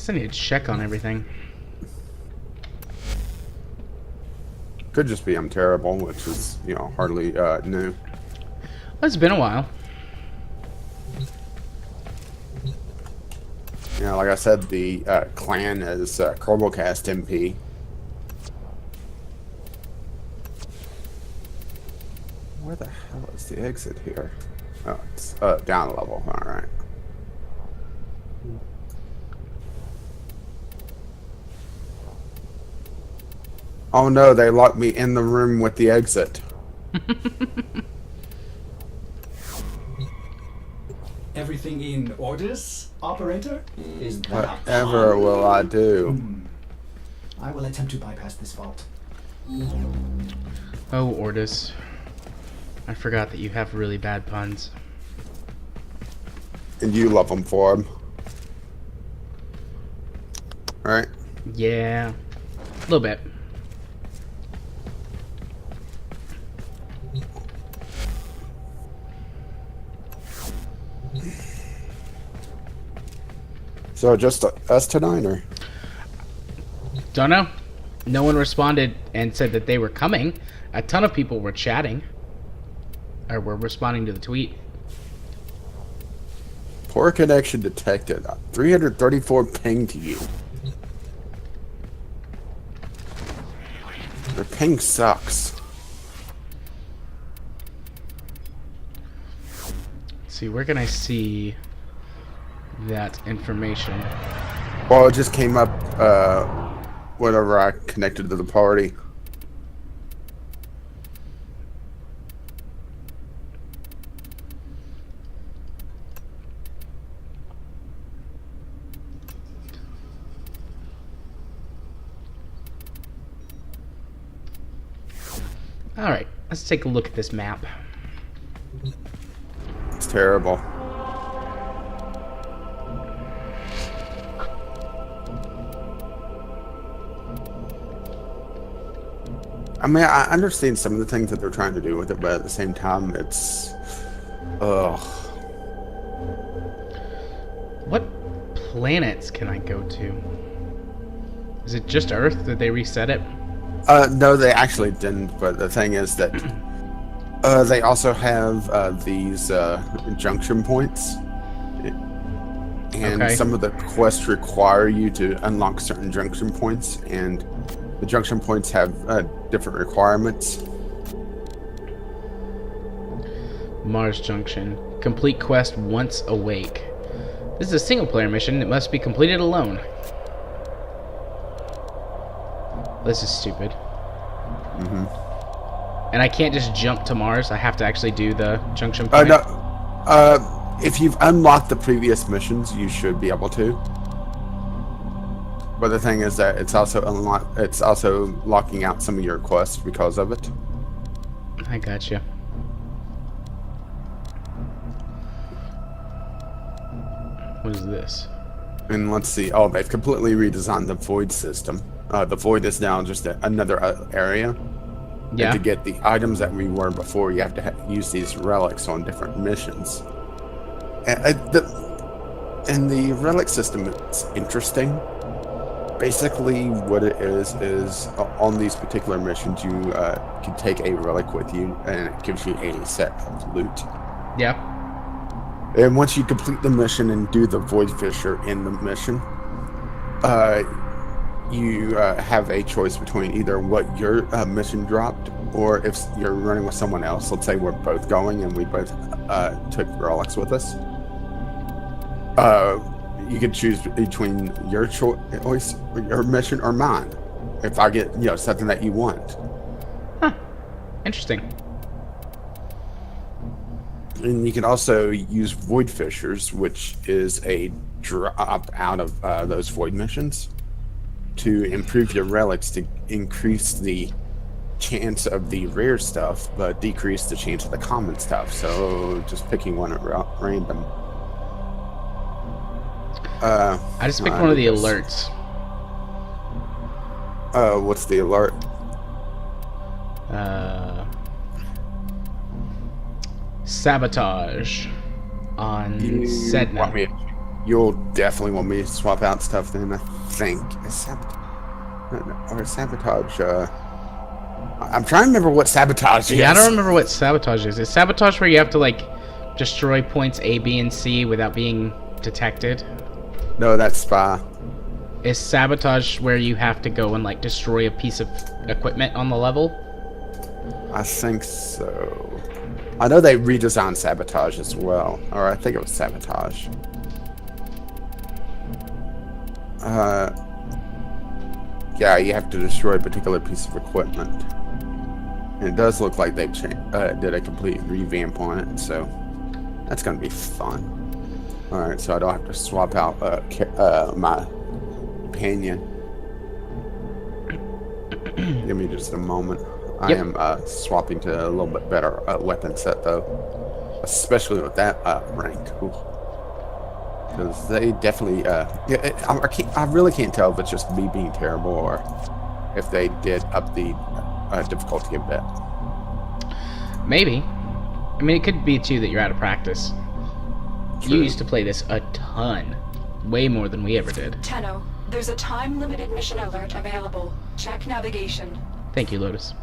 guess I need to check on everything. Could just be I'm terrible, which is, you know, hardly new. Well, it's been a while. You know, like I said, the clan is Corbelcast MP. Where the hell is the exit here? Oh, it's down a level. All right. Oh no, they locked me in the room with the exit. Everything in orders, operator? Is that Whatever will I do? I will attempt to bypass this vault. Oh, Ordis. I forgot that you have really bad puns. And you love them for them. Right? Yeah. A little bit. So just us tonight, or? Don't know. No one responded and said that they were coming. A ton of people were chatting. Or were responding to the tweet. Poor connection detected. 334 ping to you. The ping sucks. Let's see, where can I see that information? Well, it just came up whenever I connected to the party. Alright, let's take a look at this map. It's terrible. I mean, I understand some of the things that they're trying to do with it, but at the same time, it's... Ugh. What planets can I go to? Is it just Earth? Did they reset it? No, they actually didn't, but the thing is that they also have these junction points. And Okay. some of the quests require you to unlock certain junction points, and the junction points have different requirements. Mars Junction. Complete quest once awake. This is a single player mission. It must be completed alone. This is stupid. And I can't just jump to Mars. I have to actually do the junction point. No, if you've unlocked the previous missions, you should be able to. But the thing is that it's also locking out some of your quests because of it. I gotcha. What is this? And let's see. Oh, they've completely redesigned the void system. The void is now just another area. Yeah. And to get the items that we were before, you have to use these relics on different missions. And the relic system is interesting. Basically, what it is on these particular missions, you can take a relic with you, and it gives you a set of loot. Yeah. And once you complete the mission and do the void fissure in the mission, you have a choice between either what your mission dropped, or if you're running with someone else. Let's say we're both going and we both took relics with us. You could choose between your choice, your mission, or mine. If I get, something that you want. Huh. Interesting. And you can also use void fissures, which is a drop out of those void missions, to improve your relics to increase the chance of the rare stuff, but decrease the chance of the common stuff. So just picking one at random. I just picked one of the alerts. What's the alert? Sabotage on You Sedna. want me You'll definitely want me to swap out stuff then, I think. Or sabotage, I'm trying to remember what sabotage is. Yeah, I don't remember what sabotage is. Is sabotage where you have to, like, destroy points A, B, and C without being detected? No, that's spy. Is sabotage where you have to go and, like, destroy a piece of equipment on the level? I think so. I know they redesigned sabotage as well. Or I think it was sabotage. Yeah, you have to destroy a particular piece of equipment. And it does look like they did a complete revamp on it, so that's going to be fun. Alright, so I don't have to swap out my companion. Give me just a moment. I am swapping to a little bit better weapon set, though. Especially with that rank. Because they definitely... I really can't tell if it's just me being terrible or if they did up the difficulty a bit. Maybe. I mean, it could be, too, that you're out of practice. True. You used to play this a ton. Way more than we ever did. Tenno, there's a time-limited mission alert available. Check navigation. Thank you, Lotus.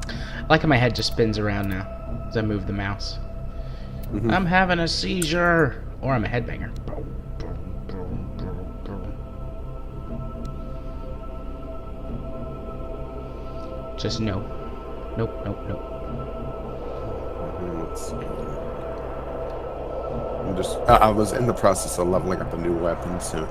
I like how my head just spins around now as I move the mouse. Mhm. I'm having a seizure! Or I'm a headbanger. Just no. Nope, nope, nope. Let's see. I was in the process of leveling up a new weapon, so...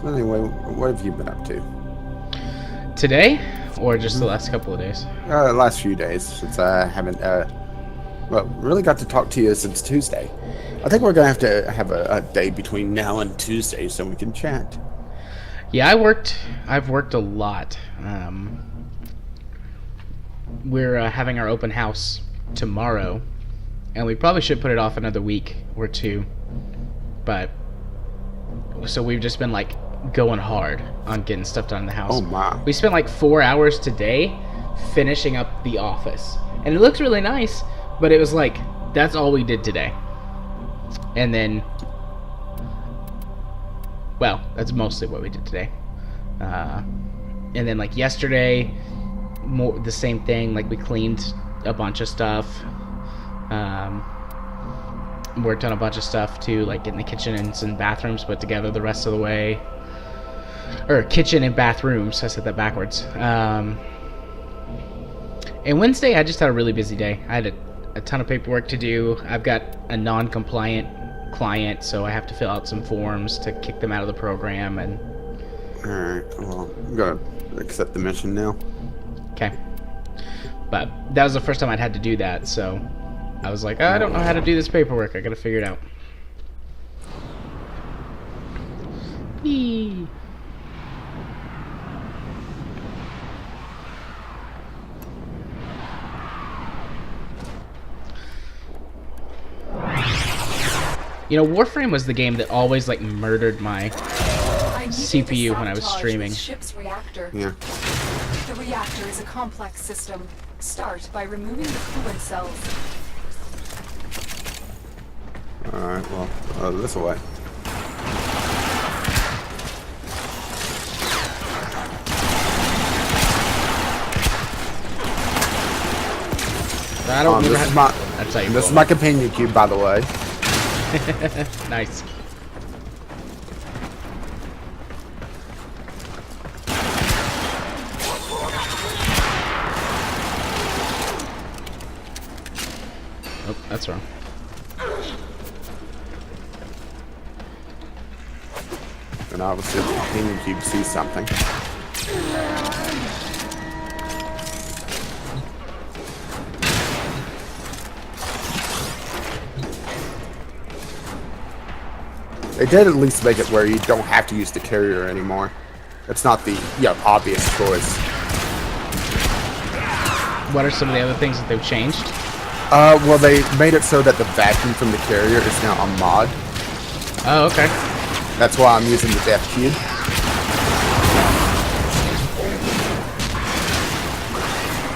So anyway, what have you been up to? Today? Or just the last couple of days? Last few days, since I haven't, really got to talk to you since Tuesday. I think we're going to have a day between now and Tuesday so we can chat. Yeah, I've worked a lot. We're having our open house tomorrow, and we probably should put it off another week or two. But, so we've just been, like, going hard on getting stuff done in the house. Oh my. We spent like 4 hours today finishing up the office. And it looks really nice, but it was like, that's all we did today. And then, well, that's mostly what we did today. And then like yesterday, the same thing, like we cleaned a bunch of stuff. Worked on a bunch of stuff too, like in the kitchen and some bathrooms put together the rest of the way. Or kitchen and bathrooms, I said that backwards. And Wednesday, I just had a really busy day. I had a ton of paperwork to do. I've got a non-compliant client, so I have to fill out some forms to kick them out of the program. And Alright, well, I'm going to accept the mission now. okay. But that was the first time I'd had to do that, so I was like, I don't know how to do this paperwork. I gotta figure it out. Whee! You know, Warframe was the game that always, like, murdered my CPU when I was streaming. Ship's reactor. Yeah. The reactor is a complex system. Start by removing the coolant cells. Alright, well, this way. I don't remember this is how... my, That's how you this is roll. my companion cube, by the way. Nice. Oh, that's wrong. And obviously the companion cube sees something. They did at least make it where you don't have to use the carrier anymore. It's not the obvious choice. What are some of the other things that they've changed? Well, they made it so that the vacuum from the carrier is now a mod. Oh, okay. That's why I'm using the death cube.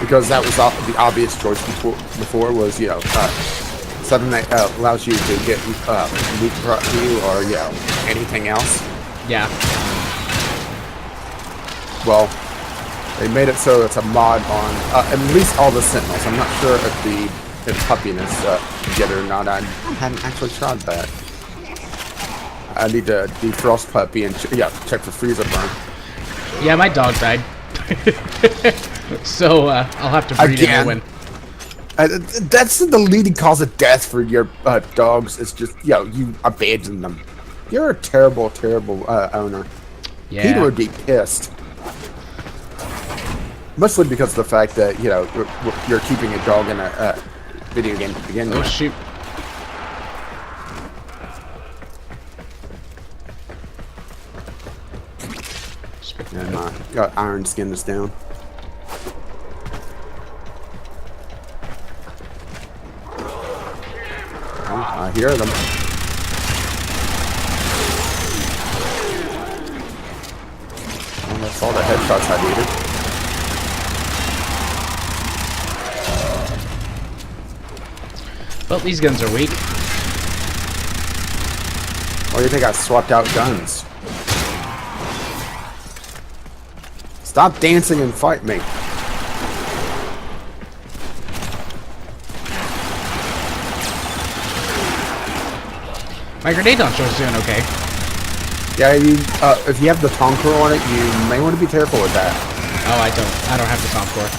Because that was the obvious choice before was, you know, something that allows you to get loot brought to you or, you know, anything else. Yeah. Well, they made it so it's a mod on at least all the Sentinels. I'm not sure if Puppiness get it or not. I hadn't actually tried that. I need to defrost Puppy and check for freezer burn. Yeah, my dog died. So I'll have to breed a new one. That's the leading cause of death for your dogs. It's just, you know, you abandon them. You're a terrible, terrible owner. Yeah. Peter would be pissed. Mostly because of the fact that, you know, you're keeping a dog in a video game to begin with. Oh, shoot. And my iron skin is down. Oh, I hear them. Well, that's all the headshots I needed. Well, these guns are weak. Or you think I swapped out guns? Stop dancing and fight me. My grenade launcher is doing okay. Yeah, you, if you have the Tonker on it, you may want to be careful with that. Oh, I don't have the Tom core.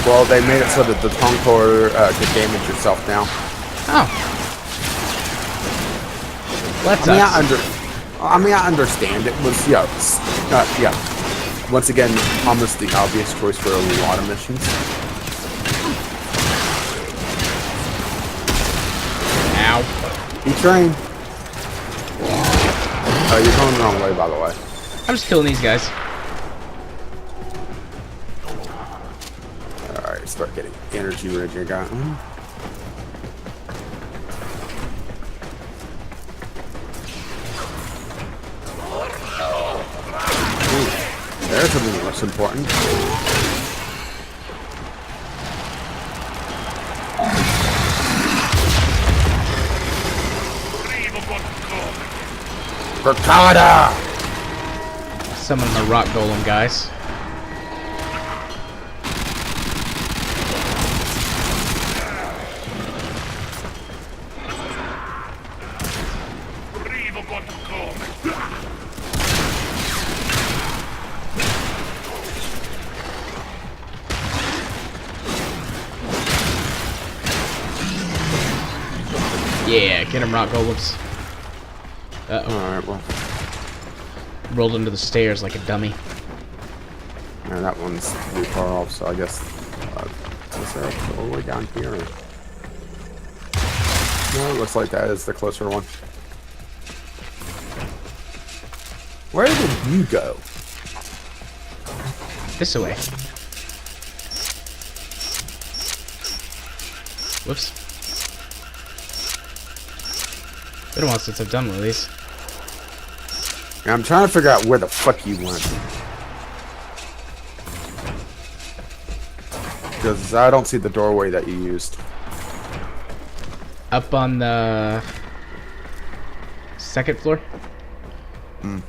Well, they made it so that the Tonker could damage yourself now. Oh. Well, that sucks. I mean, I understand. It was, yeah, once again, almost the obvious choice for a lot of missions. Ow. E-train. You're going the wrong way, by the way. I'm just killing these guys. Alright, start getting energy regen going. There's something that's important. Ricotta! Summon the rock golem guys. Yeah, get him, rock golems. Uh-oh. Alright, well. Rolled into the stairs like a dummy. Yeah, that one's pretty far off, so I guess... is there a doorway down here? No, it looks like that is the closer one. Where did you go? This way. Whoops. Been a while since I've done one of these. Yeah, I'm trying to figure out where the fuck you went. Because I don't see the doorway that you used. Up on the second floor. Hmm.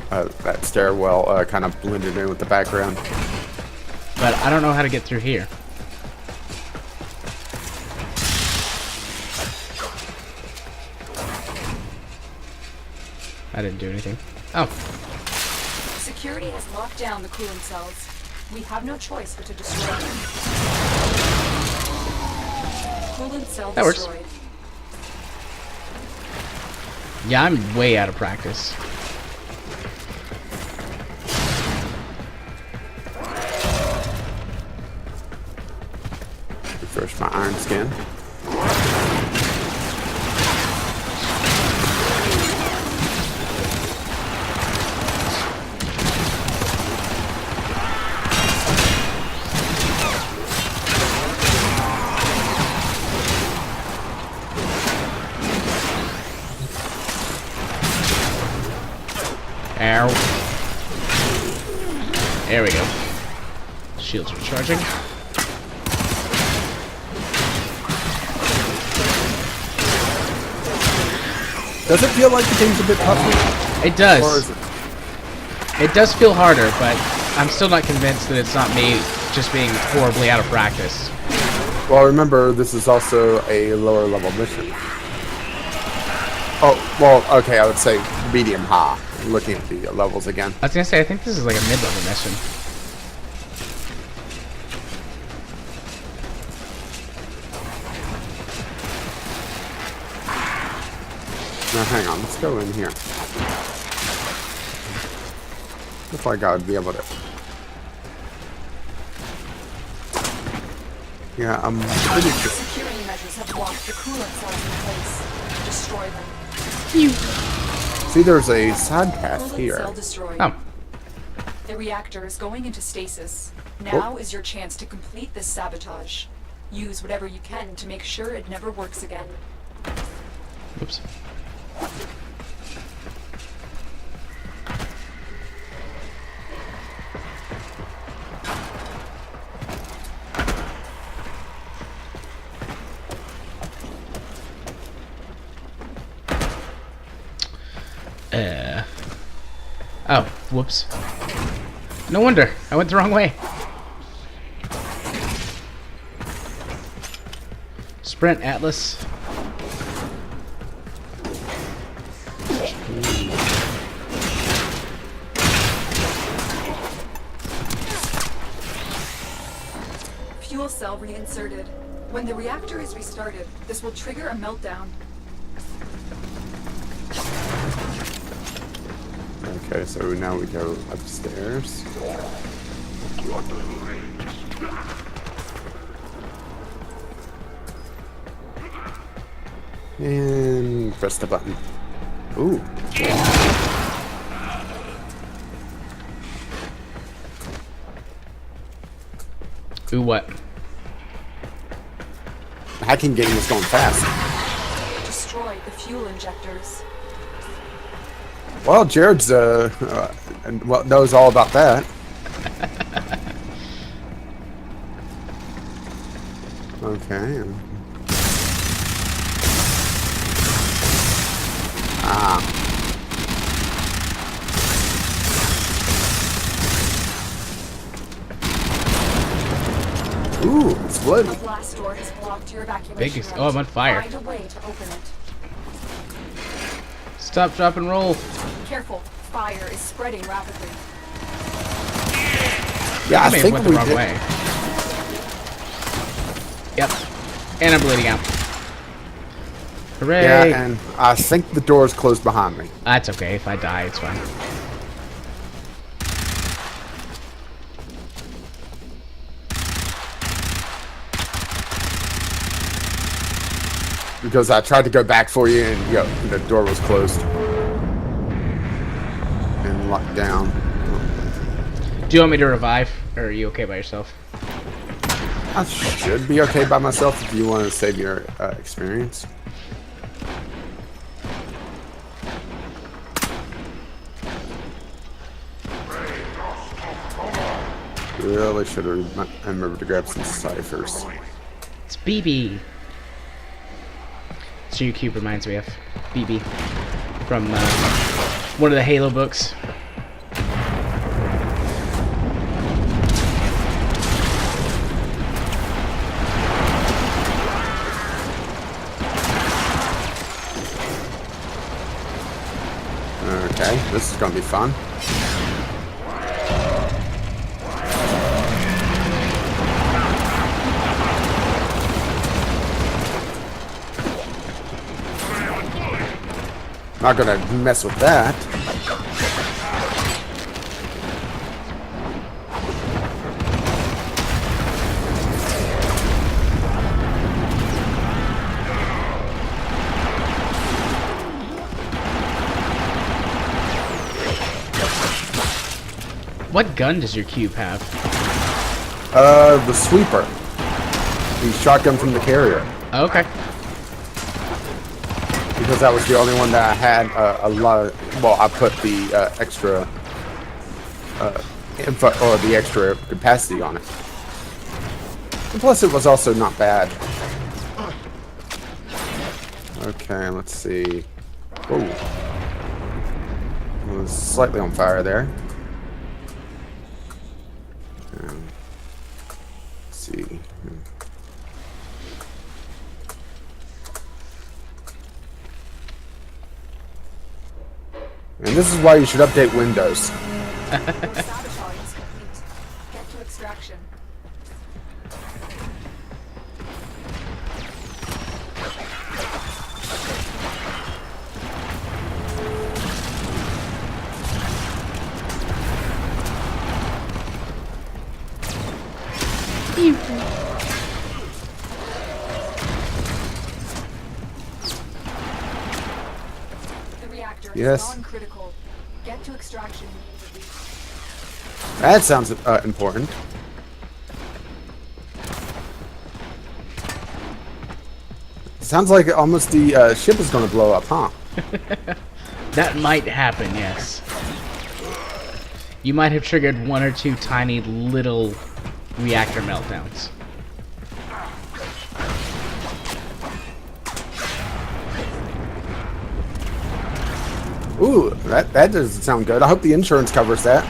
That stairwell kind of blended in with the background. But I don't know how to get through here. I didn't do anything. Oh. Security has locked down the cooling cells. We have no choice but to destroy them. Coolant cell That works. destroyed. Yeah, I'm way out of practice. Refresh my iron skin. There we go. Shields recharging. Does it feel like the game's a bit tougher? It does. Or is it? It does feel harder, but I'm still not convinced that it's not me just being horribly out of practice. Well, remember, this is also a lower level mission. Oh, well, okay, I would say medium high. Looking at the levels again. I was gonna say, I think this is like a mid-level mission. Now, hang on, let's go in here. Looks like I would be able to. Yeah, I'm pretty sure. Security measures have locked the coolant cells in place. Destroy them. See, there's a side path Coolant here. cell destroyed. Oh, The reactor is going into stasis. Now is your chance to complete this sabotage. Use whatever you can to make sure it never works again. whoops. Oh, whoops. No wonder. I went the wrong way. Sprint Atlas. Fuel cell reinserted. When the reactor is restarted, this will trigger a meltdown. Okay, so now we go upstairs. And press the button. Ooh. Ooh, what? The hacking game is going fast. Destroy the fuel injectors. Well, Jared's knows all about that. Okay. Ooh, exploded. A blast door has blocked your evacuation. Biggest. route. Oh, I'm on fire. Find a way to open it. Stop, drop, and roll. Careful, fire is spreading rapidly. Yeah, I may have think went the we wrong did. way. Yep. And I'm bleeding out. Hooray! Yeah, and I think the door's closed behind me. That's okay. If I die, it's fine. Because I tried to go back for you, and the door was closed and locked down. Do you want me to revive, or are you okay by yourself? I should be okay by myself if you want to save your experience. Really should have remembered to grab some ciphers. It's BB. So your cube reminds me of BB from one of the Halo books. Okay, this is gonna be fun. Not gonna mess with that. What gun does your cube have? The sweeper. The shotgun from the carrier. Oh, okay. Because that was the only one that I had a lot of. Well, I put the extra or the extra capacity on it. And plus, it was also not bad. Okay, let's see. Whoa. It was slightly on fire there. Let's see. And this is why you should update Windows. Sabotage is complete. Get to extraction. The reactor Yes. is non-critical. Get to extraction immediately. That sounds important. Sounds like almost the ship is going to blow up, huh? That might happen, yes. You might have triggered one or two tiny little reactor meltdowns. Ooh, that doesn't sound good. I hope the insurance covers that.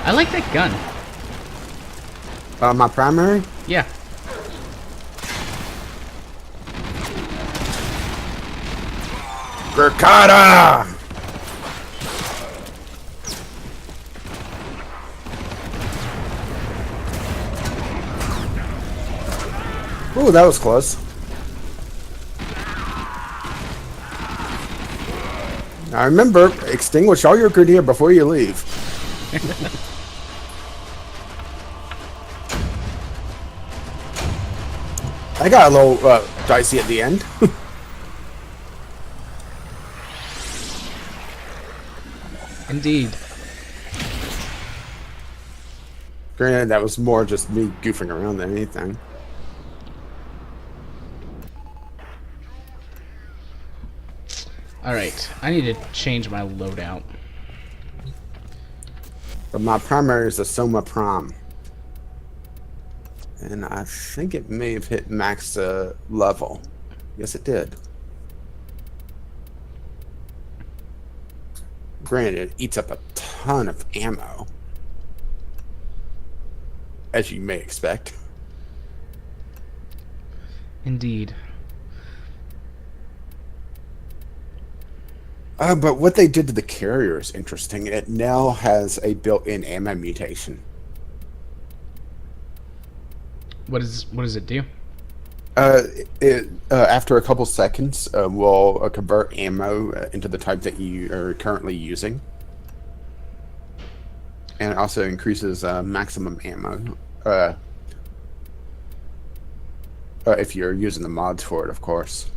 I like that gun. My primary? Yeah. Gurkata! Ooh, that was close. Now remember, extinguish all your Grenadier before you leave. I got a little dicey at the end. Indeed. Granted, that was more just me goofing around than anything. Alright, I need to change my loadout. But my primary is the Soma Prom. And I think it may have hit max level. Yes, it did. Granted, it eats up a ton of ammo. As you may expect. Indeed. But what they did to the carrier is interesting. It now has a built-in ammo mutation. What does it do? After a couple seconds, will convert ammo into the type that you are currently using. And it also increases maximum ammo. If you're using the mods for it, of course.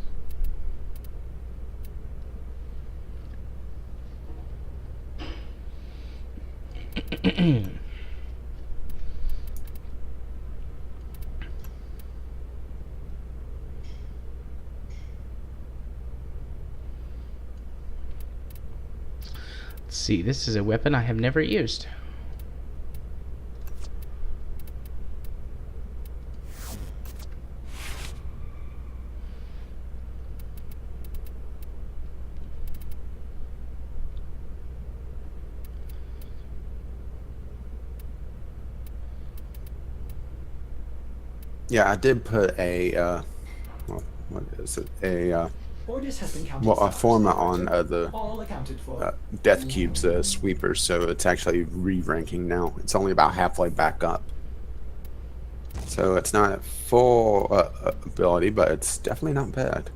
Let's see, this is a weapon I have never used. Yeah, I did put a well, what is it? Orders has been counted. A format on the all accounted for. Death Cube's sweepers, so it's actually re-ranking now. It's only about halfway back up. So it's not at full ability, but it's definitely not bad.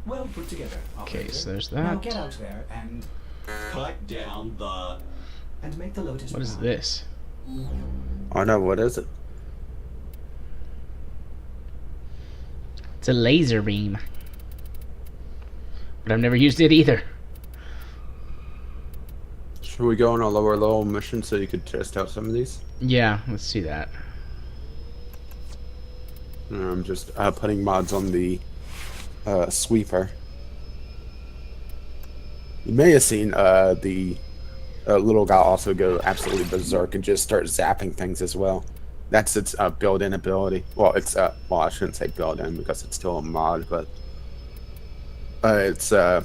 Well put together. Okay, operator. so there's Now that. get out there and Cut down the. make the Lotus. What is proud. this? Oh no, what is it? It's a laser beam. but I've never used it either. Should we go on a lower level mission so you could test out some of these? Yeah, let's see that. I'm just putting mods on the sweeper. You may have seen the little guy also go absolutely berserk and just start zapping things as well. That's its built-in ability. Well, it's well, I shouldn't say built-in because it's still a mod, but it's a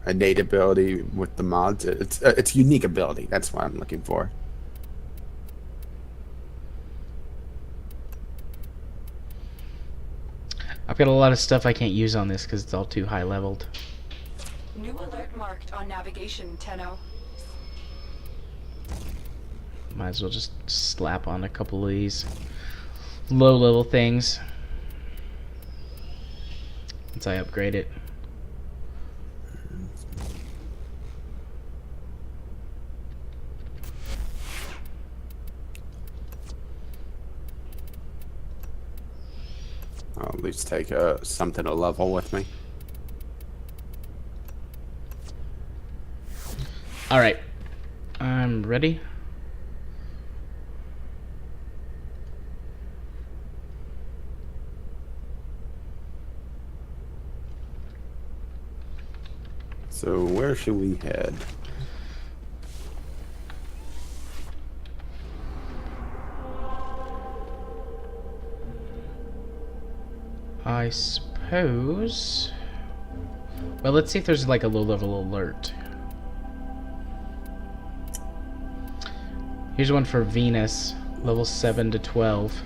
innate ability with the mods. It's unique ability. That's what I'm looking for. I've got a lot of stuff I can't use on this because it's all too high leveled. New alert marked on navigation, Tenno. Might as well just slap on a couple of these low level things once I upgrade it. I'll at least take something to level with me. Alright. I'm ready. So where should we head? I suppose... Well, let's see if there's like a low-level alert. Here's one for Venus, level 7 to 12.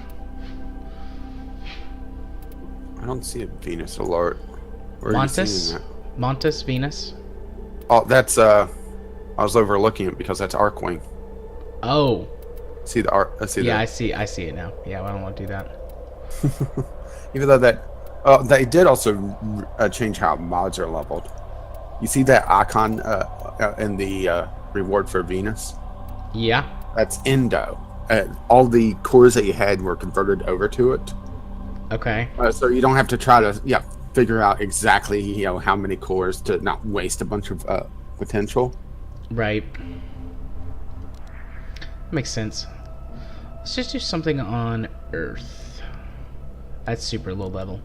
I don't see a Venus alert. Where are you Montes? seeing that? Montes, Venus? Oh, that's I was overlooking it because that's Arcwing. Oh. See the arc? See Yeah, the... I see it now. Yeah, I don't want to do that. Even though that, they did also change how mods are leveled. You see that icon in the reward for Venus? Yeah. That's Indo. All the cores that you had were converted over to it. Okay. So you don't have to try to figure out exactly how many cores to not waste a bunch of potential. Right. Makes sense. Let's just do something on Earth. That's super low level.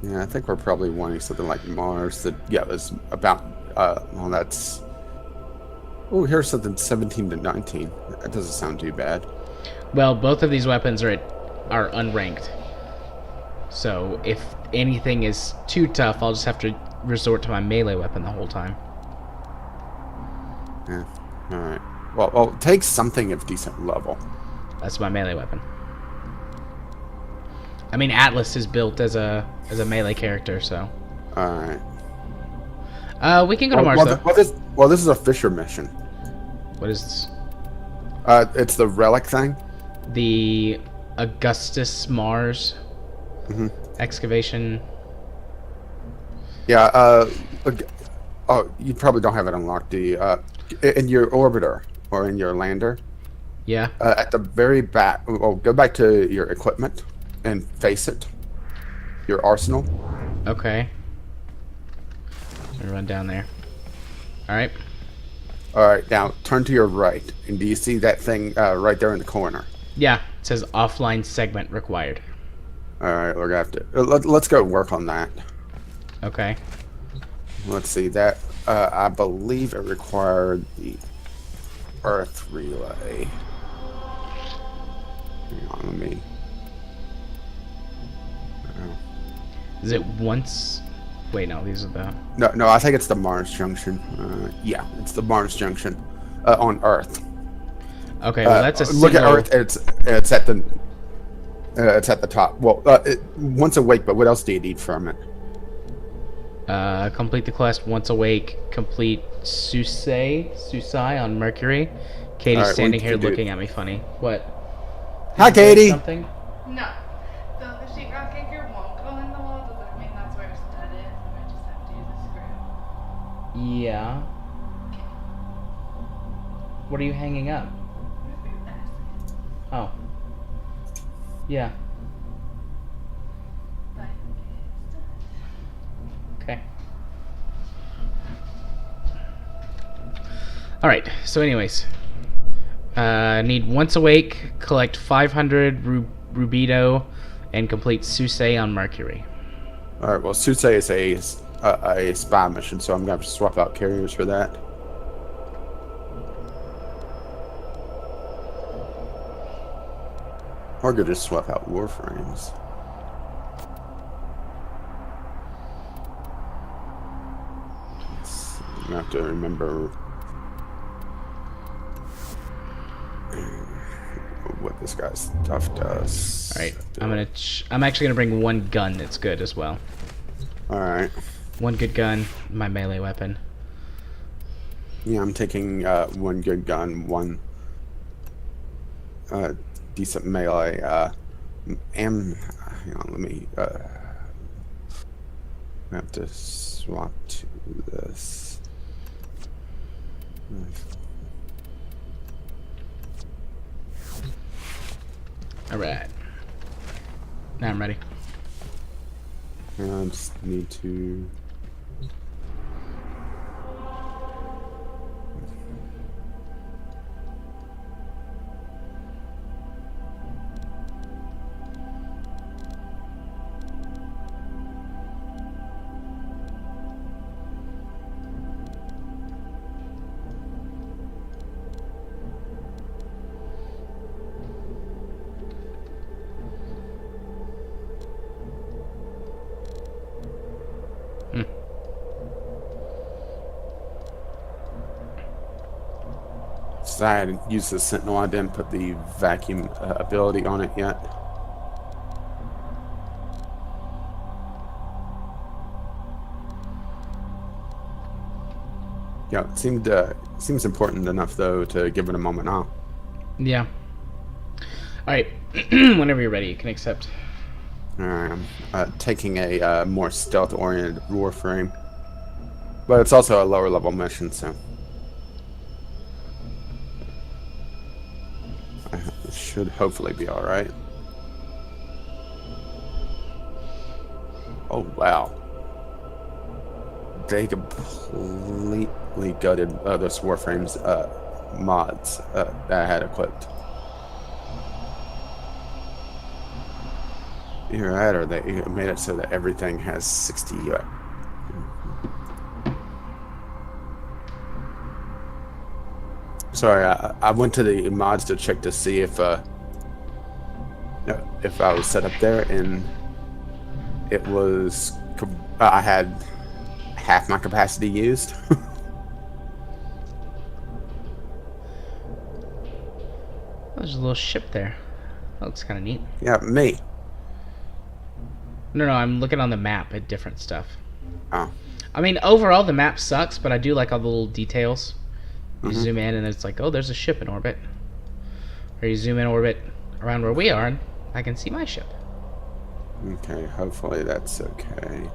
Yeah, I think we're probably wanting something like Mars that is about well, that's... Oh, here's something 17 to 19. That doesn't sound too bad. Well, both of these weapons are unranked. So if anything is too tough, I'll just have to resort to my melee weapon the whole time. Yeah. All right. Well, take something of decent level. That's my melee weapon. I mean, Atlas is built as a melee character, so. All right. We can go to Mars though. This is a Fisher mission. What is this? It's the relic thing. The Augustus Mars excavation. Yeah. Oh, you probably don't have it unlocked, do you? In your orbiter or in your lander. Yeah. At the very back. Oh, go back to your equipment and face it. Your arsenal. Okay. Let me run down there. Alright. Alright, now turn to your right. And do you see that thing right there in the corner? Yeah, it says offline segment required. Alright, we're gonna have to... let's go work on that. Okay. Let's see, that... I believe it required the Earth relay. Hang on, let me... Is it once... Wait, no, these are the... No, I think it's the Mars Junction. Yeah, it's the Mars Junction on Earth. Okay, well that's a look at single... Earth. It's at the top. Well, once awake, but what else do you need from it? Complete the quest once awake. Complete Susai on Mercury. Katie's Alright, standing here once you do- looking at me funny. What? Hi, Did you break Katie. Something? No. So the sheetrock anchor won't go in the wall. Does that mean that's where it's stud is? And I just have to use a screw? Yeah. What are you hanging up? Oh. Yeah. Alright, so anyways. Need Once Awake, collect 500 Rubido, and complete Suse on Mercury. Alright, well, Suse is a spy mission, so I'm going to have to swap out carriers for that. Or could just swap out Warframes. I have to remember what this guy's stuff does. Alright, I'm actually gonna bring one gun that's good as well. Alright. One good gun, my melee weapon. Yeah, I'm taking one good gun, one decent melee. Hang on, let me I have to swap to this. Alright. Now I'm ready. I just need to. So I had used the Sentinel. I didn't put the vacuum ability on it yet. Yeah, it seems important enough though to give it a moment, huh? Yeah. Alright, whenever you're ready, you can accept. Alright, I'm taking a more stealth-oriented Warframe. But it's also a lower level mission, so it should hopefully be alright. Oh, wow. They completely gutted those Warframes mods that I had equipped. Either that or they made it so that everything has 60 Sorry, I went to the mods to check to see if I was set up there, and it was I had half my capacity used. There's a little ship there. That looks kind of neat. Yeah, me. No, I'm looking on the map at different stuff. Oh. I mean, overall the map sucks, but I do like all the little details. You zoom in and it's like, oh, there's a ship in orbit. Or you zoom in orbit around where we are and I can see my ship. Okay, hopefully that's okay.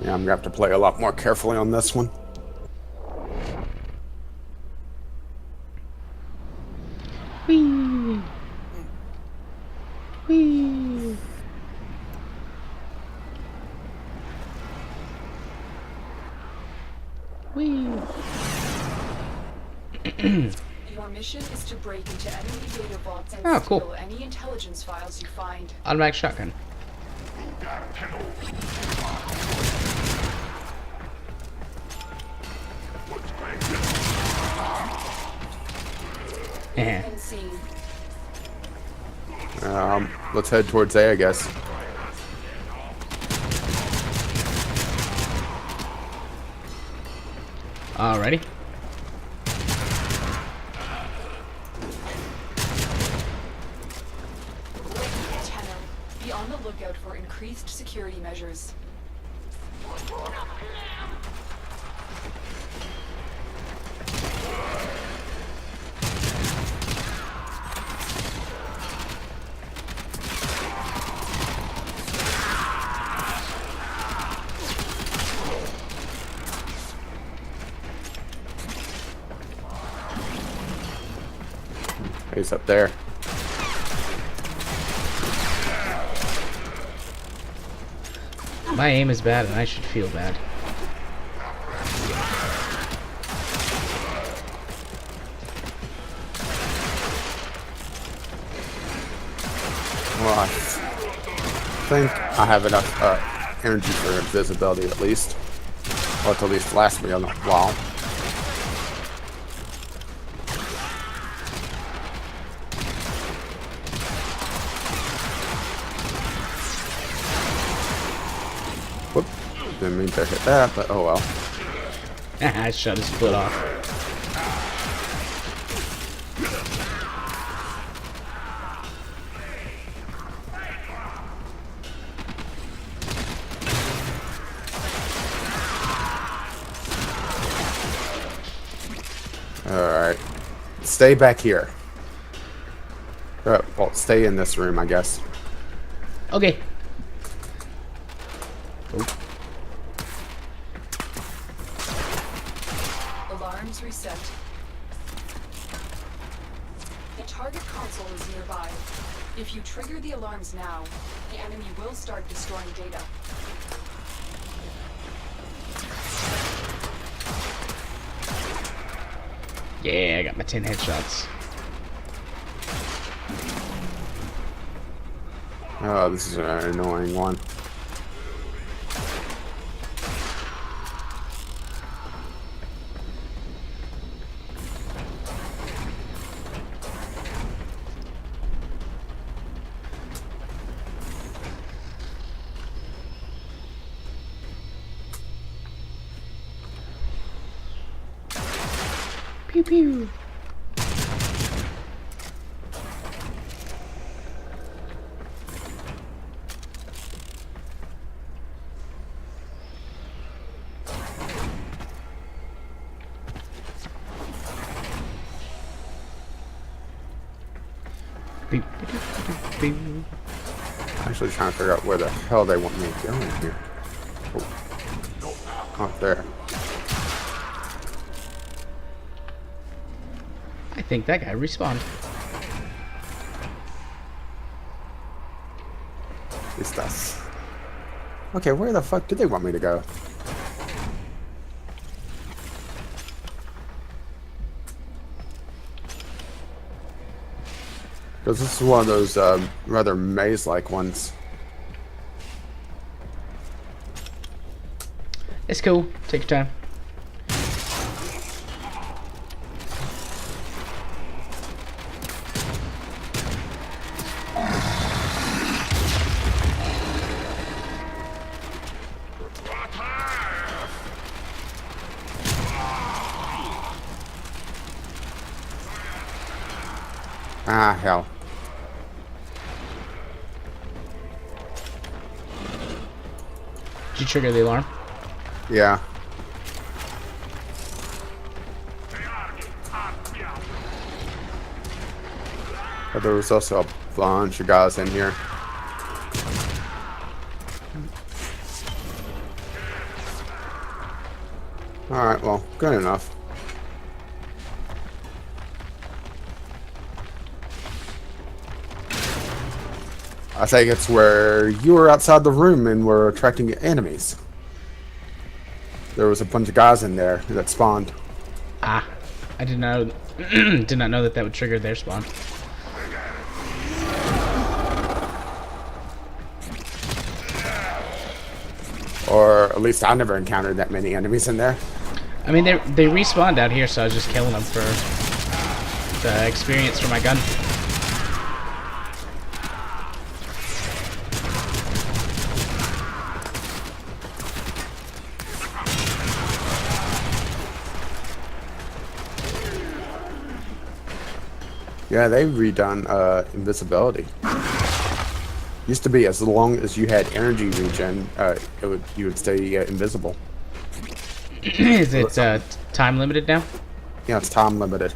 Yeah, I'm gonna have to play a lot more carefully on this one. Whee! Whee! Whee! Your mission is to break into enemy data vaults and Oh, steal cool. any intelligence files you find. Automatic shotgun. Eh. Unseen. Let's head towards A, I guess. Alrighty. Tenno, be on the lookout for increased security measures. He's up there. My aim is bad, and I should feel bad. Well, I think I have enough energy for invisibility at least. Or to at least last me a while. Whoop. Didn't mean to hit that, but oh well. I shut his foot off. Alright. Stay back here. Well, stay in this room, I guess. Okay. Oh. Alarms reset. The target console is nearby. If you trigger the alarms now, the enemy will start destroying data. Yeah, I got my 10 headshots. Oh, this is an annoying one. Pew pew. Beep, beep, beep, beep. Actually trying to figure out where the hell they want me to go in here. Oh. Up there. I think that guy respawned. It's us. Okay, where the fuck do they want me to go? Because this is one of those rather maze-like ones. It's cool. Take your time. Ah, hell. Did you trigger the alarm? Yeah. But there was also a bunch of guys in here. Alright, well, good enough. I think it's where you were outside the room and were attracting enemies. There was a bunch of guys in there that spawned. Ah, I did not did not know that that would trigger their spawn. Or at least I never encountered that many enemies in there. I mean, they respawned out here, so I was just killing them for the experience for my gun. Yeah, they've redone invisibility. Used to be as long as you had energy regen, you would stay invisible. Is it time limited now? Yeah, it's time limited.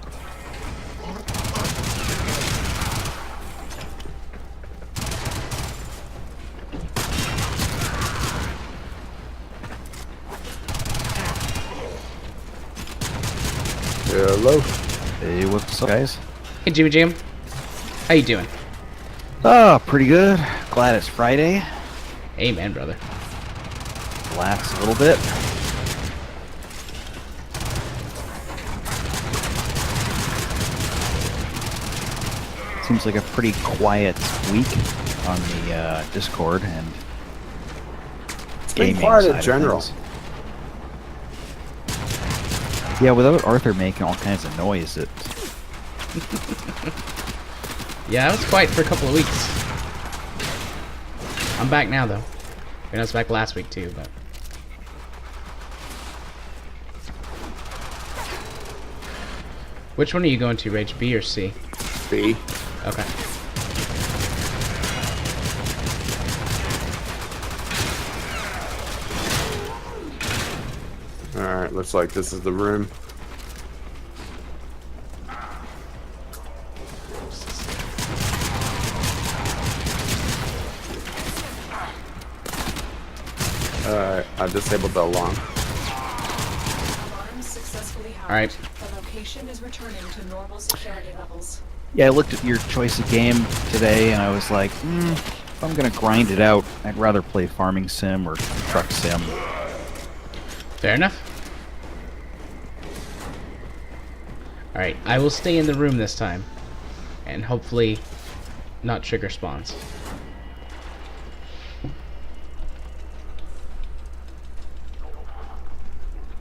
Hello. Hey, what's up, guys? Hey, Jimmy Jam. How you doing? Oh, pretty good. Glad it's Friday. Amen, brother. Relax a little bit. Seems like a pretty quiet week on the Discord and been gaming quiet in side of general. things. Yeah, without Arthur making all kinds of noise, it Yeah, I was quiet for a couple of weeks. I'm back now, though. I mean, I was back last week, too, but... Which one are you going to, Rage? B or C? B. Okay. Alright, looks like this is the room. Alright, I disabled the alarm. Alarm successfully housed. Alright. The location is returning to normal security levels. Yeah, I looked at your choice of game today, and I was like, if I'm gonna grind it out, I'd rather play Farming Sim or Truck Sim. Fair enough. Alright, I will stay in the room this time. And hopefully not trigger spawns.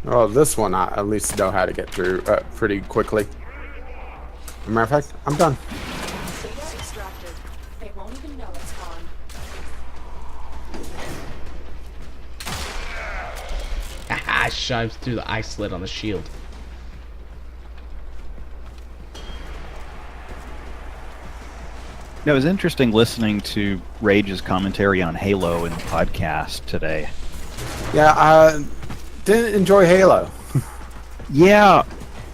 Oh, this one I at least know how to get through pretty quickly. As a matter of fact, I'm done. Data extracted. They won't even know it's gone. Haha, I shot through the ice slit on the shield. Now, it was interesting listening to Rage's commentary on Halo in the podcast today. Yeah, I didn't enjoy Halo. Yeah,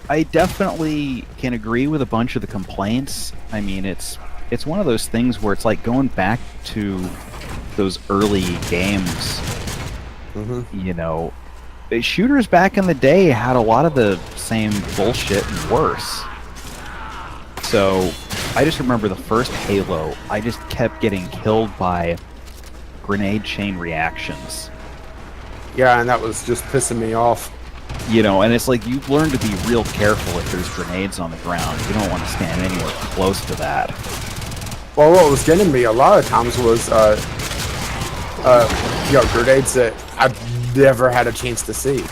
I definitely can agree with a bunch of the complaints. I mean, it's one of those things where it's like going back to those early games. You know, shooters back in the day had a lot of the same bullshit and worse. So I just remember the first Halo, I just kept getting killed by grenade chain reactions. Yeah, and that was just pissing me off. You know, and it's like you learn to be real careful if there's grenades on the ground. You don't want to stand anywhere close to that. Well, what was getting me a lot of times was, grenades that I've never had a chance to see.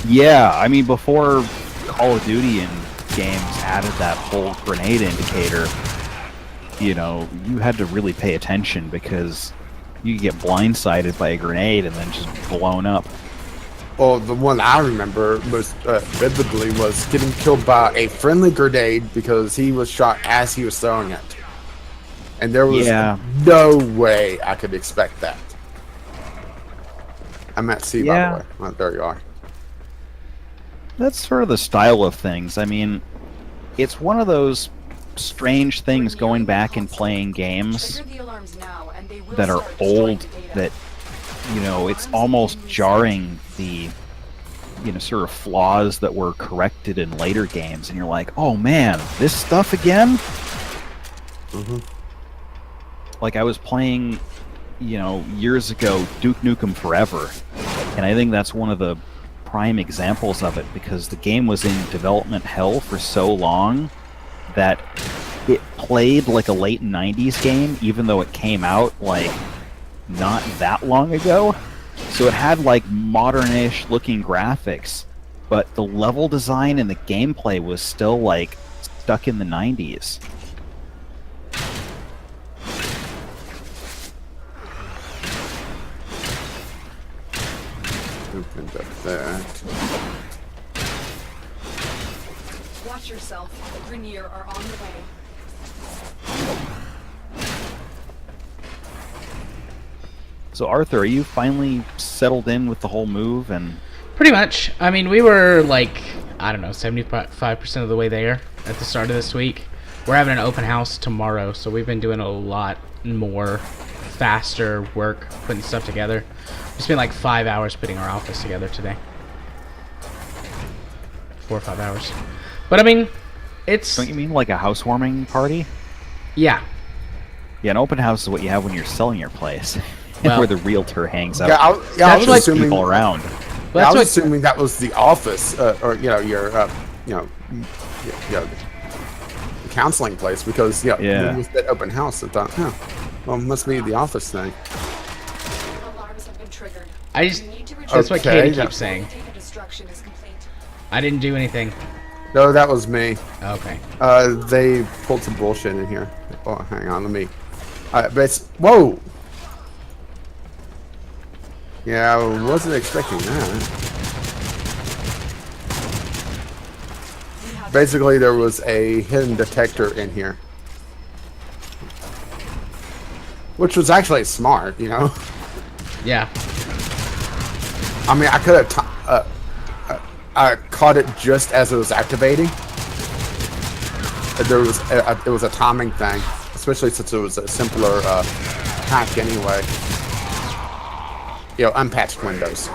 Yeah, I mean, before Call of Duty and games added that whole grenade indicator, you know, you had to really pay attention because you could get blindsided by a grenade and then just blown up. Well, the one I remember most vividly was getting killed by a friendly grenade because he was shot as he was throwing it. And there was no way I could expect that. I'm at C, by the way. Oh, there you are. That's sort of the style of things. I mean, it's one of those strange things going back and playing games Trigger the alarms now, and they will that are start destroying old the data. that, you know, it's almost jarring the, you know, sort of flaws that were corrected in later games, and you're like, oh man, this stuff again? Like I was playing, you know, years ago, Duke Nukem Forever, and I think that's one of the prime examples of it because the game was in development hell for so long that it played like a late 90s game even though it came out like not that long ago. So it had like modern-ish looking graphics, but the level design and the gameplay was still like stuck in the 90s. Opened up that. Watch yourself. The Grenier are on the way. So Arthur, are you finally settled in with the whole move? And Pretty much. I mean, we were like, I don't know, 75% of the way there at the start of this week. We're having an open house tomorrow, so we've been doing a lot more faster work, putting stuff together. We spent like 5 hours putting our office together today. 4 or 5 hours. But I mean, It's Don't you mean like a housewarming party? yeah. Yeah, an open house is what you have when you're selling your place, Well- where the realtor hangs out. Yeah, I That's was what- assuming. People around. Well, I was that's what assuming that was the office, or your, the counseling place, because when it was that open house, I thought, well, it must be the office thing. Alarms have been triggered. I just. You need to That's what Okay, Katie yeah. keeps saying. Data destruction is complete. I didn't do anything. No, that was me. Okay. They pulled some bullshit in here. Oh, hang on, let me. But it's whoa. Yeah, I wasn't expecting that. Basically, there was a hidden detector in here, which was actually smart, Yeah. I mean, I could have. I caught it just as it was activating. There was it was a timing thing, especially since it was a simpler hack anyway. Unpatched Windows.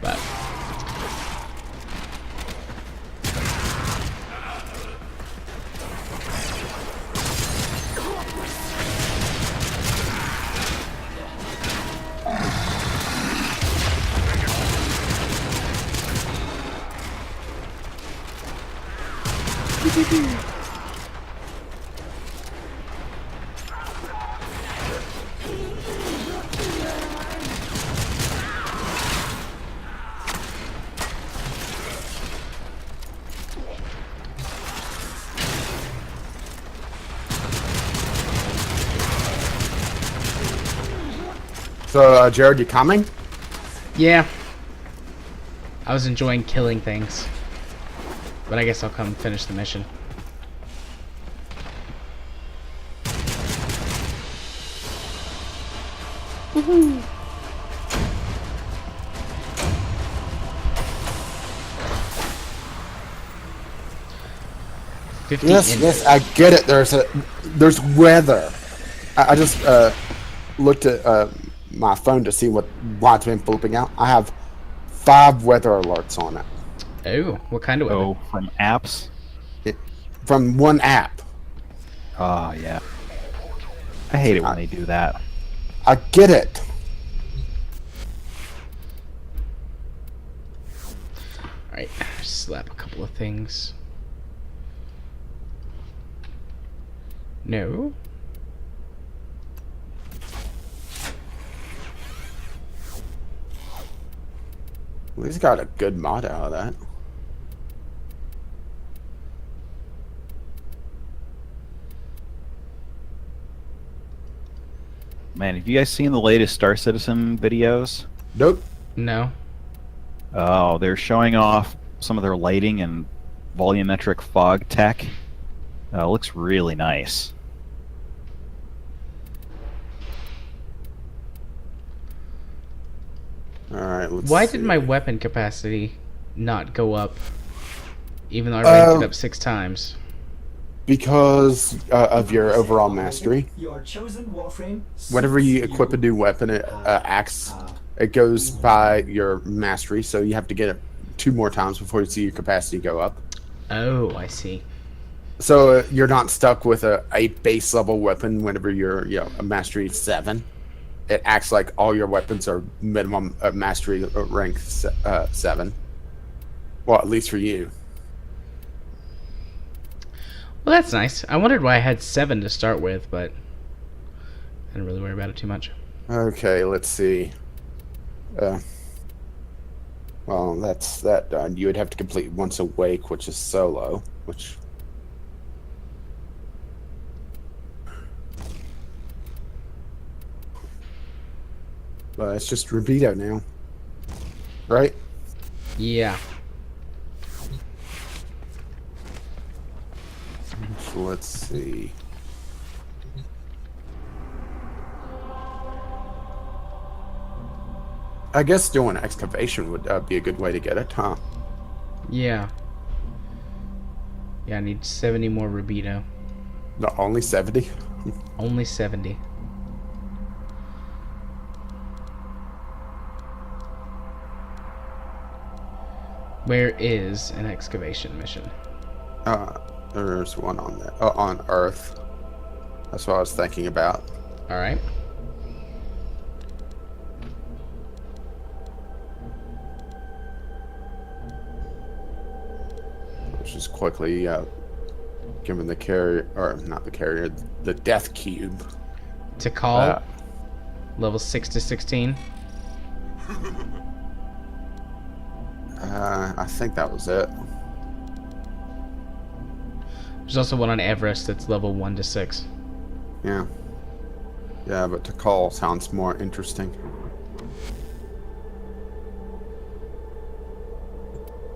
But So, Jared, you coming? yeah. I was enjoying killing things. But I guess I'll come finish the mission. Woohoo! Yes, I get it. There's weather. I just looked at my phone to see why it's been flipping out. I have 5 weather alerts on it Oh, what kind of weather? Oh, from apps? from one app. Oh, yeah. I hate it when they do that. I get it. Alright, slap a couple of things. No. Well, he's got a good mod out of that. Man, have you guys seen the latest Star Citizen videos? Nope. No. Oh, they're showing off some of their lighting and volumetric fog tech. Looks really nice. Alright, let's Why see. did my weapon capacity not go up? Even though I ranked it up 6 times. Because of your overall mastery. Your chosen Warframe. Whenever you suits equip a new weapon, it acts. It goes by your mastery, so you have to get it 2 more times before you see your capacity go up. Oh, I see. So you're not stuck with a base level weapon whenever you're a mastery 7. It acts like all your weapons are minimum mastery rank 7. Well, at least for you. Well, that's nice. I wondered why I had 7 to start with, but I didn't really worry about it too much. Okay, let's see. Well, that's that done. You would have to complete Once Awake, which is solo, which... Well, it's just Rubito now. Right? Yeah. So let's see. I guess doing excavation would be a good way to get it, huh? Yeah. Yeah, I need 70 more rubito. No, only 70? Only 70. Where is an excavation mission? There's one on there. Oh, on Earth. That's what I was thinking about. Alright. Let's just quickly given the carrier, or not the carrier, the death cube. To call. Level 6 to 16. I think that was it. There's also one on Everest that's level 1 to 6. Yeah. Yeah, but to call sounds more interesting.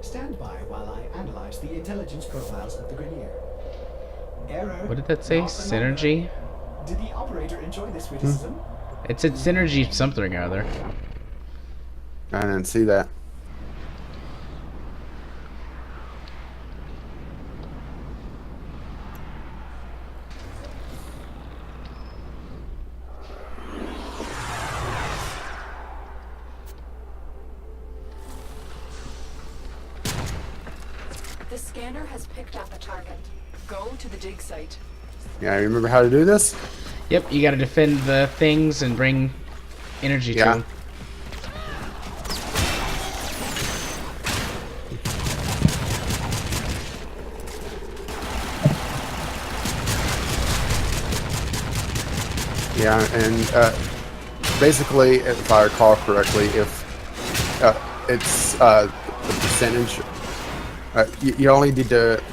Stand by while I analyze the intelligence profiles of the Grenier. Error. What did that say? not Synergy? another. Did the operator enjoy this witticism? It said synergy something or other. I didn't see that. The scanner has picked up a target. Go to the dig site. Yeah, you remember how to do this? Yep, you gotta defend the things and bring energy to Yeah. them. Yeah, and basically, if I recall correctly, if it's the percentage, you only need to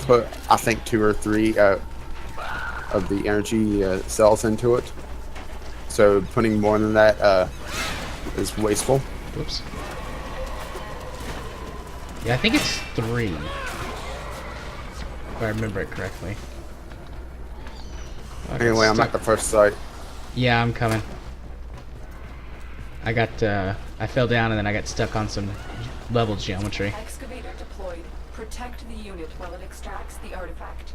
put, I think, 2 or 3 of the energy cells into it. So putting more than that is wasteful. Whoops. Yeah, I think it's 3. If I remember it correctly. I got Anyway, I'm stuck- at the first site. Yeah, I'm coming. I got, I fell down and then I got stuck on some level geometry. Excavator deployed. Protect the unit while it extracts the artifact.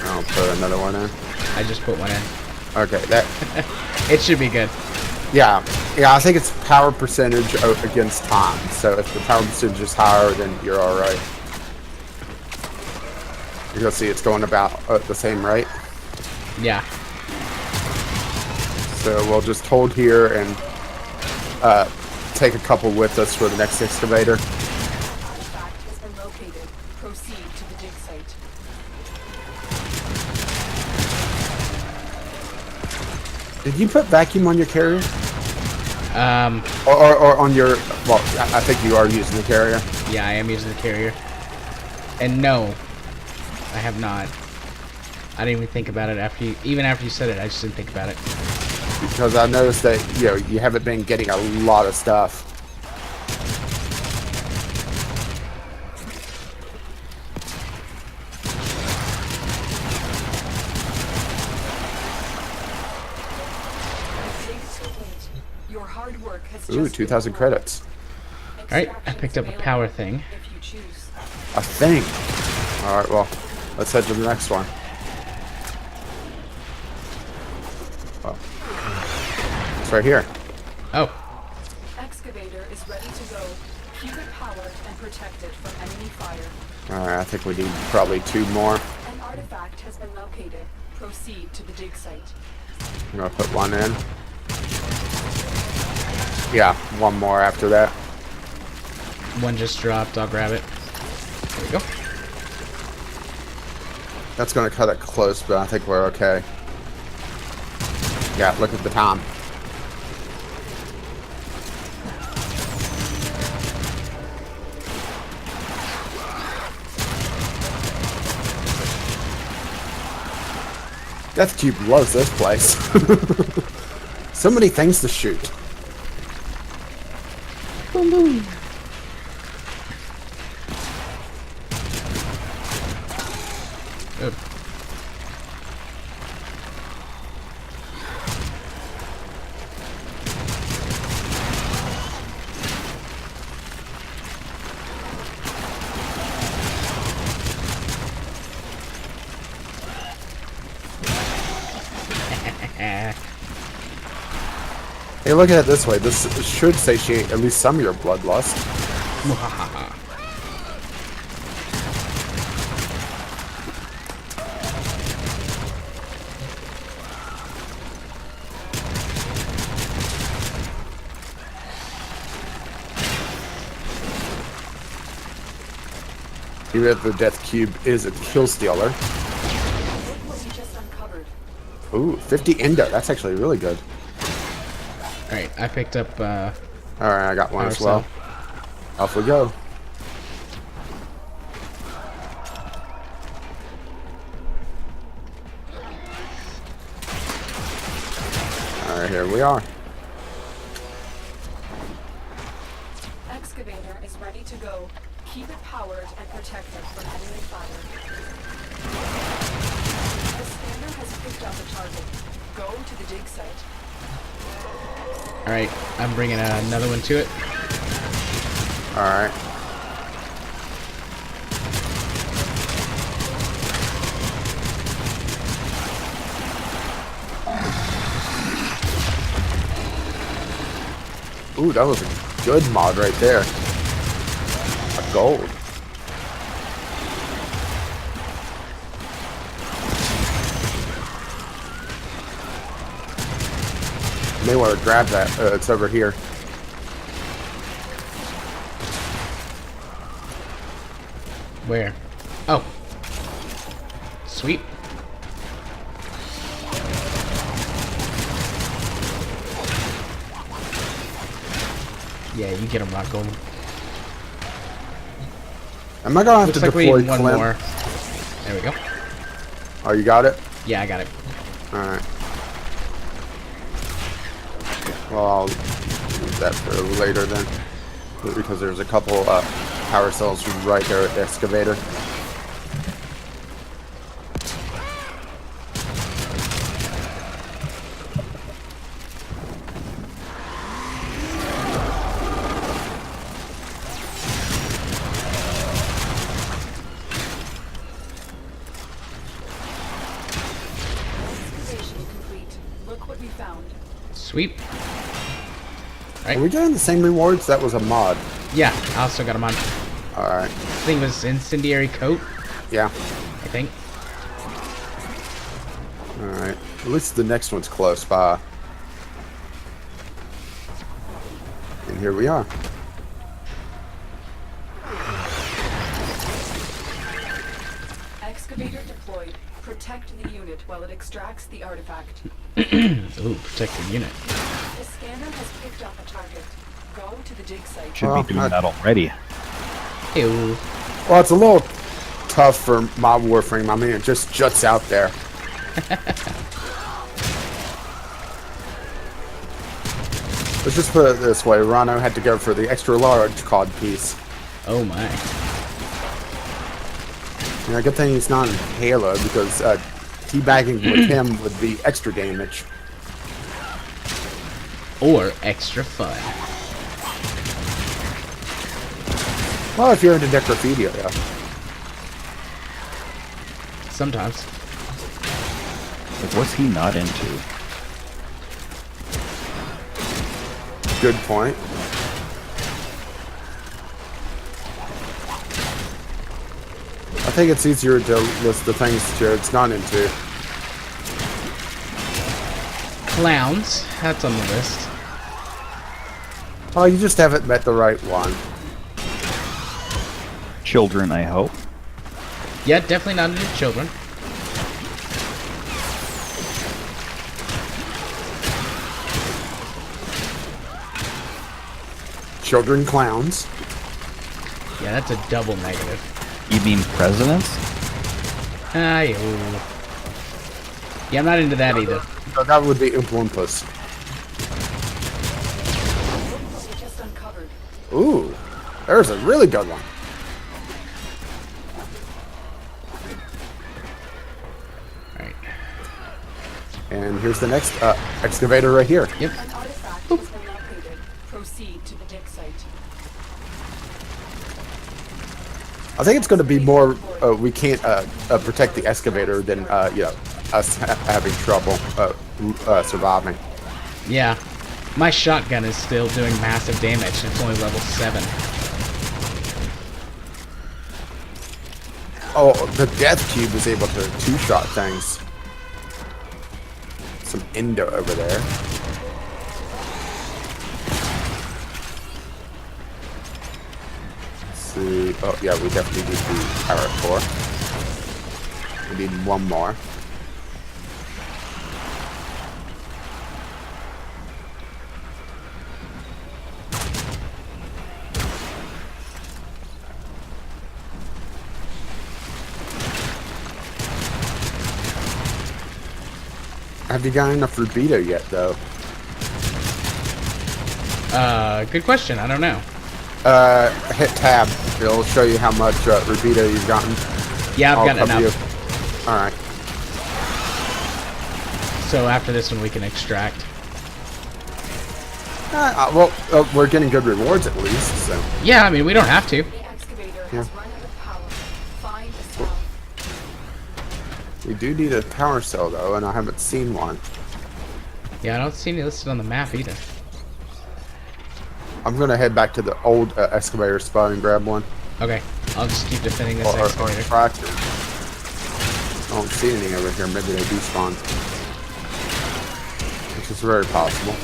I'll put another one in. I just put one in. Okay, that. It should be good. Yeah, I think it's power percentage against time. So if the power percentage is higher, then you're all right. You're gonna see it's going about the same rate. Yeah. So we'll just hold here and take a couple with us for the next excavator. Artifact has been located. Proceed to the dig site. Did you put vacuum on your carrier? Um, Or on your... Well, I think you are using the carrier. yeah, I am using the carrier. And no, I have not. I didn't even think about it after you, even after you said it, I just didn't think about it. Because I noticed that, you haven't been getting a lot of stuff. Your hard work has Ooh, just 2,000 been credits. Alright, I picked up a power thing. if you choose. I think. Alright, well, let's head to the next one. Oh. It's right here. Oh, Excavator is ready to go. Keep it powered and protected from enemy fire. Alright, I think we need probably 2 more. An artifact has been located. Proceed to the dig site. I'm gonna put one in. Yeah, 1 more after that. one just dropped. I'll grab it. There we go. That's gonna cut it close, but I think we're okay. Yeah, look at the time. Death Cube loves this place. So many things to shoot. Boom, boom. Oh. Hey, look at it this way. This should satiate at least some of your bloodlust. Even if the Death Cube is a kill stealer. Look what we just uncovered. Ooh, 50 endo. That's actually really good. Alright, I picked up, Alright, I got one as Power well. Off we go. Alright, here we are. Excavator is ready to go. Keep it powered and protect it from enemy fire. The scanner has picked up a target. Go to the dig site. Alright, I'm bringing another one to it. Alright. Ooh, that was a good mod right there. A gold. May want to grab that. It's over here. Where? Oh. Sweet. Yeah, you get him, Rock Golem. Am I gonna have Looks to like we deploy need one Clem? more. There we go. Oh, you got it? Yeah, I got it. Alright. Well, I'll leave that for later then. Because there's a couple power cells right there at the excavator. Excavation complete. Look what we found. Sweet. Are we getting the same rewards? That was a mod. Yeah, I also got him on. Alright. I think it was Incendiary Coat, Yeah. I think. Alright. At least the next one's close by. And here we are. Excavator deployed. Protect the unit while it extracts the artifact. Ooh, protect the unit. The scanner has picked up a target. Go to the dig site. Should Well, be doing that already. Ew. Well, it's a little tough for Mob Warframe. I mean, it just juts out there. Let's just put it this way. Rano had to go for the extra large cod piece. Oh my. Yeah, good thing he's not in Halo, because teabagging with him would be extra damage. Or extra fun. Well, if you're into necrophilia, yeah. Sometimes. Like, what's he not into? Good point. I think it's easier to list the things Jared's not into. Clowns. That's on the list. Oh, you just haven't met the right one. Children, I hope. Yeah, definitely not into children. Children clowns. Yeah, that's a double negative. You mean presidents? Ah, ew. Yeah, I'm not into that either. So that would be Oompa Loompas. We just uncovered. Ooh, there's a really good one. Alright. And here's the next excavator right here. Yep. An artifact has been located. Proceed to the dig site. I think it's going to be more we can't protect the excavator than you know, us having trouble surviving. Yeah. My shotgun is still doing massive damage, and it's only level 7. Oh, the death cube is able to two-shot things. Some endo over there. Let's see. Oh yeah, we definitely need the power core. We need one more. Have you got enough rubido yet, though? Good question. I don't know. Hit tab. It'll show you how much rubido you've gotten. Yeah, I've got cover enough. Alright. So after this one, we can extract. Well, we're getting good rewards at least, so. Yeah, I mean, we don't have to. The excavator has run out of power. Find a cell. We do need a power cell, though, and I haven't seen one. Yeah, I don't see any listed on the map either. I'm gonna head back to the old excavator spot and grab one. Okay, I'll just keep defending this Or excavator. tractor. I don't see anything over here. Maybe they despawn. Which is very possible.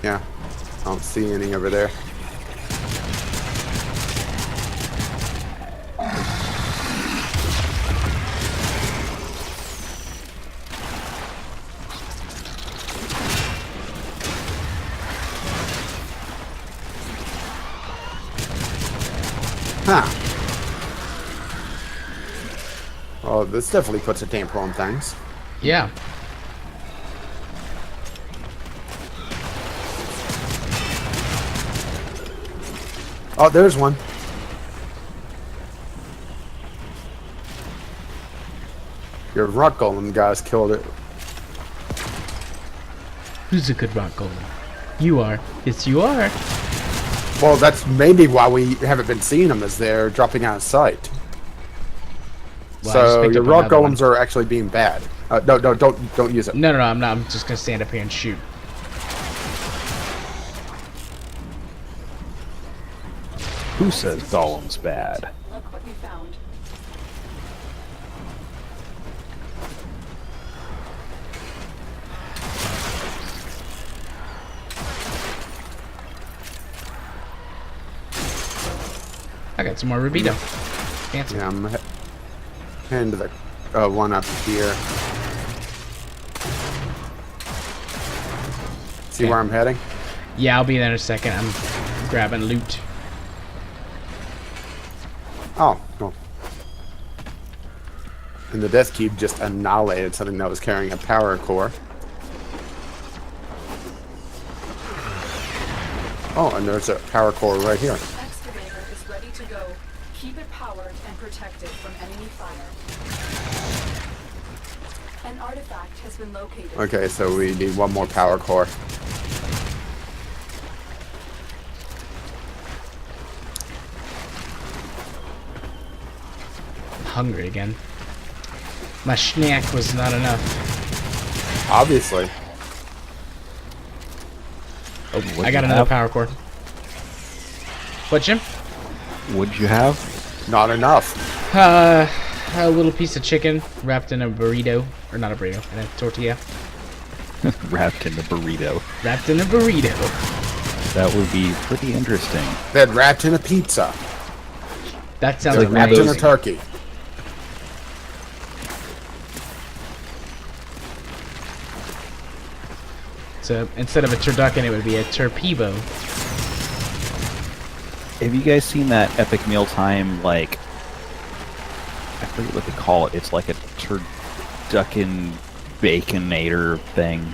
Yeah, I don't see any over there. Huh. Well, this definitely puts a damper on things. Yeah. Oh, there's one. Your rock golem guys killed it. Who's a good rock golem? You are. Yes, you are. Well, that's maybe why we haven't been seeing them, as they're dropping out of sight. Well, I just So picked your up rock another one. golems are actually being bad. No, don't use it. No, I'm not. I'm just gonna stand up here and shoot. Who says Golem's bad? Look what we found. I got some more rubido. Fancy. Yeah, I'm heading to the one up here. See Okay. where I'm heading? Yeah, I'll be there in a second. I'm grabbing loot. Oh, cool. And the death cube just annihilated something that was carrying a power core. Oh, and there's a power core right here. Excavator is ready to go. Keep it powered and protected from enemy fire. An artifact has been located. Okay, so we need one more power core. Hungry again. My snack was not enough. Obviously. Oh, What'd I got you another have? power core. What, Jim? What'd you have? Not enough. A little piece of chicken wrapped in a burrito, or not a burrito, in a tortilla. Wrapped in the burrito. Wrapped in a burrito. That would be pretty interesting. Then wrapped in a pizza. That sounds Like like Wrapped in a amazing. turkey. So instead of a turducken, it would be a turpibo. Have you guys seen that Epic Mealtime, like, I forget what they call it. It's like a turducken baconator thing.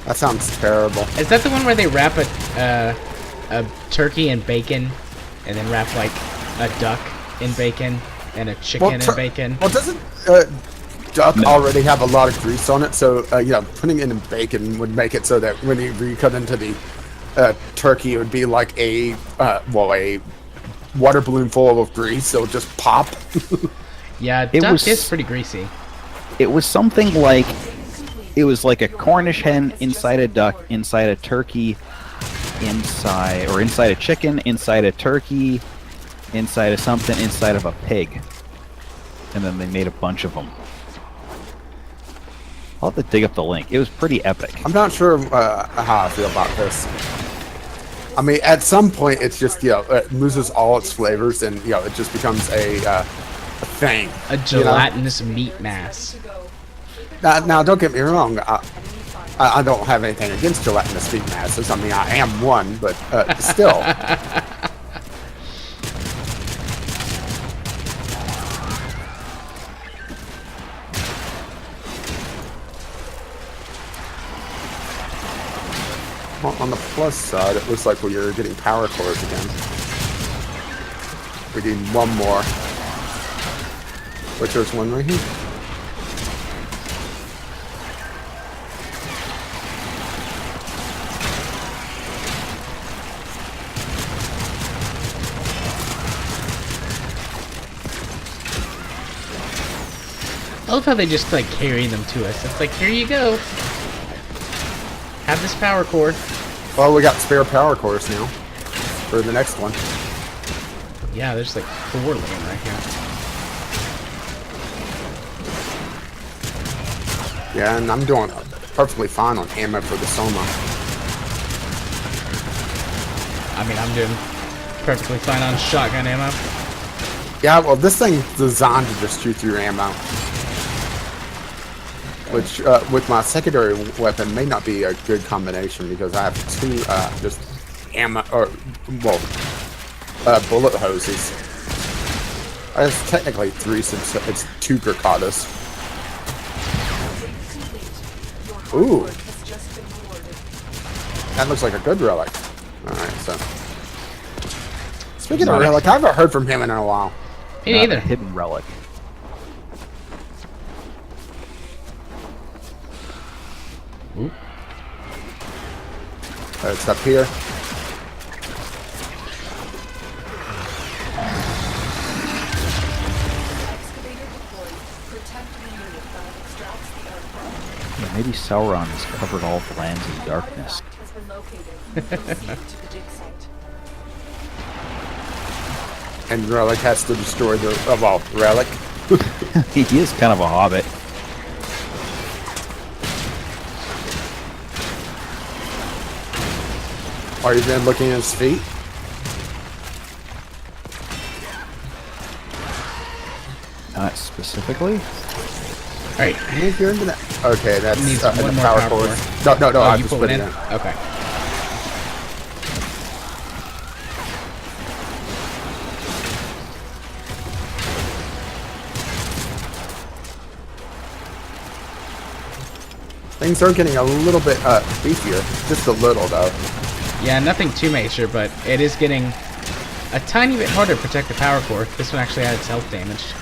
That sounds terrible. Is that the one where they wrap a turkey in bacon, and then wrap like a duck in bacon and a chicken in bacon? Well, doesn't duck already have a lot of grease on it? So putting it in bacon would make it so that when you recut into the turkey, it would be like a water balloon full of grease. It'll just pop. Yeah, duck is pretty greasy. It was something like, it was like a Cornish hen inside a duck, inside a turkey, inside a chicken, inside a turkey, inside of something, inside of a pig. And then they made a bunch of them. I'll have to dig up the link. It was pretty epic. I'm not sure how I feel about this. I mean, at some point, it's just, it loses all its flavors, and, it just becomes a thing. A gelatinous meat mass. Now, don't get me wrong. I don't have anything against gelatinous meat masses. I mean, I am one, but still. Well, on the plus side, it looks like we're getting power cores again. We need one more. Which there's one right here. I love how they just like carry them to us. It's like, here you go. Have this power core. Well, we got spare power cores now for the next one. Yeah, there's like 4 laying right here. Yeah, and I'm doing perfectly fine on ammo for the Soma. I mean, I'm doing perfectly fine on shotgun ammo. Yeah, well, this thing's designed to just shoot through ammo. Which, with my secondary weapon, may not be a good combination because I have 2, just ammo, bullet hoses. It's technically 3 since it's 2 Gricadas. Ooh. That looks like a good relic. Alright, so. Speaking of relic, I haven't heard from him in a while. Me neither. Hidden relic. Ooh. It's up here. Yeah, maybe Sauron has covered all the lands in darkness. Has been located. Proceed to the dig site. And Relic has to destroy the Relic. He is kind of a hobbit. Are you then looking at his feet? Not specifically. Alright. If you're into that. Okay, that's Needs in one the more power power cord. core. No, Oh, I you just pulled put it it in? in. Okay. Things are getting a little bit beefier. Just a little, though. Yeah, nothing too major, but it is getting a tiny bit harder to protect the power core. This one actually had its health damaged.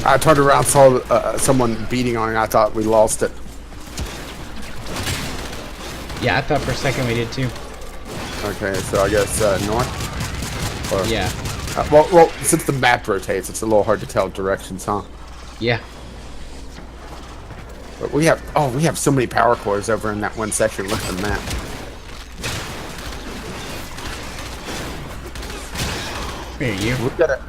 I turned around, saw someone beating on it, and I thought we lost it. Yeah, I thought for a second we did too. Okay, so I guess north? Or, Yeah. Well, since the map rotates, it's a little hard to tell directions, huh? Yeah. But we have so many power cores over in that one section. Look at the map. Here, you. We've got it.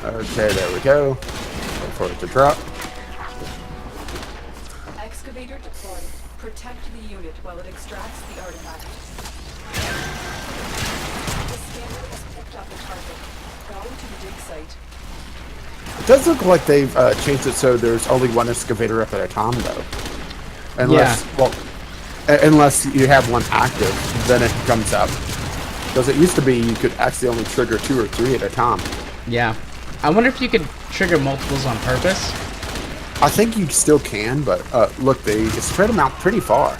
Okay, there we go. Wait for it to drop. Excavator deployed. Protect the unit while it extracts the artifact. The scanner has picked up a target. Go to the dig site. It does look like they've changed it so there's only one excavator up at a time, though. Unless you have one active, then it comes up. Because it used to be you could actually only trigger 2 or 3 at a time. Yeah. I wonder if you could trigger multiples on purpose. I think you still can, but look, they spread them out pretty far.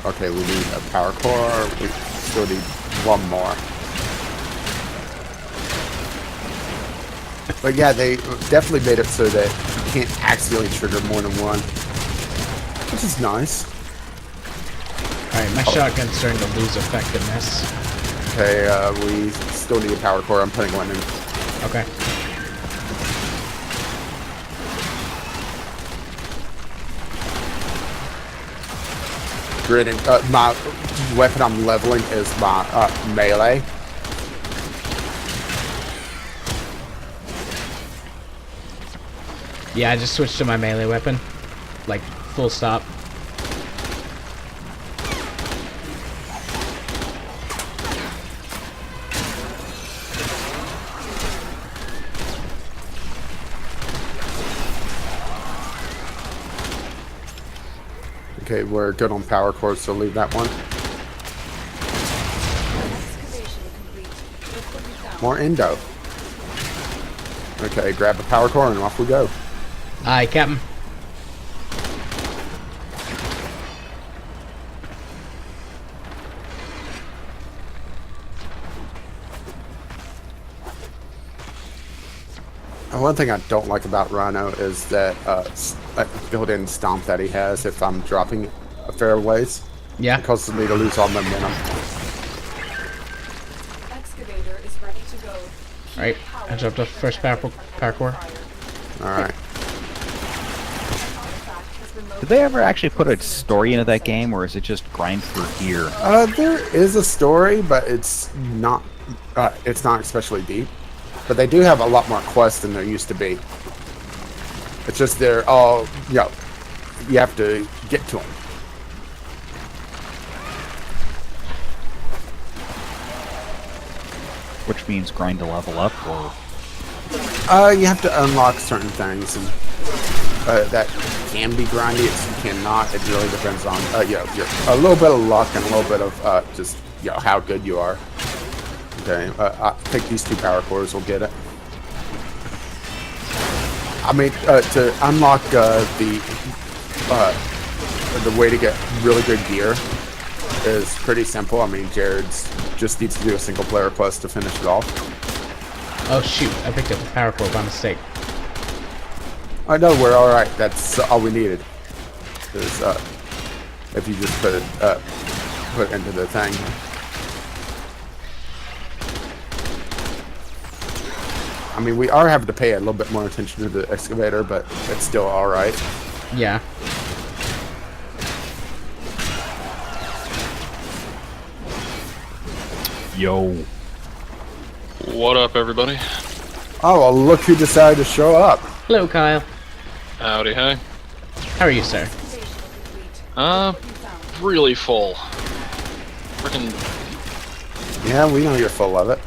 Okay, we need a power core. We still need one more. But yeah, they definitely made it so that you can't accidentally trigger more than one. Which is nice. Alright, my shotgun's starting to lose effectiveness. Okay, we still need a power core. I'm putting one in. Okay. Gritting. My weapon I'm leveling is my melee. Yeah, I just switched to my melee weapon. Like, full stop. Okay, we're good on power cores, so leave that one. Excavation complete. Look what we found. More endo. Okay, grab the power core and off we go. Aye, Captain. One thing I don't like about Rhino is that built-in stomp that he has if I'm dropping a fair ways. Yeah. It causes me to lose all momentum. Excavator is ready to go. Alright, I dropped off the first power core. Alright. Did they ever actually put a story into that game, or is it just grind for gear? There is a story, but it's not especially deep. But they do have a lot more quests than there used to be. It's just they're all, you have to get to them. Which means grind to level up, or... You have to unlock certain things, and that can be grindy, it cannot. It really depends on, a little bit of luck and a little bit of just, how good you are. Okay, I think these 2 power cores will get it. I mean, to unlock the way to get really good gear is pretty simple. I mean, Jared's just needs to do a single player quest to finish it off. Oh shoot, I picked up the power core by mistake. I know, we're alright. That's all we needed. Is, if you just put it into the thing. I mean, we are having to pay a little bit more attention to the excavator, but it's still alright. Yeah. Yo. What up, everybody? Oh, well, look who decided to show up. Hello, Kyle. Howdy, hey. How are you, sir? Really full. Freaking. Yeah, we know you're full of it.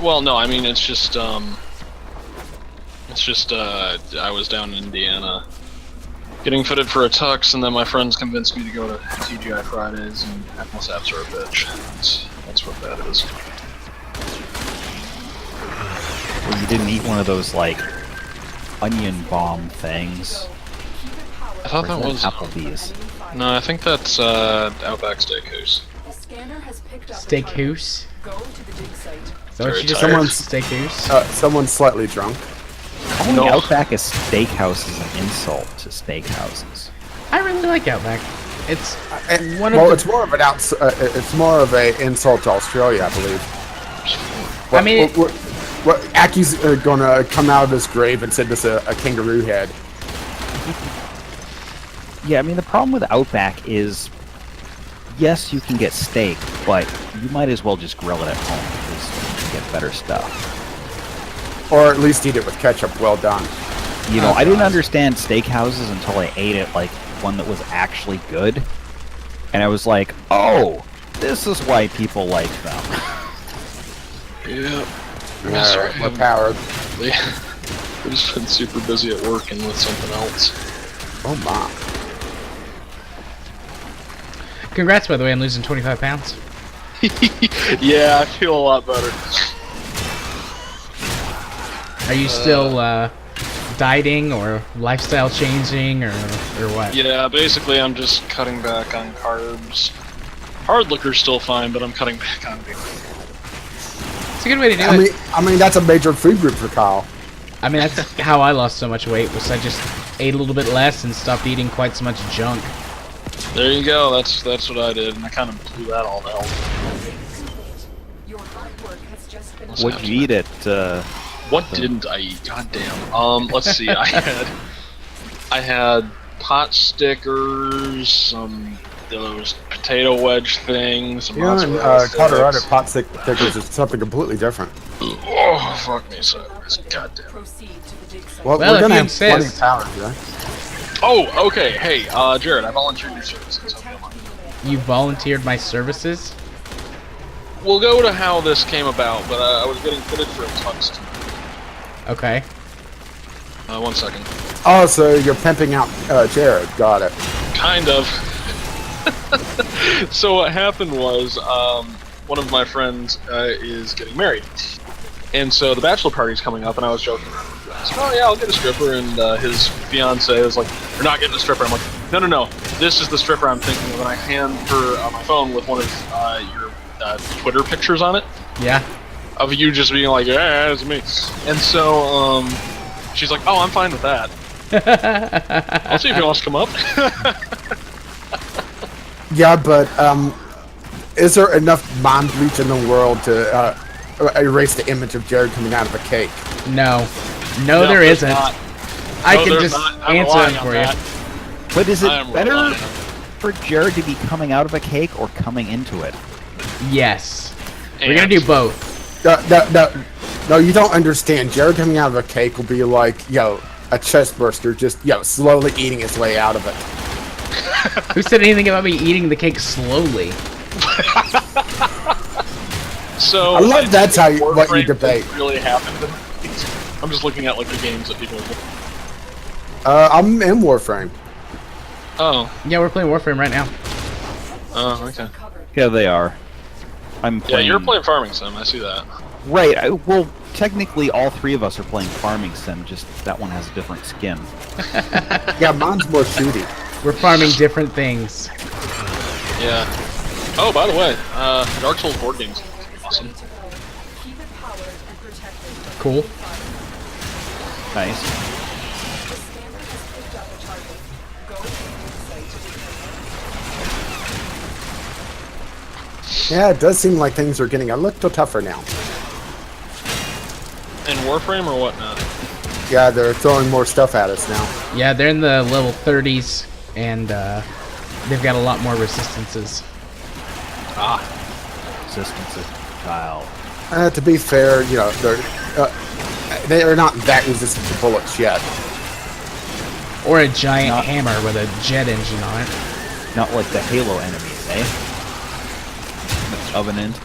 Well, no, I mean, it's just, I was down in Indiana getting fitted for a tux, and then my friends convinced me to go to TGI Fridays, and MSAPs are a bitch. That's what that is. Well, you didn't eat one of those, like, onion bomb things. I thought that was Applebee's. No, I think that's Outback Steakhouse. The scanner has picked up a Steakhouse? target. Go to the dig site. Is that what Very you just tired. said? Steakhouse? Someone's slightly drunk. Calling No. Outback a steakhouse is an insult to steakhouses. I really like Outback. It's one Well, of it's more of an it's more of a insult to Australia, I believe. I mean, What Aki's gonna come out of his grave and send us a kangaroo head. Yeah, I mean, the problem with Outback is, yes, you can get steak, but you might as well just grill it at home because you get better stuff. Or at least eat it with ketchup well done. You know, I didn't understand steakhouses until I ate it, like, one that was actually good. And I was like, oh, this is why people like them. Yeah. Yeah, we're powered. We've just been super busy at work and with something else. Oh my. congrats, by the way, on losing 25 pounds. Yeah, I feel a lot better. Are you still dieting or lifestyle changing or what? Yeah, basically I'm just cutting back on carbs. Hard liquor's still fine, but I'm cutting back on beer. It's a good way to do it. I mean, that's a major food group for Kyle. I mean, that's how I lost so much weight, was I just ate a little bit less and stopped eating quite so much junk. There you go. That's what I did, and I kind of blew that all to hell. Your hard work has just been What'd you eat at, What didn't I eat? God damn. Let's see. I had pot stickers, some those potato wedge things, some Yeah, and mozzarella Colorado sticks. pot stickers is something completely different. Oh, fuck me sideways. God damn. proceed to the dig site. Well, Well, we're if gonna you have plenty of insist. power, yeah. Oh, okay. Hey, Jared, I volunteered your services. Hope you don't mind. You volunteered my services? We'll go to how this came about, but I was getting fitted for a tux tonight. Okay. 1 second. Oh, so you're pimping out Jared. Got it. Kind of. So what happened was, one of my friends is getting married, and so the bachelor party's coming up, and I was joking around with you. I said, "Oh yeah, I'll get a stripper," and his fiance was like, "You're not getting a stripper." I'm like, "No, this is the stripper I'm thinking of," and I hand her my phone with one of your Twitter pictures on it Yeah. of you just being like, "Yeah, it's me," and so she's like, "Oh, I'm fine with that. I'll see if he wants to come up." Yeah, but is there enough mind bleach in the world to erase the image of Jared coming out of a cake? No. No, there there's isn't. not. I No, can there's just not. I'm answer relying it on for that. you. but is I it am better relying on- for Jared to be coming out of a cake or coming into it? Yes. We're And- gonna do both. No, you don't understand. Jared coming out of a cake will be like, a chest burster, just, slowly eating his way out of it. Who said anything about me eating the cake slowly? So I love that's how you, what you Warframe debate. didn't really happened. I'm just looking at like the games that people. I'm in Warframe. Oh, Yeah, we're playing Warframe right now. okay. Yeah, they are. I'm Yeah, playing... you're playing Farming Sim. I see that. Right, well, technically all three of us are playing Farming Sim, just that one has a different skin. Yeah, mine's more shooty. We're farming different things. Yeah. Oh, by the way, Dark Souls board games. Awesome. Keep it powered and protected. Cool. Nice. The scanner has picked up a target. Go to the dig site to determine. Yeah, it does seem like things are getting a little tougher now. In Warframe or whatnot? Yeah, they're throwing more stuff at us now. Yeah, they're in the level 30s, and they've got a lot more resistances. Resistance is child. To be fair, they're not that resistant to bullets yet. Or a giant Not- hammer with a jet engine on it. Not like the Halo enemies, eh? The Covenant.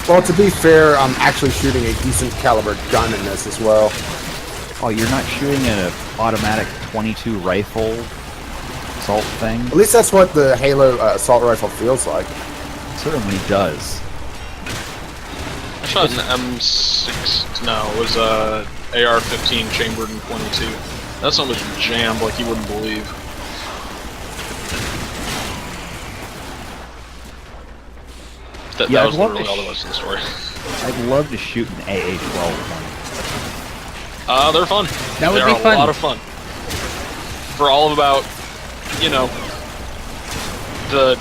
Well, to be fair, I'm actually shooting a decent caliber gun in this as well. Oh, you're not shooting an automatic 22 rifle assault thing? At least that's what the Halo assault rifle feels like. It certainly does. I shot an M6. No, it was AR-15 chambered in 22. That son was jammed like you wouldn't believe. That Yeah, was I'd love literally to all there was to the story. I'd love to shoot an AA-12 one. They're fun. That would They're be fun. a lot of fun. for all of about, you know, the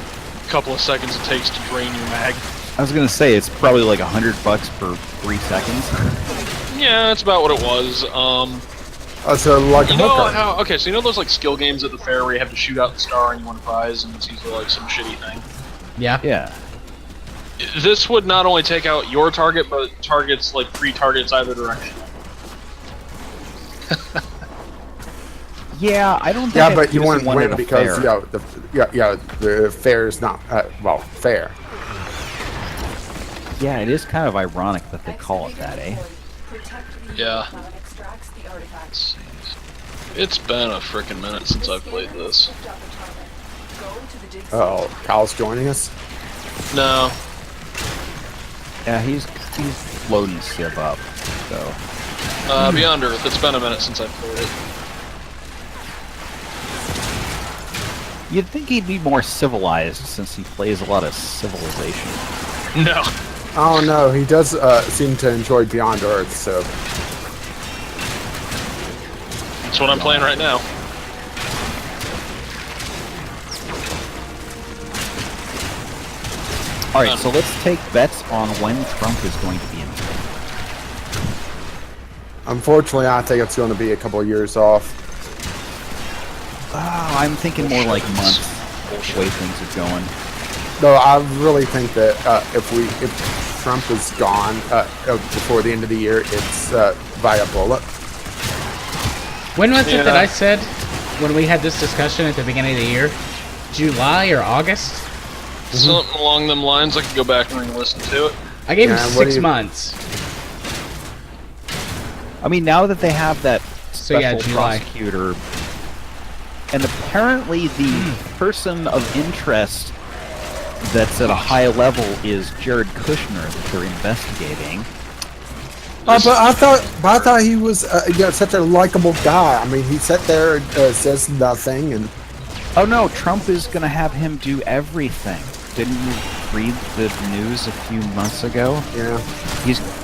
couple of seconds it takes to drain your mag. I was gonna say it's probably like $100 per 3 seconds. Yeah, that's about what it was. So like You a know hooker. how? Okay, so you know those like skill games at the fair where you have to shoot out the star and you win a prize, and it's usually like some shitty thing. Yeah. Yeah. This would not only take out your target, but targets like 3 targets either direction. Yeah, I don't think Yeah, I've but you used wouldn't one win at a because fair. the fair is not fair. Yeah, it is kind of ironic that they call it that, eh? Yeah. Extracts the artifacts. It's been a frickin' minute since I've played this. Go to the dig Oh, Kyle's joining us. No. Yeah, he's loading Civ up, so... Beyond Earth, it's been a minute since I've played it. You'd think he'd be more civilized since he plays a lot of Civilization. No. Oh no, he does seem to enjoy Beyond Earth, so That's what I'm playing right now. Alright, so let's take bets on when Trump is going to be in. unfortunately I think it's going to be a couple of years off. I'm thinking more like months, the way things are going. No, I really think that if Trump is gone before the end of the year, it's via bullet. When was it that Yeah. I said, when we had this discussion at the beginning of the year? July or August? Something along them lines. I could go back and listen to it. I gave him Yeah, what do 6 you- months. I mean, now that they have that So, yeah, special July. prosecutor, and apparently the person of interest that's at a high level is Jared Kushner that they're investigating. But I thought he was such a likable guy. I mean, he sat there and says nothing, and Oh no, Trump is going to have him do everything. Didn't you read the news a few months ago? yeah.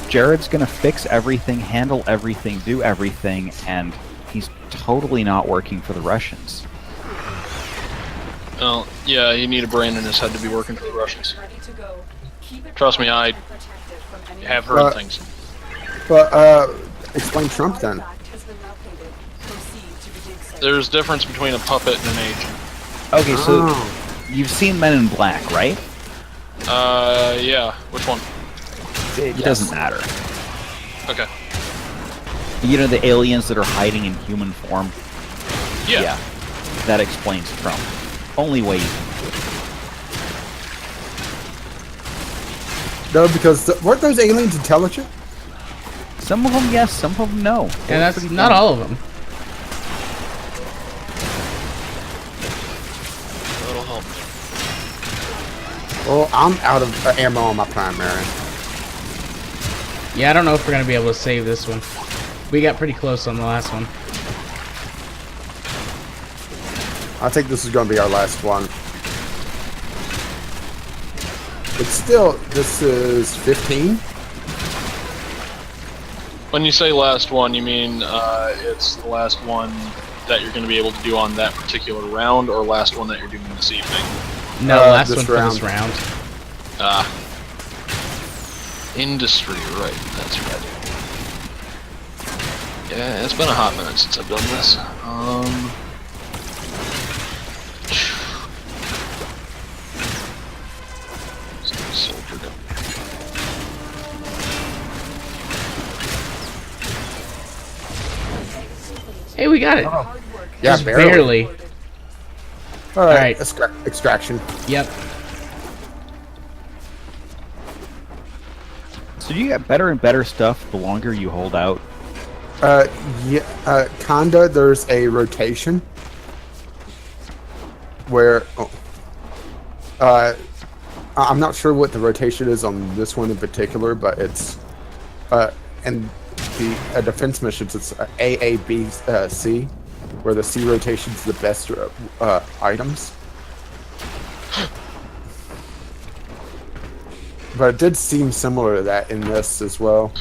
Jared's going to fix everything, handle everything, do everything, and he's totally not working for the Russians. Well, yeah, you need a brain in his head to be working for the Russians. ready to go. Keep it Trust me, I and protect it from any have heard Uh, things. But explain Trump then. artifact has been located. Proceed to the dig site. There's a difference between a puppet and an agent. Okay, so Oh. you've seen Men in Black, right? Yeah. Which one? It doesn't matter. Okay. You know the aliens that are hiding in human form? Yeah. That explains Trump. Only way you can do it. No, because weren't those aliens intelligent? Some of them yes, some of them no. And that's not all of them. That'll help. Well, I'm out of ammo on my primary. Yeah, I don't know if we're going to be able to save this one. We got pretty close on the last one. I think this is going to be our last one. It's still, this is 15? When you say last one, you mean it's the last one that you're going to be able to do on that particular round, or last one that you're doing this evening? No, last this one for this round. Industry, right? That's right. Yeah, it's been a hot minute since I've done this. Soldier down. Hey, we got it. Yeah, Just barely. All right, Alright. extraction. Yep. So you get better and better stuff the longer you hold out. Yeah, kinda. There's a rotation where, I'm not sure what the rotation is on this one in particular, but it's, and the defense missions, it's A, A, B, C, where the C rotation's the best items. But it did seem similar to that in this as well.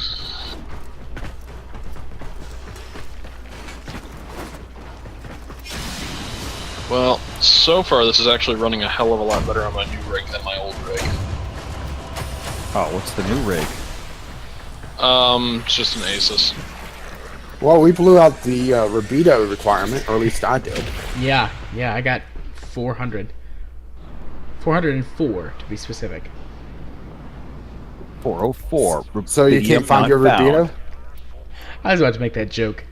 so far this is actually running a hell of a lot better on my new rig than my old rig. Oh, what's the new rig? It's just an Asus. Well, we blew out the Rabido requirement, or at least I did. Yeah, I got 400. 404 to be specific. 404. So you can't find your Rabido? I was about to make that joke.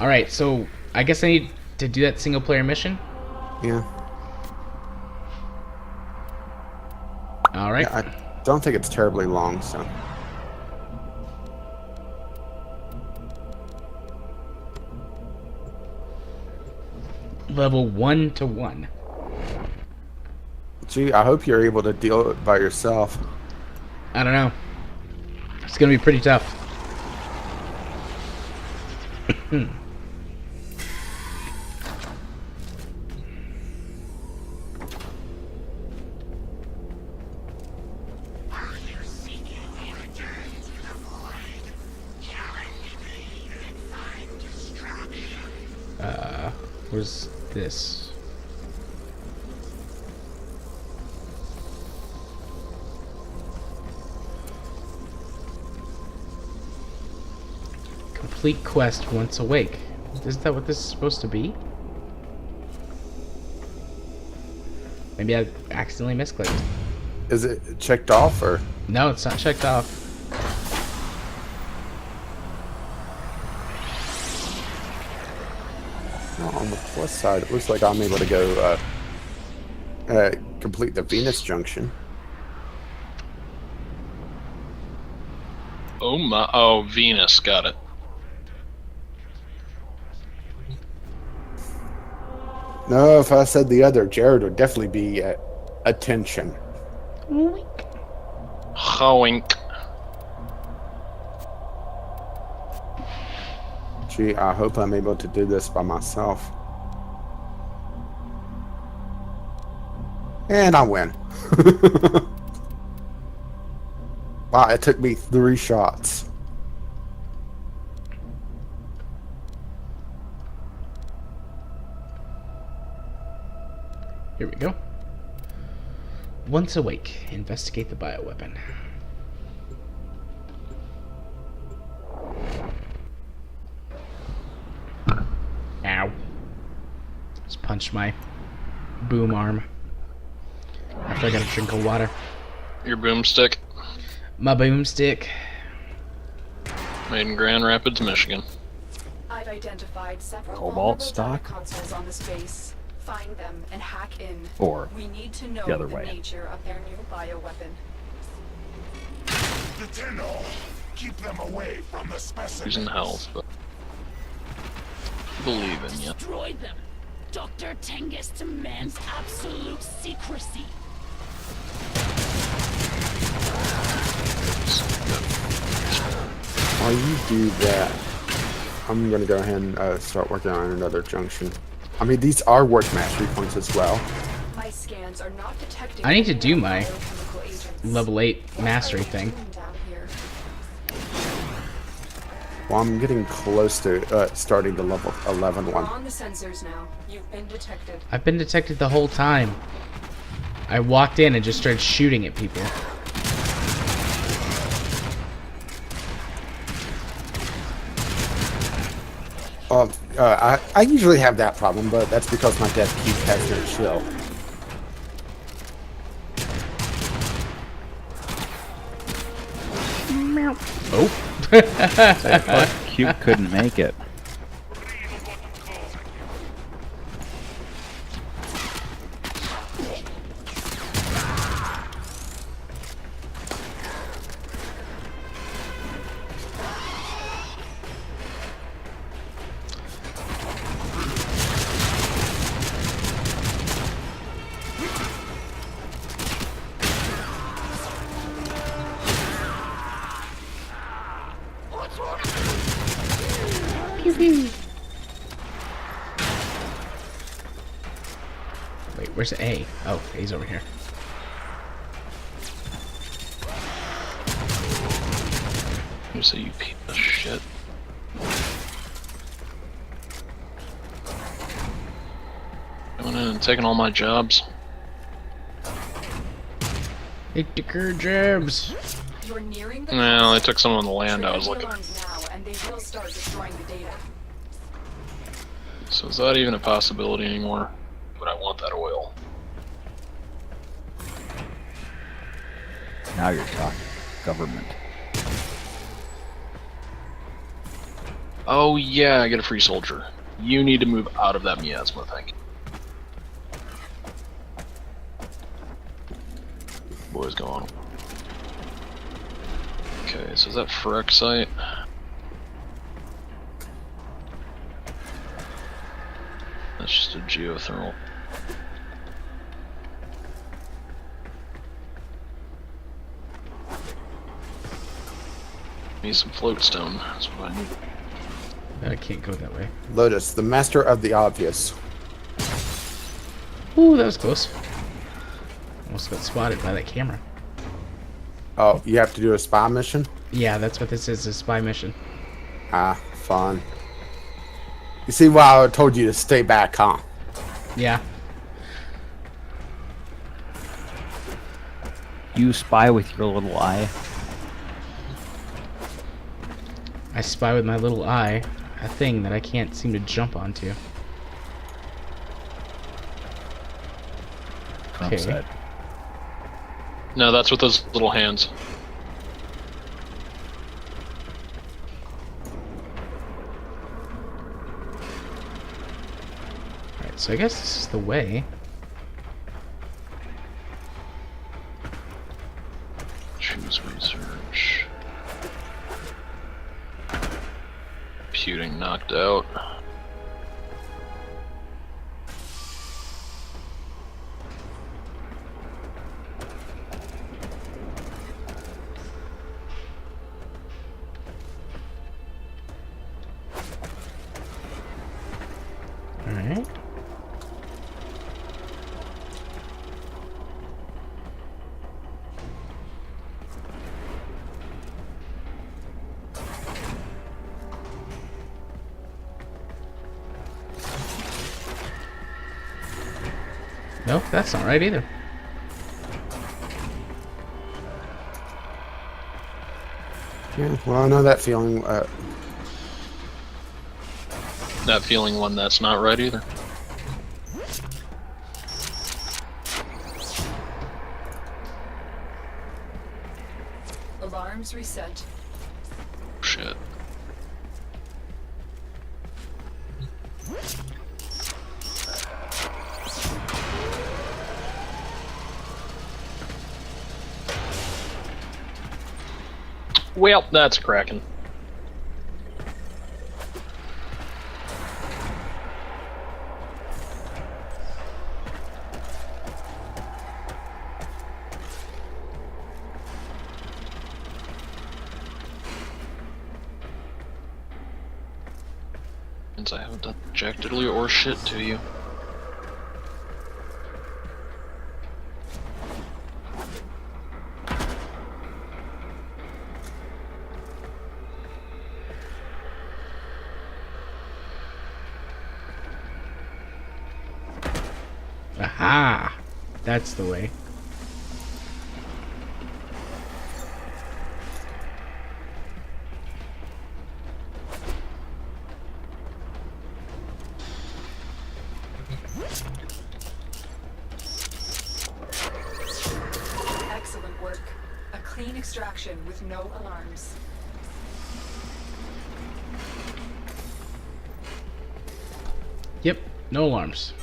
Alright, so I guess I need to do that single player mission. Yeah. Alright. Yeah, I don't think it's terribly long, so. Level 1 to 1. Gee, I hope you're able to deal it by yourself. I don't know. It's gonna be pretty tough. Where's this? Complete quest once awake. Is that what this is supposed to be? Maybe I accidentally misclicked. Is it checked off, or? No, it's not checked off. Well, on the plus side, it looks like I'm able to go complete the Venus Junction. Oh my! Oh, Venus, got it. No, if I said the other, Jared would definitely be attention. Hoink. Gee, I hope I'm able to do this by myself. And I win. Wow, it took me 3 shots. Here we go. Once awake, investigate the bioweapon. Ow. Just punched my boom arm. After I got a drink of water. Your boomstick, My boomstick. made in Grand Rapids, Michigan. I've identified several Cobalt vulnerable stock? data consoles on this base. Find them and hack in. Or We need to know the other the way. nature of their new bioweapon. Detain all. Keep them away from the specimens. Using health, but believe in you. Destroy them. Dr. Tengus demands absolute secrecy. While you do that, I'm gonna go ahead and start working on another junction. I mean, these are worth mastery points as well. My scans are not detecting I need to any do my biochemical agents. level 8 What mastery are you thing. doing down here? Well, I'm getting close to starting the level 11 We're one. on the sensors now. You've been detected. I've been detected the whole time. I walked in and just started shooting at people. I usually have that problem, but that's because my death cube has no chill. Oh. Cube couldn't make it. Wait, where's A? Oh, A's over here. You say you piece of shit. Coming Coming in and taking all my jobs. Take the car jobs. You're nearing the No, they castle. took some on the land I Trigger was the looking at. alarms now, and they will start destroying the data. So is that even a possibility anymore? But I want that oil. Now you're talking. Government. Oh yeah, I get a free soldier. You need to move out of that miasma thing. Boys gone. Okay, so is that Phyrexite? That's just a geothermal. Need some float stone. That's what I need. I can't go that way. Lotus, the master of the obvious. Ooh, that was close. Almost got spotted by that camera. Oh, you have to do a spy mission? Yeah, that's what this is, a spy mission. Ah, fun. You see why I told you to stay back, huh? Yeah. You spy with your little eye. I spy with my little eye a thing that I can't seem to jump onto. Trump Okay. said. No, that's with those little hands. Alright, so I guess this is the way. Choose research. Computing knocked out. Alright. Nope, that's not right either. Yeah, well, I know that feeling. That feeling one that's not right either. Alarms reset. Shit. Well, that's cracking. Since I haven't done jack diddly or shit to you. Aha! That's the way. Excellent work. A clean extraction with no alarms. Yep, no alarms.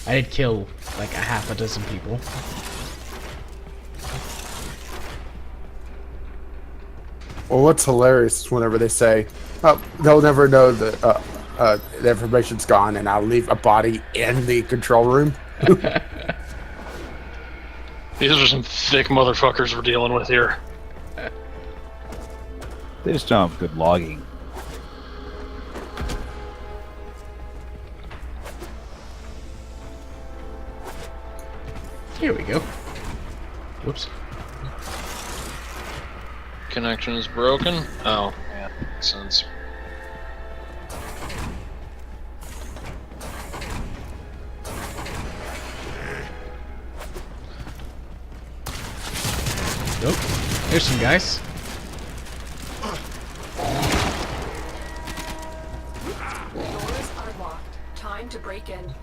I did kill like a half a dozen people. Well, what's hilarious is whenever they say, "Oh, they'll never know the information's gone," and I'll leave a body in the control room. These are some thick motherfuckers we're dealing with here. They just don't have good logging. Here we go. Whoops. Connection is broken. Oh, yeah, makes sense. Oh, there's some guys. Doors are locked. Time to break in.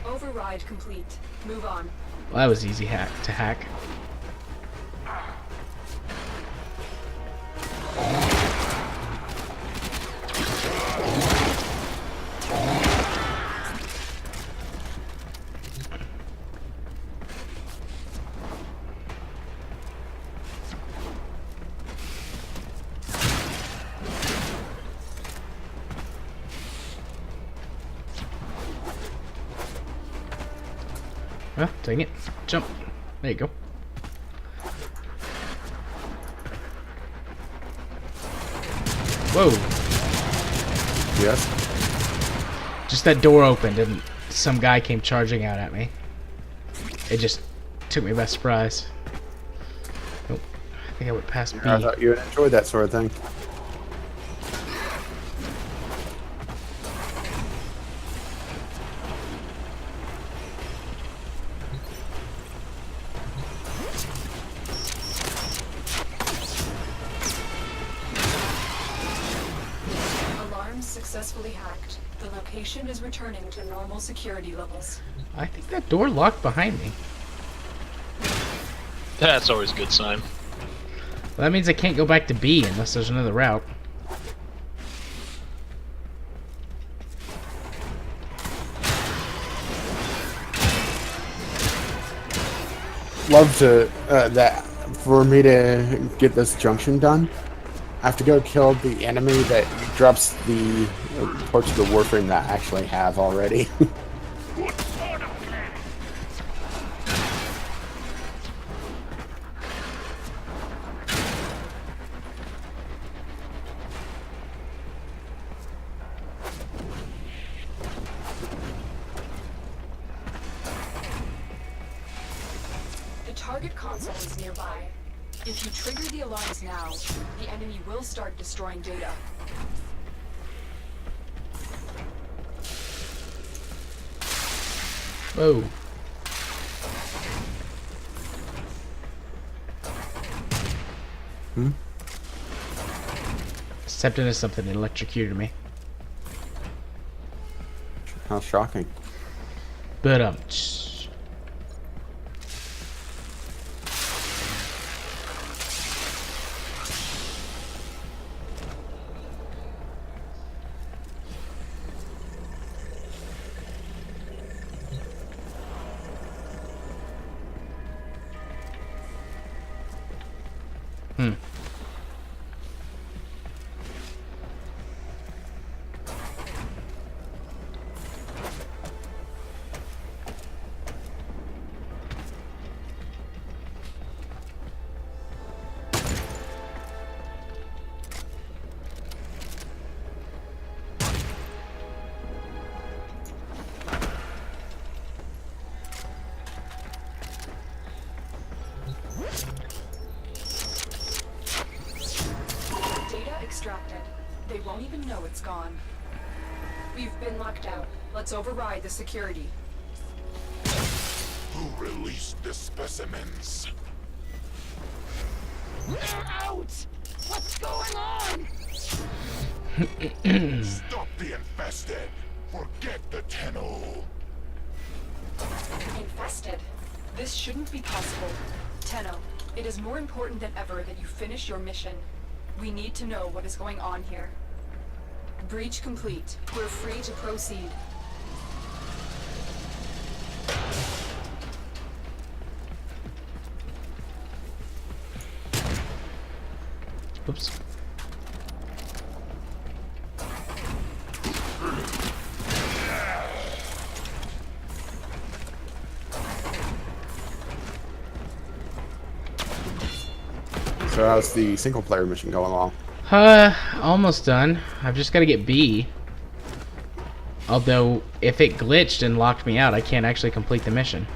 Override complete. Move on. Well, that was easy to hack. Oh, dang it. Jump. There you go. Whoa. Yes. Just that door opened and some guy came charging out at me. It just took me by surprise. Nope. I think I went past B. I thought you would enjoy that sort of thing. Alarms successfully hacked. The location is returning to normal security levels. I think that door locked behind me. That's always a good sign. Well, that means I can't go back to B unless there's another route. Love to that for me to get this junction done. I have to go kill the enemy that drops the parts of the Warframe that I actually have already. The target console is nearby. If you trigger the alarms now, the enemy will start destroying data. Whoa. Stepped into something and electrocuted me. How shocking. But Data extracted. They won't even know it's gone. We've been locked out. Let's override the security. Who released the specimens? They're out! What's going on? Stop the infested. Forget the Tenno. Infested. This shouldn't be possible. Tenno, it is more important than ever that you finish your mission. We need to know what is going on here. Breach complete. We're free to proceed. oops. So how's the single player mission going along? Almost done. I've just got to get B. Although, if it glitched and locked me out, I can't actually complete the mission.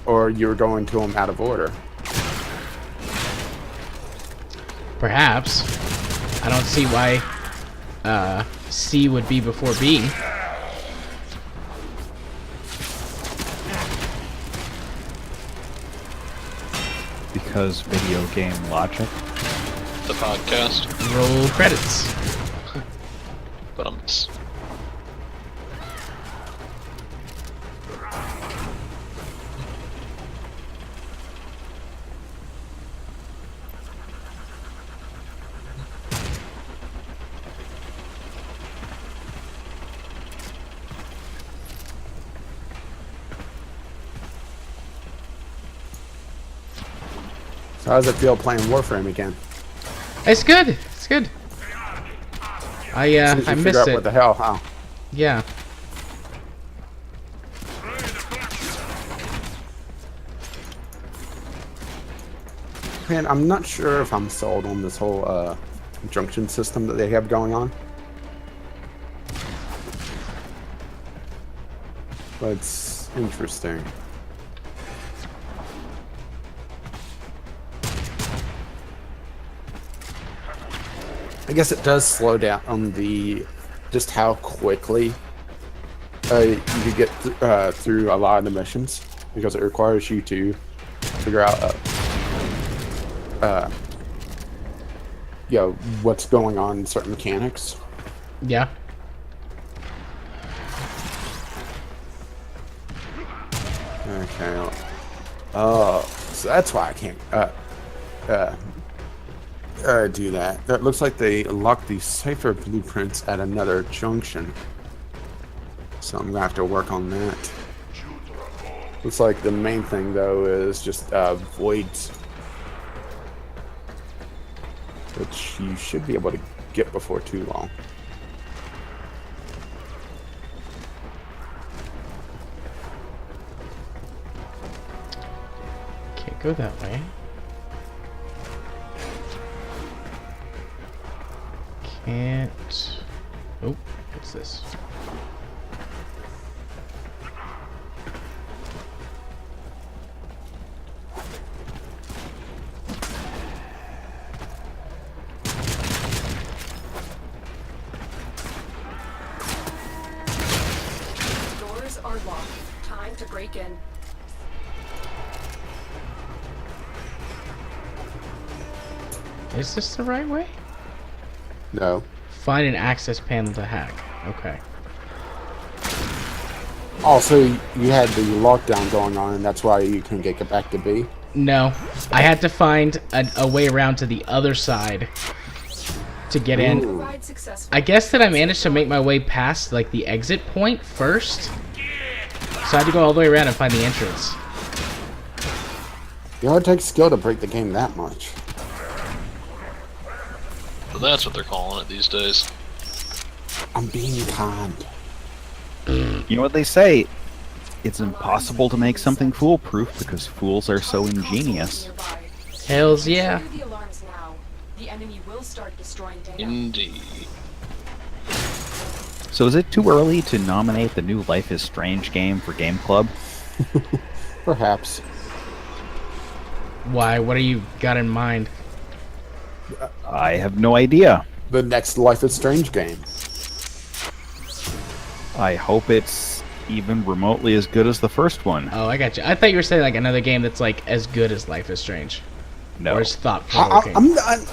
Or you're going to them out of order? Perhaps. I don't see why C would be before B. because video game logic. The podcast. Roll credits. But So how does it feel playing Warframe again? It's good. It's good. I As soon as you I figure missed out it. what the hell, huh? Yeah. Man, I'm not sure if I'm sold on this whole junction system that they have going on. But it's interesting. I guess it does slow down on the just how quickly you could get through a lot of the missions, because it requires you to figure out you know, what's going on in certain mechanics. Yeah. Okay. Oh, so that's why I can't do that. That looks like they unlocked the cipher blueprints at another junction. So I'm gonna have to work on that. Looks like the main thing though is just voids, which you should be able to get before too long. Can't go that way. Can't. Oh, what's this? Doors are locked. Time to break in. Is this the right way? No. Find an access panel to hack. Okay. Also, you had the lockdown going on, and that's why you couldn't get back to B. No, I had to find a way around to the other side to get in. Ooh. Ride successful. I guess that I managed to make my way past like the exit point first, so I had to go all the way around and find the entrance. You know, it takes skill to break the game that much. But that's what they're calling it these days. I'm being kind. You know what they say? It's impossible to make something foolproof because fools are so ingenious. Nearby. Hells yeah. Clear the alarms now. The enemy will start destroying data. Indeed. So is it too early to nominate the new Life is Strange game for Game Club? Perhaps. Why? What do you got in mind? I have no idea. The next Life is Strange game. I hope it's even remotely as good as the first one. Oh, I got you. I thought you were saying like another game that's like as good as Life is Strange. No. Or as thought-provoking.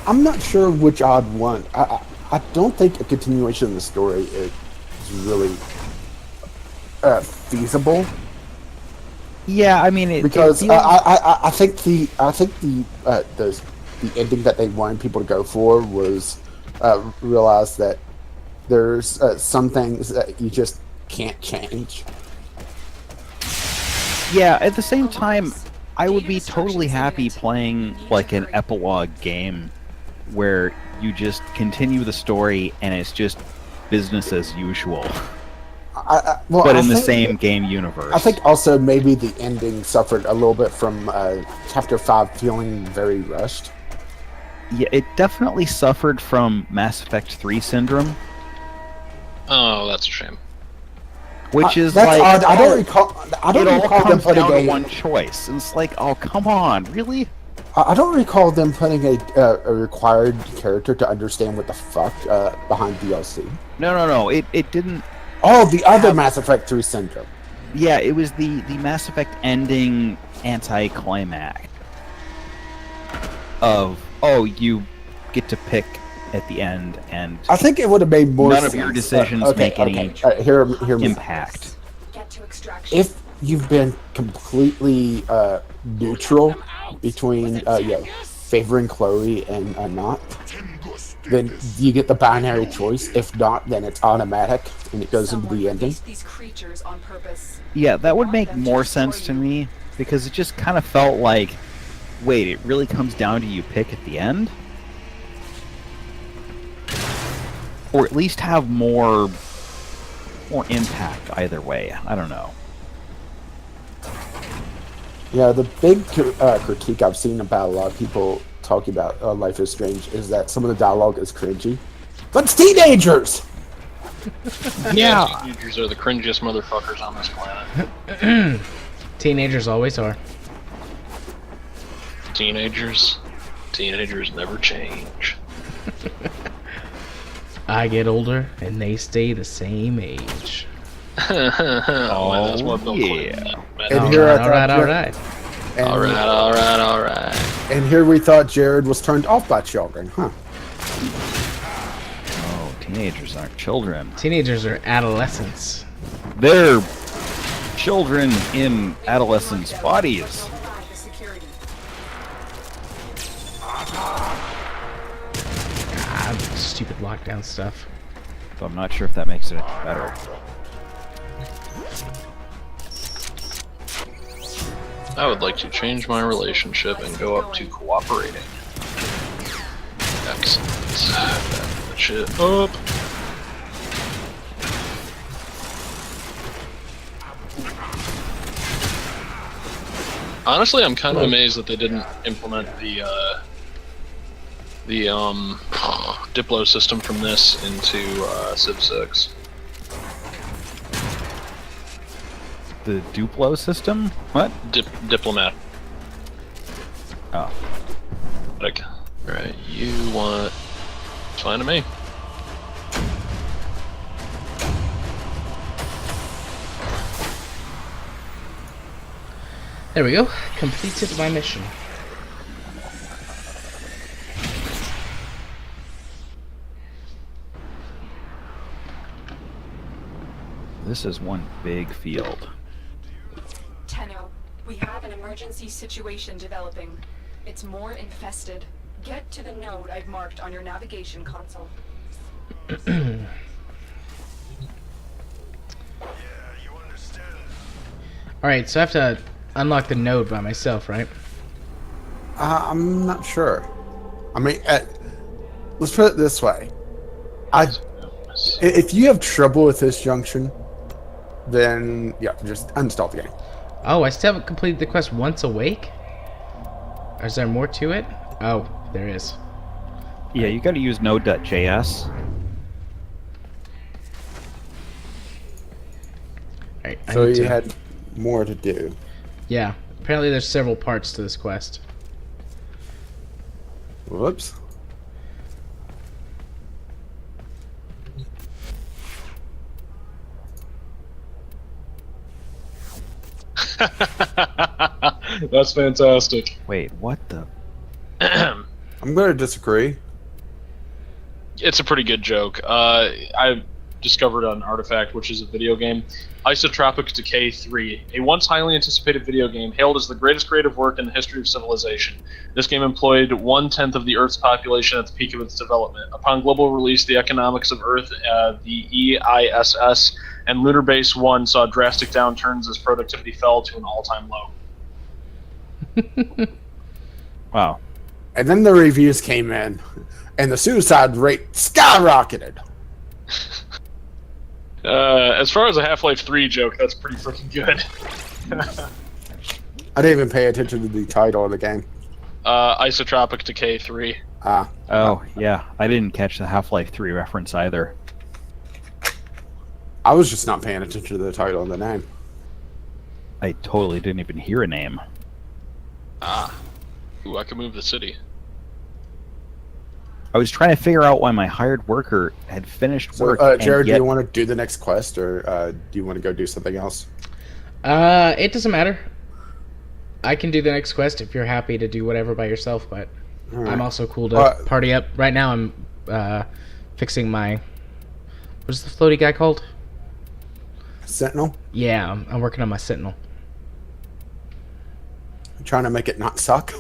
I'm not sure which I'd want. I don't think a continuation of the story is really feasible. Yeah, I mean, Because it feels- I think the ending that they wanted people to go for was realize that there's some things that you just can't change. yeah, at the same time, I would be totally happy playing like an epilogue game where you just continue the story and it's just business as usual, Well, but I in the think- same game universe. I think also maybe the ending suffered a little bit from Chapter 5 feeling very rushed. Yeah, it definitely suffered from Mass Effect 3 syndrome, Oh, that's a shame. which is That's like odd. I don't recall. I don't it all recall them comes putting down to a. one choice. And it's like, oh come on, really? I don't recall them putting a required character to understand what the fuck behind DLC. No. It didn't. Oh, the other Mass Effect 3 syndrome. Yeah, it was the Mass Effect ending anti-climax. of, oh, you get to pick at the end, and I think it would have made more none sense. of your decisions make any Hear me. impact. Get to extraction. If you've been completely neutral between favoring Chloe and not, then you get the binary choice. If not, then it's automatic and it goes into the ending. These creatures on purpose. Yeah, that would make more sense to me, because it just kind of felt like, wait, it really comes down to you pick at the end? Or at least have more impact either way. I don't know. Yeah, the big critique I've seen about a lot of people talking about Life is Strange is that some of the dialogue is cringy. But it's teenagers! Yeah, teenagers are the cringiest motherfuckers on this planet. Teenagers always are. Teenagers never change. I get older and they stay the same age. Oh, that's what Bill yeah. Clinton meant. And here I thought Alright. Alright. And here we thought Jared was turned off by children, huh? Oh, teenagers aren't children. Teenagers are adolescents. They're children in adolescents' bodies. Provide the security. Stupid lockdown stuff. So I'm not sure if that makes it any better. I would like to change my relationship and go up to cooperating. Excellent. That shit up. Honestly, I'm kind of amazed that they didn't implement the Diplo system from this into Civ 6. The Duplo system? What? Diplomat. Oh. Like, alright, you want... It's fine to me. There we go. Completed my mission. This is one big field. Tenno, we have an emergency situation developing. It's more infested. Get to the node I've marked on your navigation console. Alright, so I have to unlock the node by myself, right? I'm not sure. I mean, let's put it this way. If you have trouble with this junction, then yeah, just uninstall the game. Oh, I still haven't completed the quest once awake? Or is there more to it? Oh, there is. Yeah, you gotta use node.js. Alright, So you had more to do. Yeah, apparently there's several parts to this quest. Whoops. That's fantastic. Wait, what the? I'm going to disagree. It's a pretty good joke. I discovered an artifact, which is a video game, Isotropic Decay 3, a once highly anticipated video game hailed as the greatest creative work in the history of civilization. This game employed 1/10 of the Earth's population at the peak of its development. Upon global release, the economics of Earth, the EISS, and Lunar Base 1 saw drastic downturns as productivity fell to an all-time low. Wow. And then the reviews came in, and the suicide rate skyrocketed. As far as a Half-Life 3 joke, that's pretty freaking good. I didn't even pay attention to the title of the game. Isotropic Decay 3. Oh, yeah. I didn't catch the Half-Life 3 reference either. I was just not paying attention to the title of the name. I totally didn't even hear a name. Ooh, I can move the city. I was trying to figure out why my hired worker had finished So, work. Jared, and do yet... you want to do the next quest, or do you want to go do something else? It doesn't matter. I can do the next quest if you're happy to do whatever by yourself, but... I'm also cool to Alright. party up. Right now I'm fixing my... What's the floaty guy called? Sentinel, Yeah, I'm working on my Sentinel. trying to make it not suck.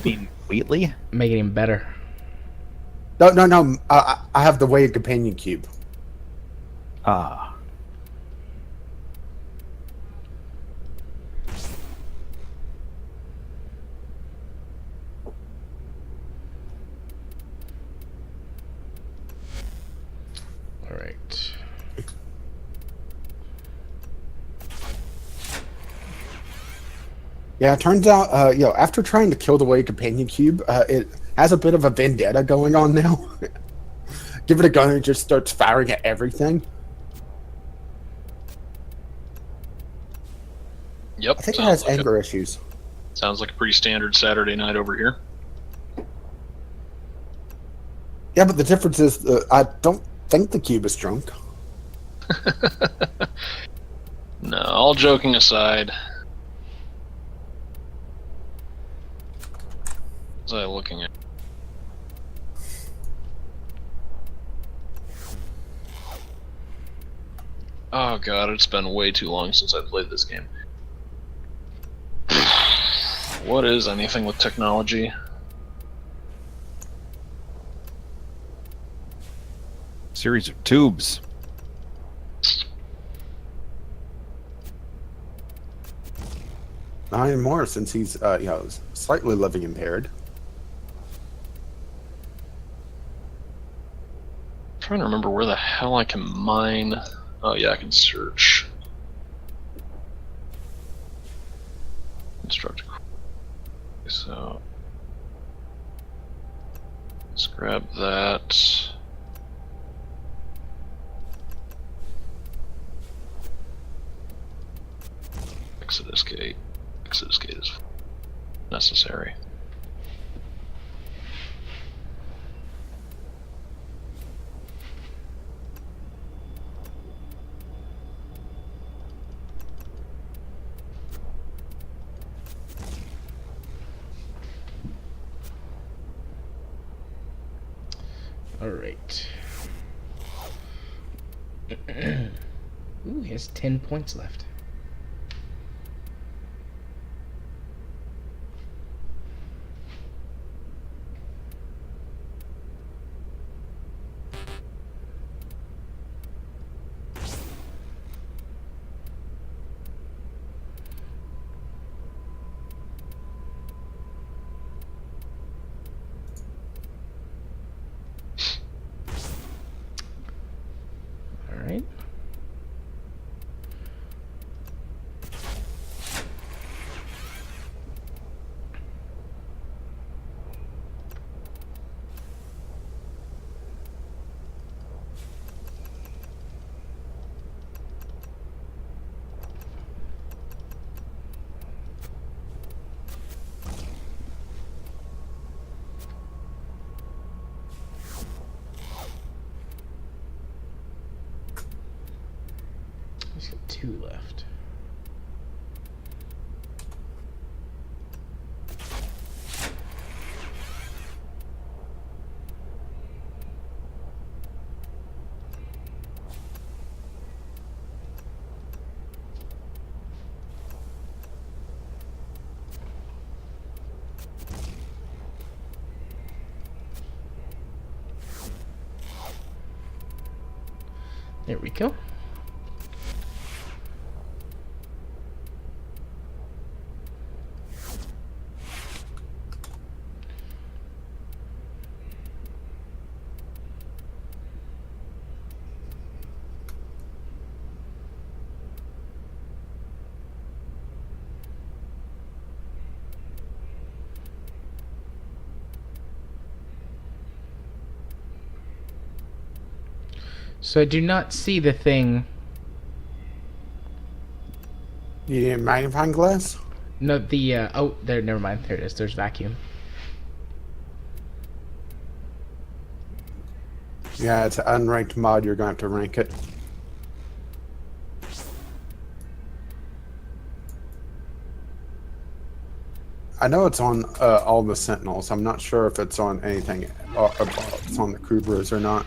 Being Wheatley? Making him better. No. I have the Way Companion Cube. Ah. Alright. Yeah, it turns out, after trying to kill the Way Companion Cube, it has a bit of a vendetta going on now. Give it a gun and it just starts firing at everything. Yep. I think it sounds has like anger issues. sounds like a pretty standard Saturday night over here. Yeah, but the difference is I don't think the cube is drunk. No, all joking aside. What was I looking at? Oh god, it's been way too long since I played this game. What is anything with technology? Series of tubes. Not anymore, since he's slightly living impaired. I'm trying to remember where the hell I can mine. Oh yeah, I can search. Construct. So let's grab that. Exodus gate. Exodus gate is necessary. Alright. Ooh, he has 10 points left. Alright. He's got 2 left. There we go. So I do not see the thing. You need a magnifying glass? No, the oh, there. Never mind. There it is. There's vacuum. Yeah, it's an unranked mod. You're going to have to rank it. I know it's on all the Sentinels. I'm not sure if it's on anything. It's on the Kubras or not.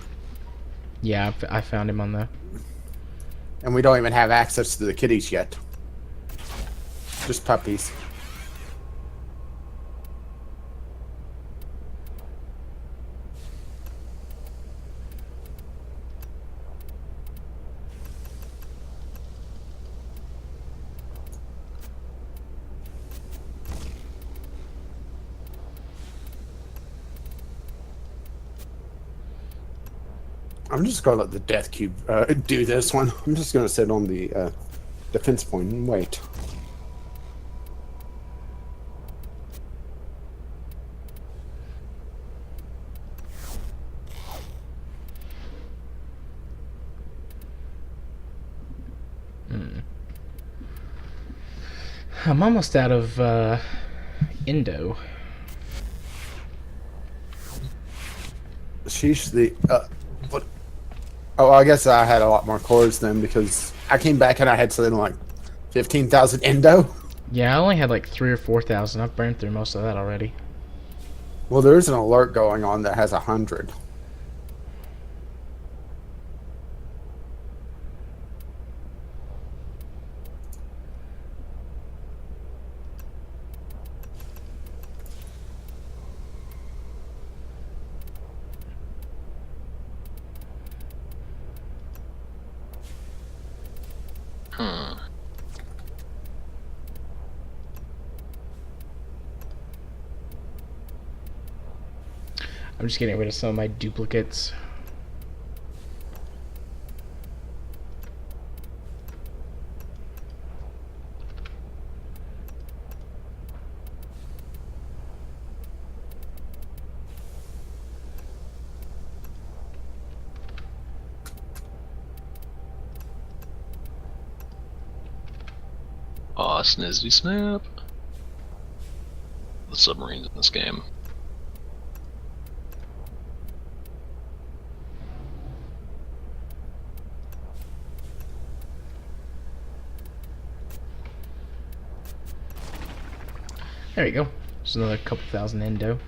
Yeah, I found him on the. And we don't even have access to the kitties yet. Just puppies. I'm just gonna let the Death Cube do this one. I'm just gonna sit on the defense point and wait. I'm almost out of Indo. Sheesh, the what? Oh, I guess I had a lot more cores then because I came back and I had something like 15,000 Indo. Yeah, I only had like 3,000 or 4,000. I've burned through most of that already. Well, there's an alert going on that has 100. I'm just getting rid of some of my duplicates. Aw, snizzly snap. The submarines in this game. There you go. Just another couple thousand Indo.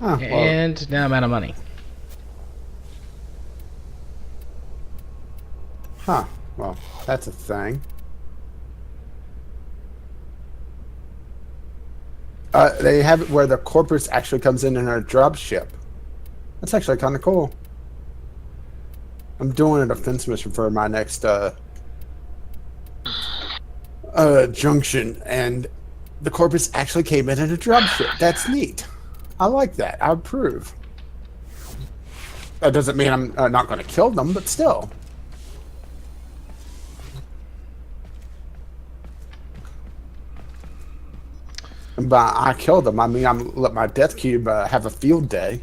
Huh, well, And now I'm out of money. well, that's a thing. They have it where the corpus actually comes in a drop ship. That's actually kind of cool. I'm doing a defense mission for my next junction, and the corpus actually came in a drop ship. That's neat. I like that. I approve. That doesn't mean I'm not going to kill them, but still. And by I killed them, I mean I'm let my Death Cube have a field day.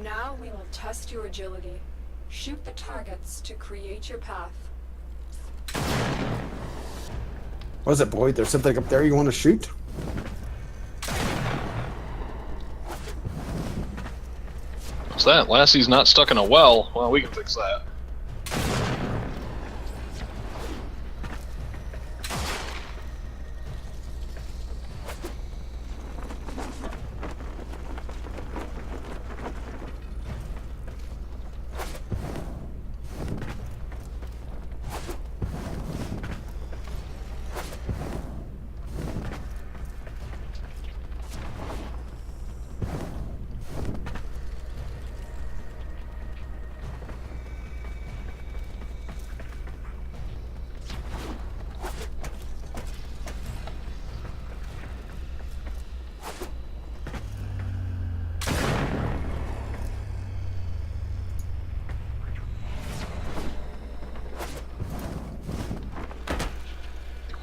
Now we will test your agility. Shoot the targets to create your path. What is it, Boyd? There's something up there you want to shoot? What's that? Lassie's not stuck in a well. Well, we can fix that.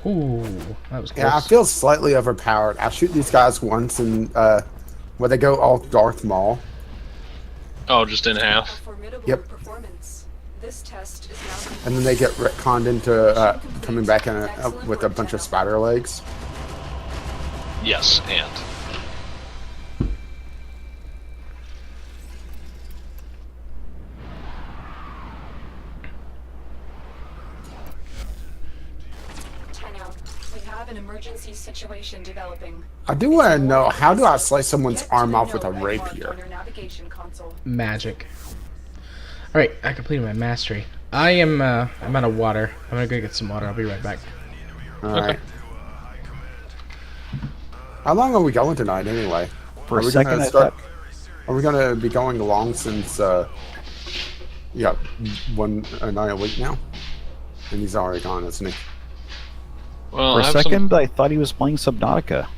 Ooh, that was close. Yeah, I feel slightly overpowered. I shoot these guys once and where they go all Darth Maul. Oh, just in half. Formidable Yep. performance. This test is now complete. And then they get retconned into coming back in with a bunch of spider legs. Yes, and. We have an emergency situation developing. I do want to know, how do I slice someone's arm off with a rapier? Magic. Alright, I completed my mastery. I'm out of water. I'm gonna go get some water. I'll be right back. Alright. How long are we going tonight, anyway? For Are a we second, gonna I start? thought Are we gonna be going long since? Yeah, one a night a week now, and he's already gone, isn't he? Well, for I a have second I thought he was playing Subnautica.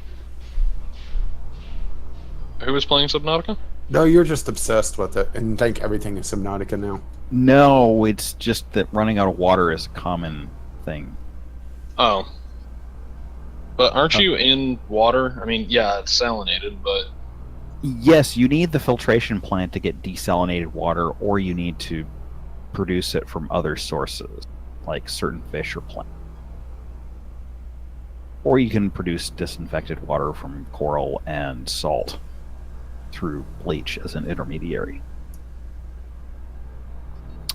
Who was playing Subnautica? No, you're just obsessed with it and think everything is Subnautica now. No, it's just that running out of water is a common thing. Oh. But aren't you in water? I mean, yeah, it's salinated, but... Yes, you need the filtration plant to get desalinated water, or you need to produce it from other sources, like certain fish or plants. Or you can produce disinfected water from coral and salt through bleach as an intermediary.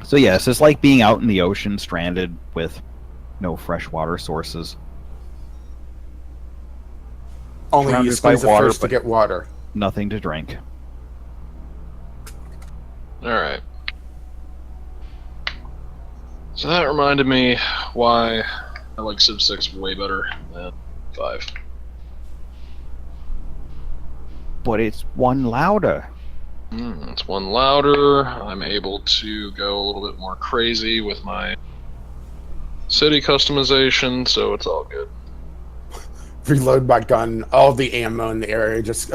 So yes, it's like being out in the ocean stranded with no fresh water sources. Only you Surrounded by squeeze the water, fish to but get water. nothing to drink. Alright. So that reminded me why I like Civ 6 way better than 5. But it's one louder. It's one louder. I'm able to go a little bit more crazy with my city customization, so it's all good. Reload my gun. All the ammo in the area just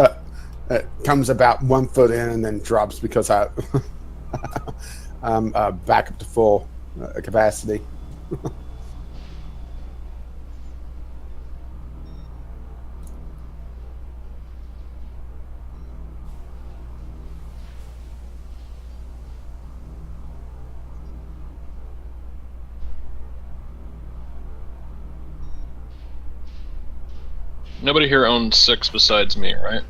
comes about 1 foot in and then drops because I'm back up to full capacity. Nobody here owns 6 besides me, right?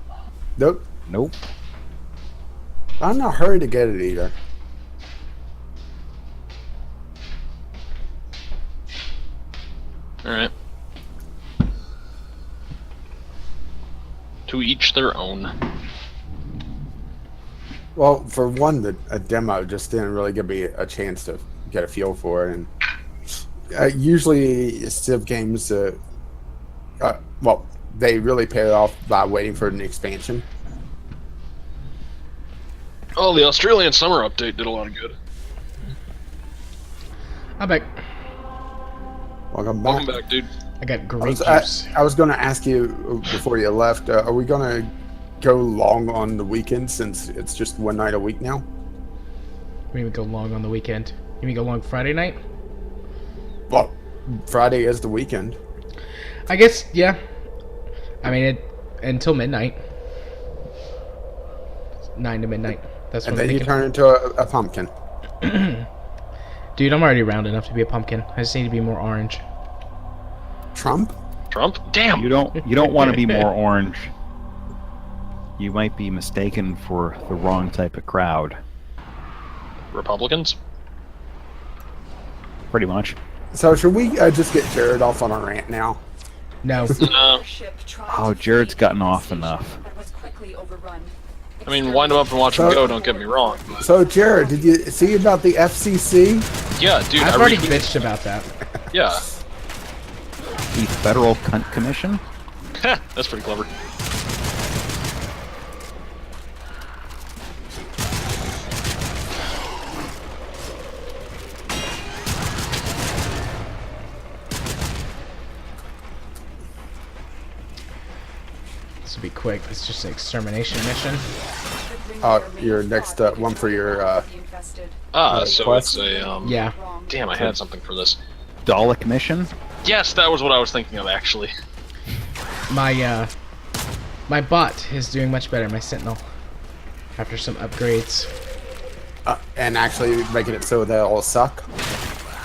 Nope. Nope. I'm in a hurry to get it either. Alright. To each their own. Well, for one, a demo just didn't really give me a chance to get a feel for it. And usually, Civ games, well, they really pay it off by waiting for an expansion. Oh, the Australian summer update did a lot of good. I'm back. Welcome back. Welcome back, dude. I got grape juice. I was going to ask you before you left, are we going to go long on the weekend since it's just one night a week now? We mean go long on the weekend. You mean go long Friday night? Well, Friday is the weekend. I guess, yeah. I mean, until midnight. 9 to midnight. That's what And I'm then you thinking. turn into a pumpkin. Dude, I'm already round enough to be a pumpkin. I just need to be more orange. Trump? Trump? Damn! You don't want to be more orange. You might be mistaken for the wrong type of crowd. Republicans? Pretty much. So should we just get Jared off on a rant now? No. No. Oh, Jared's gotten off enough. I mean, wind him up and watch him go, don't get me wrong. But So Jared, did you see about the FCC? yeah, dude, I've I already retweeted- bitched about that. Yeah. The Federal Cunt Commission? That's pretty clever. This will be quick. It's just an extermination mission. Your next one for your So quest? it's a, Yeah. Damn, I had something for this. Dalek Mission? Yes, that was what I was thinking of, actually. My my bot is doing much better. My Sentinel, after some upgrades. And actually making it so they'll all suck.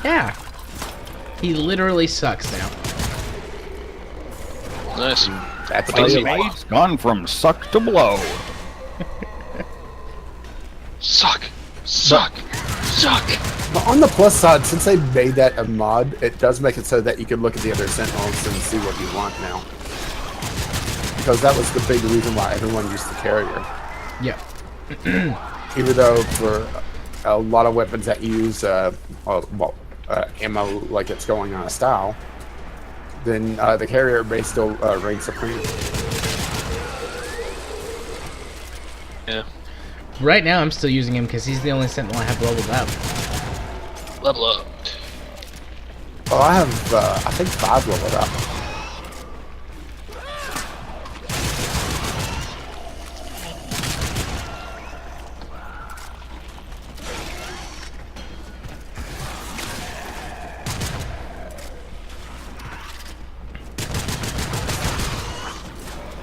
Yeah, he literally sucks now. Nice. That's But does he- It's gone from suck to blow. Suck! Suck! Suck! But on the plus side, since they made that a mod, it does make it so that you can look at the other Sentinels and see what you want now. Because that was the big reason why everyone used the carrier. Yep. Even though for a lot of weapons that use ammo like it's going on a style, then the carrier may still reign supreme. Yeah. Right now, I'm still using him because he's the only Sentinel I have leveled up. Level up. Oh, I have, I think 5 leveled up.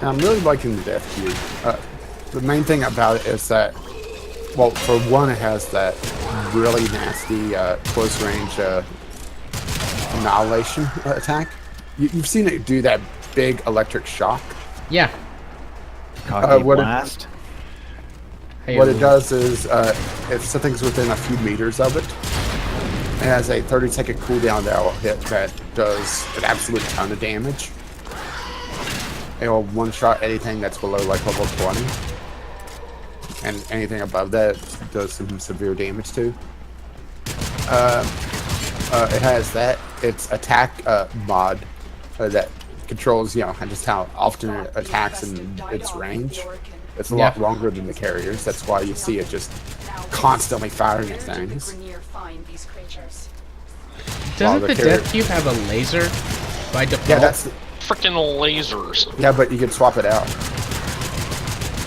And I'm really liking the Death Cube. The main thing about it is that, well, for one, it has that really nasty close range annihilation attack. You've seen it do that big electric shock. Yeah. Cocky what it- blast. Hey, What it does is, if something's within a few meters of it, it has a 30-second cooldown that will hit that does an absolute ton of damage. It will one-shot anything that's below like level 20. And anything above that does some severe damage too. It has that. Its attack mod that controls, you know, just how often it attacks and its range. It's a lot longer than the carriers. That's why you see it just constantly firing at things. Doesn't the the carrier- Death Cube have a laser by default? Yeah, that's Freaking lasers. yeah, but you can swap it out.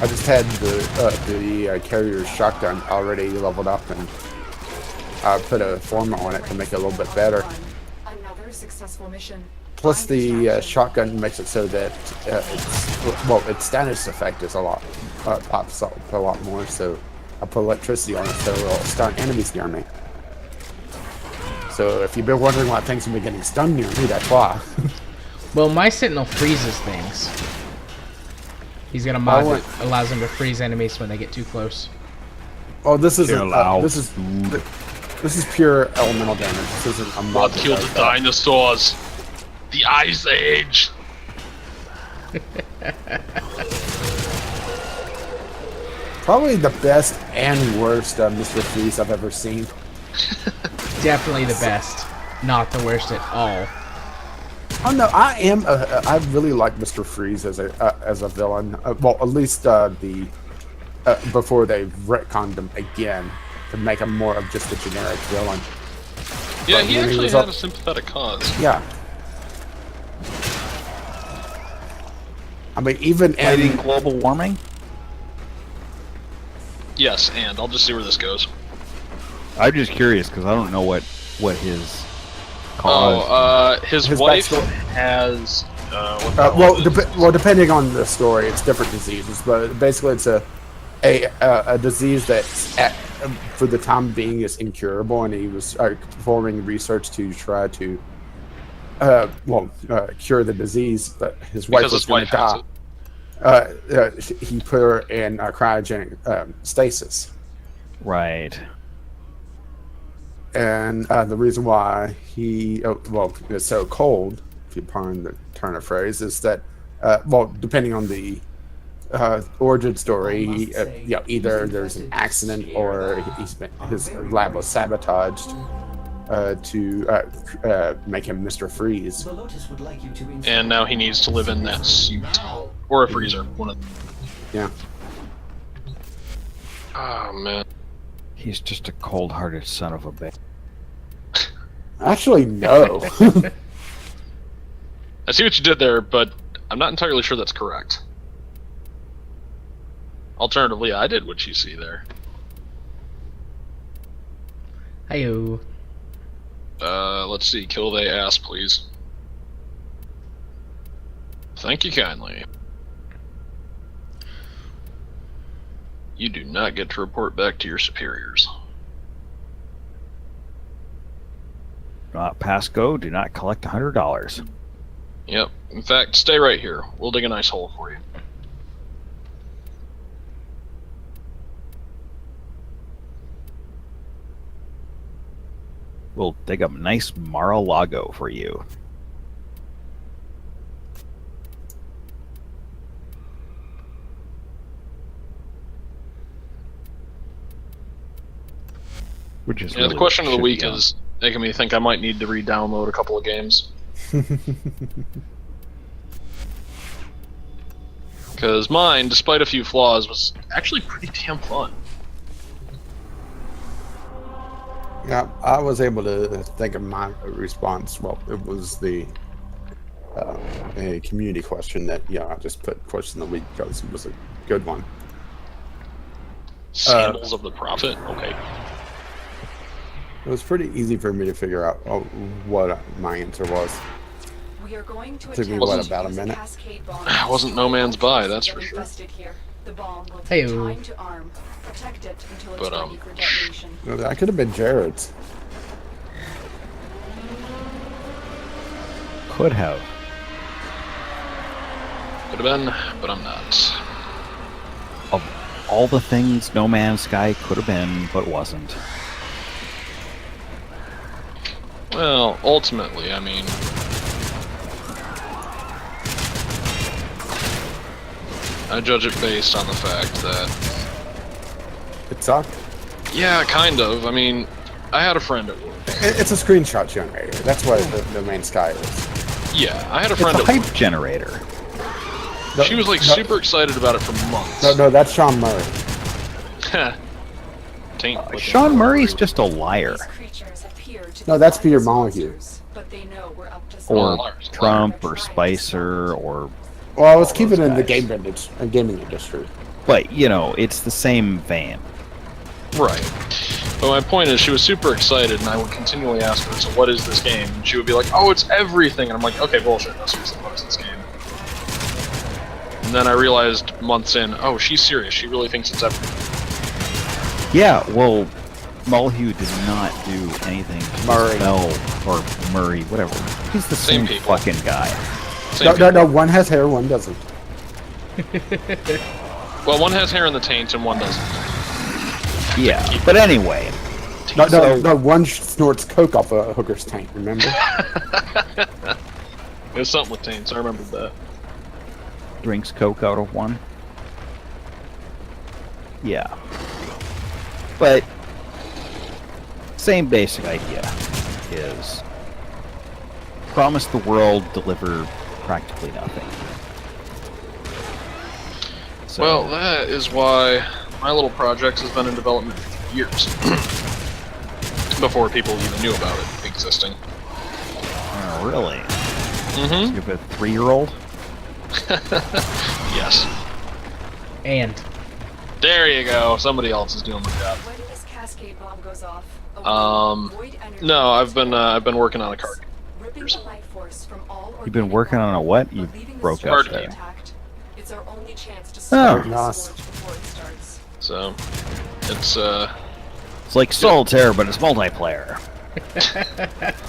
I just had the carrier shotgun already leveled up, and I put a former on it to make it a little bit better. Another successful mission. Plus, the shotgun makes it so that its status effect is a lot pops up a lot more. So I put electricity on it, so it'll stun enemies near me. So if you've been wondering why things have been getting stunned near me, that's why. Well, my Sentinel freezes things. He's got a mod that allows him to freeze enemies when they get too close. Oh, this isn't. Chill out. This is pure elemental damage. This isn't a mod. What killed the dinosaurs? The Ice Age! Probably the best and worst Mr. Freeze I've ever seen. Definitely the best, not the worst at all. Oh no, I really like Mr. Freeze as a villain. Well, at least before they retconned him again to make him more of just a generic villain. Yeah, But he when actually was had up- a sympathetic cause. Yeah. I mean, even Fighting in global warming? Yes, and I'll just see where this goes. I'm just curious because I don't know what his Oh, cause. his His wife backstory- has. What the hell is it? well, depending on the story, it's different diseases, but basically, it's a disease that's for the time being is incurable, and he was performing research to try to cure the disease, but his wife Because was his going to wife has die. He put her in cryogenic stasis. Right. And the reason why it's so cold, if you pardon the turn of phrase, is that, depending on the origin story, either there's an accident or his lab was sabotaged to make him Mr. Freeze. The Lotus would like you to And now he needs to live in that suit. Or a freezer. One of them. Yeah. Oh, man. He's just a cold-hearted son of a bitch. Actually, no. I see what you did there, but I'm not entirely sure that's correct. Alternatively, I did what you see there. Hiyo. Let's see. Kill they ass, please. Thank you kindly. You do not get to report back to your superiors. Pass go. Do not collect $100. Yep. In fact, stay right here. We'll dig a nice hole for you. We'll dig a nice Mar-a-Lago for you. Which is Yeah, the question of the week is making me think I might need to re-download a couple of games. Because mine, despite a few flaws, was actually pretty damn fun. Yeah, I was able to think of my response. Well, it was the a community question that I just put question of the week because it was a good one. Sandals of the Prophet? Okay. It was pretty easy for me to figure out what my answer was. We are going to Took me, attempt about a use minute? cascade bomb. Wasn't No Man's Buy, that's for Get sure. infested here. The bomb will Hey, take time to arm. Protect it until it's But, ready for detonation. No, that could have been Jared's. Could have. Could have been, but I'm not. Of all the things No Man's Sky could have been, but wasn't. Well, ultimately, I mean... I judge it based on the fact that... It sucked. Yeah, kind of. I mean, I had a friend at work. It's a screenshot generator. That's what the main sky is. Yeah, I had a It's friend a at hype work. generator. No, She was like no, super excited about it for months. No, that's Sean Murray. Taint Sean Murray's just a liar. These creatures appear to No, be that's Peter harmless Molyneux. monsters, but they know we're up to Or something. Trump, or Spicer, or... Well, I was keeping it in the guys. gaming industry. But, it's the same vein. Right. But my point is, she was super excited, and I would continually ask her, so what is this game? And she would be like, oh, it's everything. And I'm like, okay, bullshit, no, seriously, what is this game? And then I realized months in, oh, she's serious. She really thinks it's everything. Yeah, well, Mulhue did not do anything to Murray. Bell or Murray, whatever. He's the Same same people. fucking guy. Same No, one has hair, one doesn't. Well, one has hair in the taint, and one doesn't. Yeah, but anyway. No, one snorts coke off a hooker's tank, remember? It was something with taints, I remembered that. Drinks Coke out of one. Yeah. But same basic idea is promise the world, deliver practically nothing. So, Well, that is why my little project has been in development for years. Before people even knew about it existing. really? Mm-hmm. You have a 3-year-old? Yes. And There you go. Somebody else is doing my job. When this cascade bomb goes off, void energy No, I've been working on a card. ripping the life force from all You've been working on a what? You but leaving the broke structure out Card there. intact. It's our only chance to Oh. stop Nice. this scourge before it starts. So, it's It's like Solitaire, but it's multiplayer.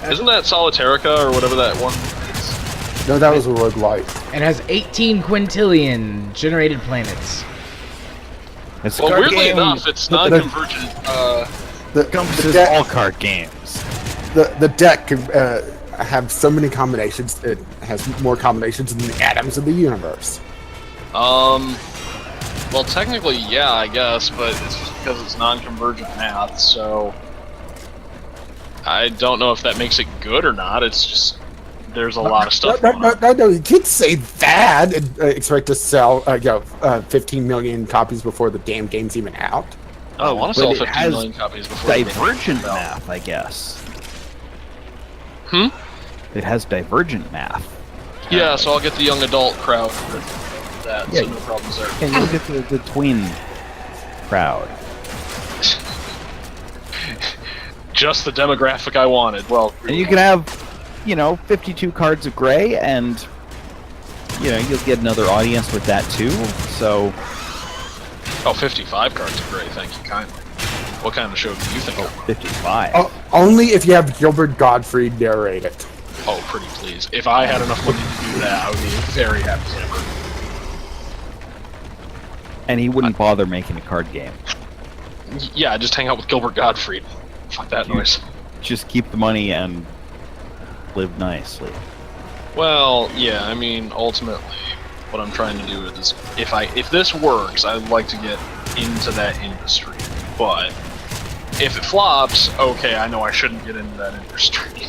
isn't that Solitarica or whatever that one is? No, that was a roguelite. it has 18 quintillion generated planets. It's a Well, card weirdly game enough, it's the- non-convergent. The encompasses deck, all card games. the deck can have so many combinations. It has more combinations than the atoms of the universe. Well, technically, yeah, I guess, but it's just because it's non-convergent math, so I don't know if that makes it good or not. It's just there's a lot of stuff going on. No, you can't say that and expect to sell 15 million copies before the damn game's even out. I want but to sell it 15 has million copies before the game Divergent comes out. math, I guess. Hmm? It has divergent math. Yeah, so I'll get the young adult crowd for that, Yeah. so no problems there. And you'll get the tween crowd. Just the demographic I wanted. Well, And you can have, 52 cards of gray and you'll get another audience with that too. So, 55 cards are great. Thank you kindly. What kind of show do you think? 55. Oh, only if you have Gilbert Gottfried narrate it. Oh, pretty please. If I had enough money to do that, I would be very happy camper. And he wouldn't bother making a card game. Yeah, just hang out with Gilbert Gottfried. Fuck that noise. Just keep the money and live nicely. Well, yeah, I mean, ultimately, what I'm trying to do is, if this works, I'd like to get into that industry. But if it flops, okay, I know I shouldn't get into that industry.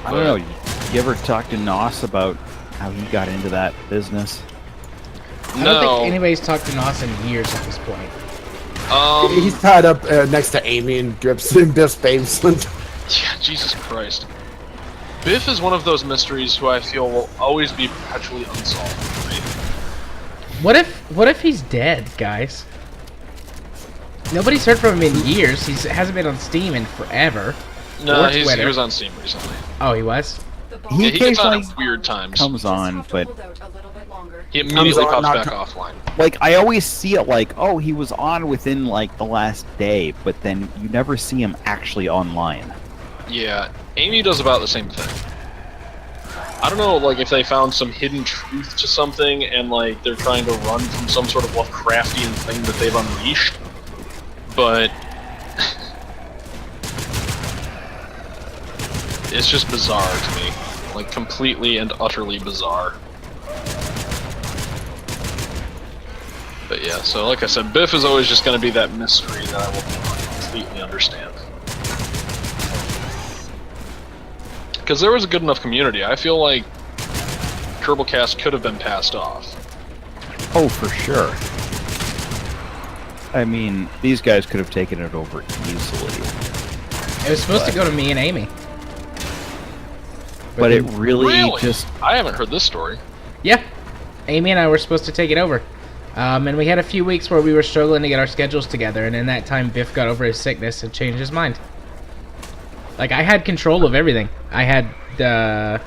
I don't know. You ever talk to Nos about how he got into that business? I don't think anybody's talked to Nos in years at this point. He's tied up next to Amy and Biff's basement. Yeah, Jesus Christ. Biff is one of those mysteries who I feel will always be perpetually unsolved for me. What if he's dead, guys? Nobody's heard from him in years. He hasn't been on Steam in forever. No, he was on Steam recently. Oh, he was? He gets on occasionally at weird times. comes on, but he immediately pops back offline. like I always see it like, oh, he was on within like the last day, but then you never see him actually online. Yeah, Amy does about the same thing. I don't know, like, if they found some hidden truth to something and, like, they're trying to run from some sort of Lovecraftian thing that they've unleashed, but it's just bizarre to me. Like, completely and utterly bizarre. But yeah, so like I said, Biff is always just going to be that mystery that I will not completely understand. Because there was a good enough community. I feel like Kerbalcast could have been passed off. Oh, for sure. I mean, these guys could have taken it over easily. It was supposed to go to me and Amy. But it really just... I haven't heard this story. Yeah. Amy and I were supposed to take it over. And we had a few weeks where we were struggling to get our schedules together, and in that time Biff got over his sickness and changed his mind. Like, I had control of everything. I had the...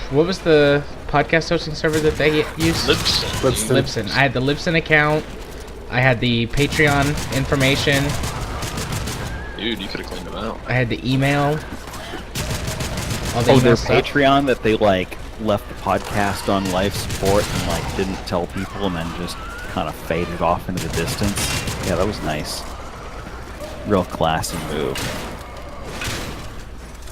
What was the podcast hosting server that they used? Libsyn. I had the Libsyn account. I had the Patreon information. Dude, you could have cleaned them out. I had the email. Their Patreon that they, like, left the podcast on live support and, like, didn't tell people and then just kind of faded off into the distance. Yeah, that was nice. Real classy move.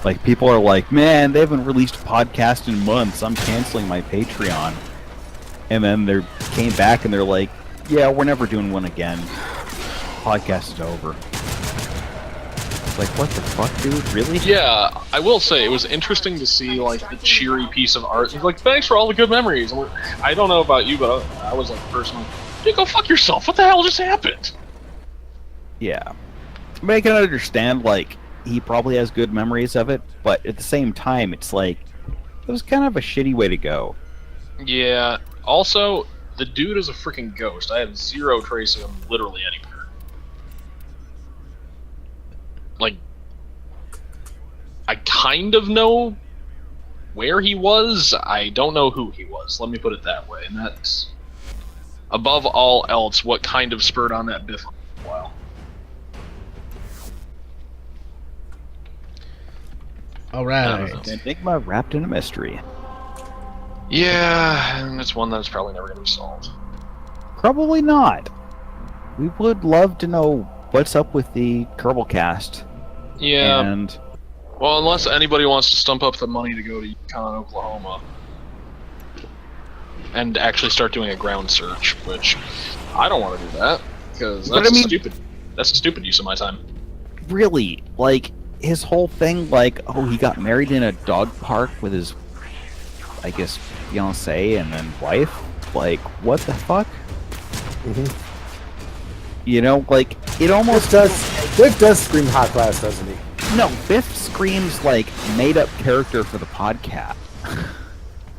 Like, people are like, man, they haven't released a podcast in months. I'm canceling my Patreon. And then they came back and they're like, yeah, we're never doing one again. Podcast is over. It's like, what the fuck, dude? Really? Yeah, I will say, it was interesting to see, like, the cheery piece of art. It's like, thanks for all the good memories. I don't know about you, but I was like, personally, dude, go fuck yourself. What the hell just happened? Yeah. I mean, I can understand, like, he probably has good memories of it, but at the same time, it's like, it was kind of a shitty way to go. Yeah. Also, the dude is a freaking ghost. I have zero trace of him literally anywhere. Like, I kind of know where he was. I don't know who he was. Let me put it that way. And that's, above all else, what kind of spurred on that Biff while. Alright. Enigma wrapped in a mystery. Yeah, and it's one that's probably never going to be solved. Probably not. We would love to know what's up with the Kerbalcast. Yeah. And well, unless anybody wants to stump up the money to go to Yukon, Oklahoma, and actually start doing a ground search, which I don't want to do that because that's stupid. That's a stupid use of my time. Really, like his whole thing, like, oh, he got married in a dog park with his, I guess, fiancée and then wife. Like, what the fuck? You know, like, it almost Biff does scream hot glass, doesn't he? No, Biff screams like made-up character for the podcast.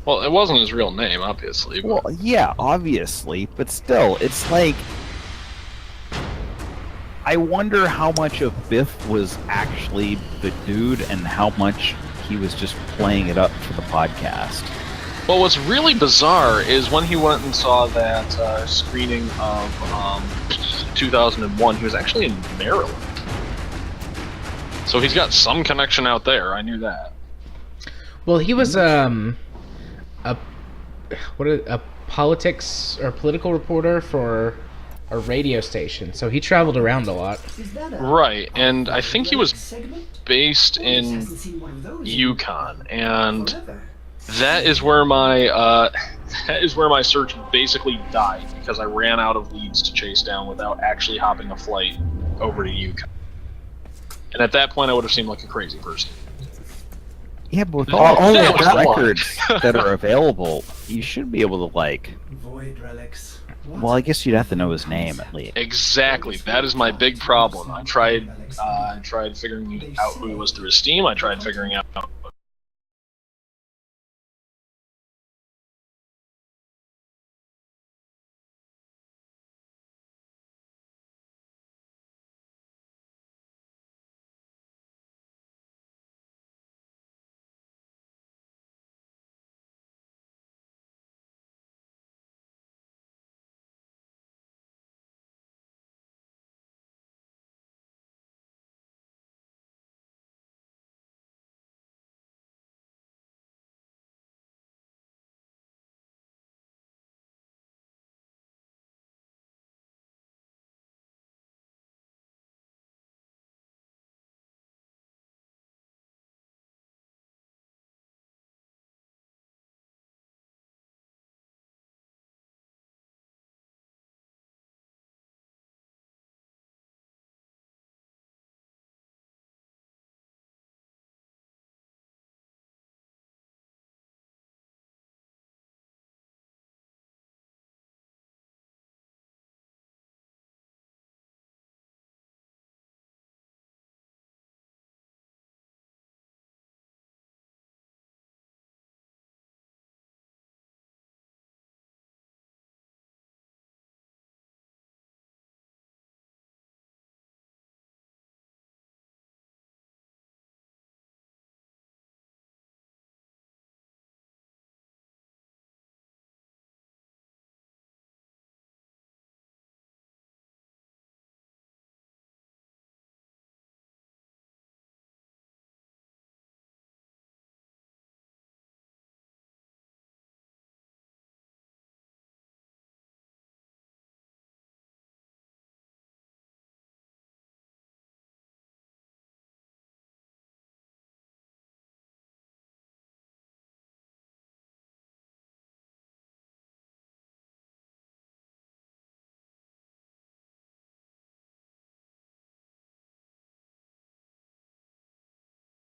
Well, it wasn't his real name, obviously. But... Well, yeah, obviously, but still, it's like, I wonder how much of Biff was actually the dude and how much he was just playing it up for the podcast. Well, what's really bizarre is when he went and saw that screening of 2001, he was actually in Maryland. So he's got some connection out there. I knew that. Well, he was a politics or political reporter for a radio station, so he traveled around a lot. Is that a Right, and I think he was segment? based Always in hasn't seen one of those in Yukon, and forever. that is where my search basically died because I ran out of leads to chase down without actually hopping a flight over to Yukon. And at that point, I would have seemed like a crazy person. Yeah, but with Oh, all only the at that point. records that are available, you should be able to, like... Void relics. What? Well, I guess you'd have to know his name, at least. Exactly, that is my big problem. I tried figuring out who he was through his Steam. I tried figuring out.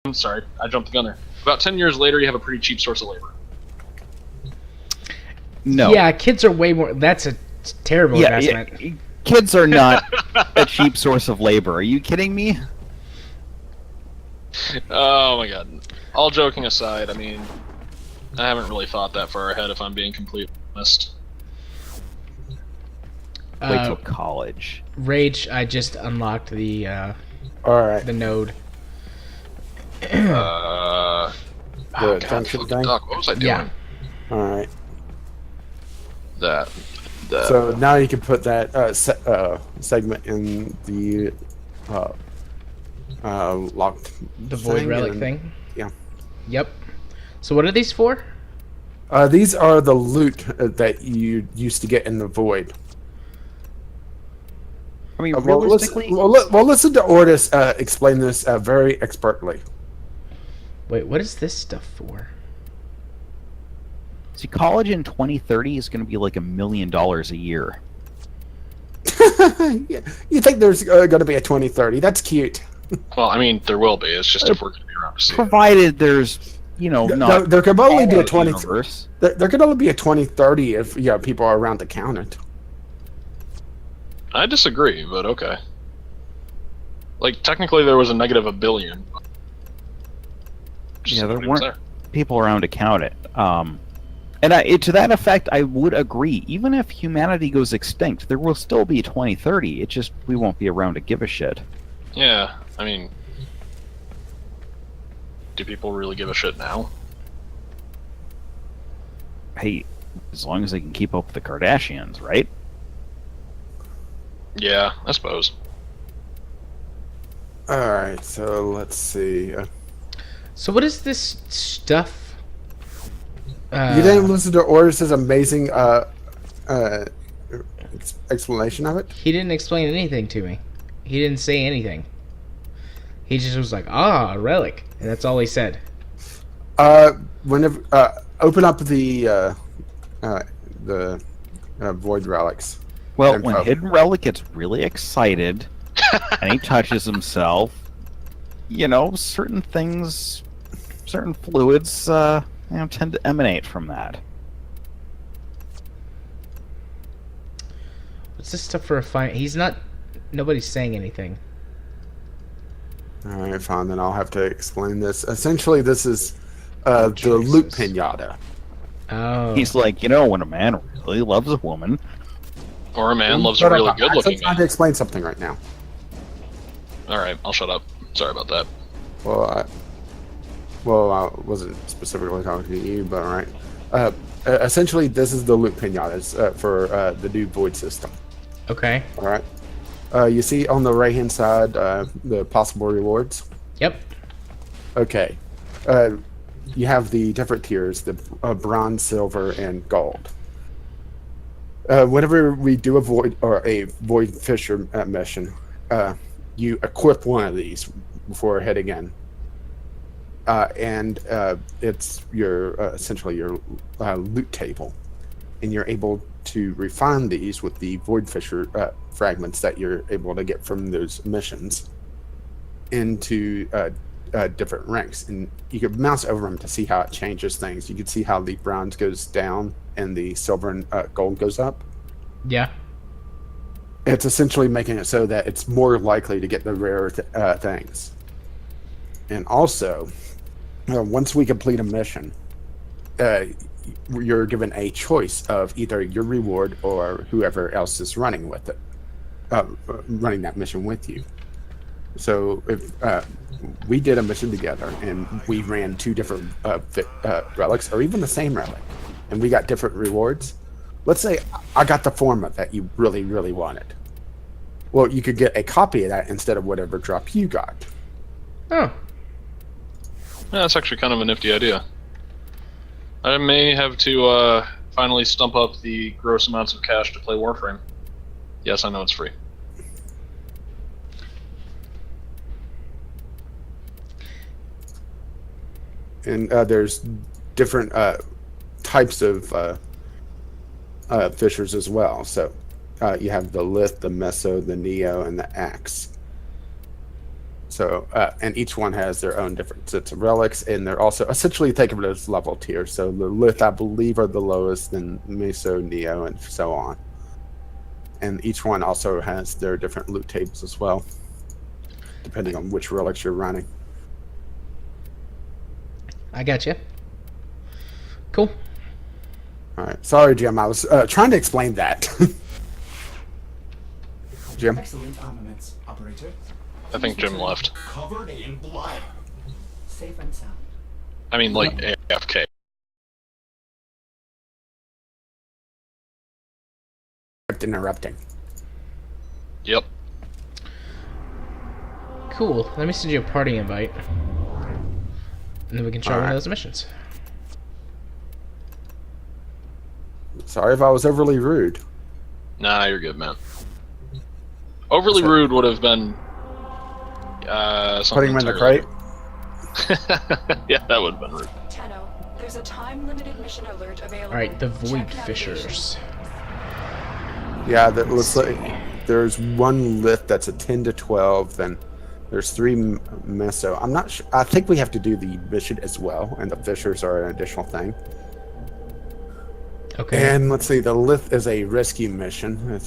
I'm sorry, I jumped the gun there. About 10 years later, you have a pretty cheap source of labor. No. Yeah, kids are way more. That's a terrible Yeah, investment. kids are not a cheap source of labor. Are you kidding me? Oh my god. All joking aside, I mean, I haven't really thought that far ahead if I'm being completely honest. Wait till college. Rage, I just unlocked the Alright. the node. Oh god, function fucking thing? duck. What was I doing? Yeah. Alright. That. So now you can put that segment in the locked The void relic and- thing. Yeah. Yep. So what are these for? These are the loot that you used to get in the void. I mean, Well, realistically... listen to Ortis explain this very expertly. Wait, what is this stuff for? See, college in 2030 is going to be like $1 million a year. Yeah, you think there's going to be a 2030? That's cute. Well, I mean, there will be. It's just if we're going to be around to see it. Provided there's, not... There can only be a all 20. universe. There can only be a 2030 if people are around to count it. I disagree, but okay. Like, technically there was a negative $1 billion. Just Yeah, there nobody was weren't people around to count it. And to that effect, I would agree. Even if humanity goes extinct, there will still be 2030. It just, we won't be around to give a shit. Yeah, I mean... do people really give a shit now? Hey, as long as they can keep up with the Kardashians, right? Yeah, I suppose. Alright, so let's see. So what is this stuff? You didn't listen to Oris's amazing explanation of it? He didn't explain anything to me. He didn't say anything. He just was like, "Ah, a relic," and that's all he said. Whenever open up the void relics. Well, info. when Hidden Relic gets really excited and he touches himself, you know, certain things, certain fluids, tend to emanate from that. What's this stuff for a fight? He's not. Nobody's saying anything. Alright, fine, then I'll have to explain this. Essentially, this is the loot pinata. Oh. He's like, you know, when a man really loves a woman, Or a man loves a really good-looking I'm trying to man. explain something right now. Alright, I'll shut up. Sorry about that. Well, I wasn't specifically talking to you, but alright. Essentially, this is the loot pinatas for the new void system. Okay. Alright. You see on the right-hand side the possible rewards? Yep. Okay. You have the different tiers, the bronze, silver, and gold. Whenever we do a void fisher mission, you equip one of these before heading in, and it's your essentially your loot table, and you're able to refine these with the void fisher fragments that you're able to get from those missions into different ranks, and you can mouse over them to see how it changes things. You can see how the bronze goes down and the silver and gold goes up. Yeah. It's essentially making it so that it's more likely to get the rare things. And also, once we complete a mission, you're given a choice of either your reward or whoever else is running with it, running that mission with you. So if we did a mission together and we ran two different relics, or even the same relic, and we got different rewards, let's say I got the forma that you really, really wanted. Well, you could get a copy of that instead of whatever drop you got. Oh. Yeah, that's actually kind of a nifty idea. I may have to finally stump up the gross amounts of cash to play Warframe. Yes, I know it's free. And there's different types of fishers as well. So you have the Lith, the Meso, the Neo, and the Axe. So, and each one has their own different sets of relics, and they're also essentially think of it as level tiers. So the Lith, I believe, are the lowest, then Meso, Neo, and so on. And each one also has their different loot tables as well, depending on which relics you're running. I got you. Cool. All right. Sorry, Jim. I was trying to explain that. Jim? Excellent armaments, operator. I think Jim left. Covered in blood. Safe and sound. I mean, like, AFK. Kept interrupting. Yep. Cool. Let me send you a party invite. And then we can try one of those missions. Sorry if I was overly rude. Nah, you're good, man. Overly rude would have been something Putting him in the entirely crate? Yeah, that would have been rude. Tenno, there's a time-limited mission alert available. Alright, the Void Check navigation. Fishers. Yeah, that looks like there's one Lith that's a 10 to 12, then there's 3 Meso. I'm not sure. I think we have to do the mission as well, and the Fishers are an additional thing. Okay. And let's see, the Lith is a rescue mission.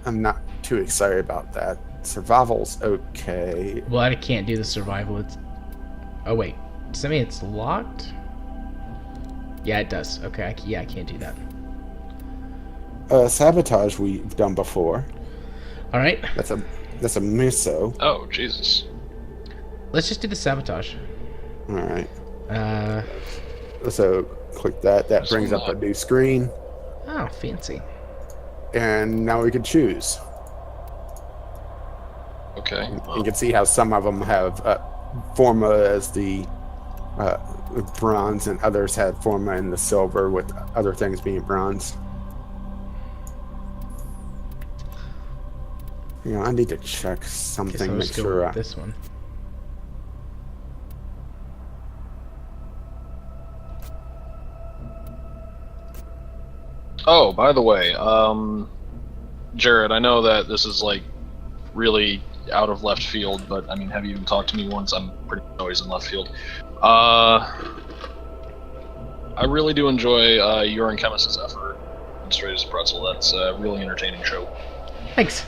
I'm not too excited about that. Survival's okay. Well, I can't do the survival. It's. Oh wait, does that mean it's locked? Yeah, it does. Okay, I can't do that. Sabotage we've done before. All right, That's a Meso. Oh, Jesus. let's just do the sabotage. All right. Uh, So click that. That brings up a new screen, oh, fancy. and now we can choose. Okay. You can see how some of them have Forma as the bronze, and others had Forma in the silver, with other things being bronze. You know, I need to check Guess something, I'll make just go sure. with this one. Oh, by the way, Jared, I know that this is like really out of left field, but I mean, have you even talked to me once? I'm pretty much always in left field. I really do enjoy your and Chemist's effort in Straight as a Pretzel. That's a really entertaining show. Thanks.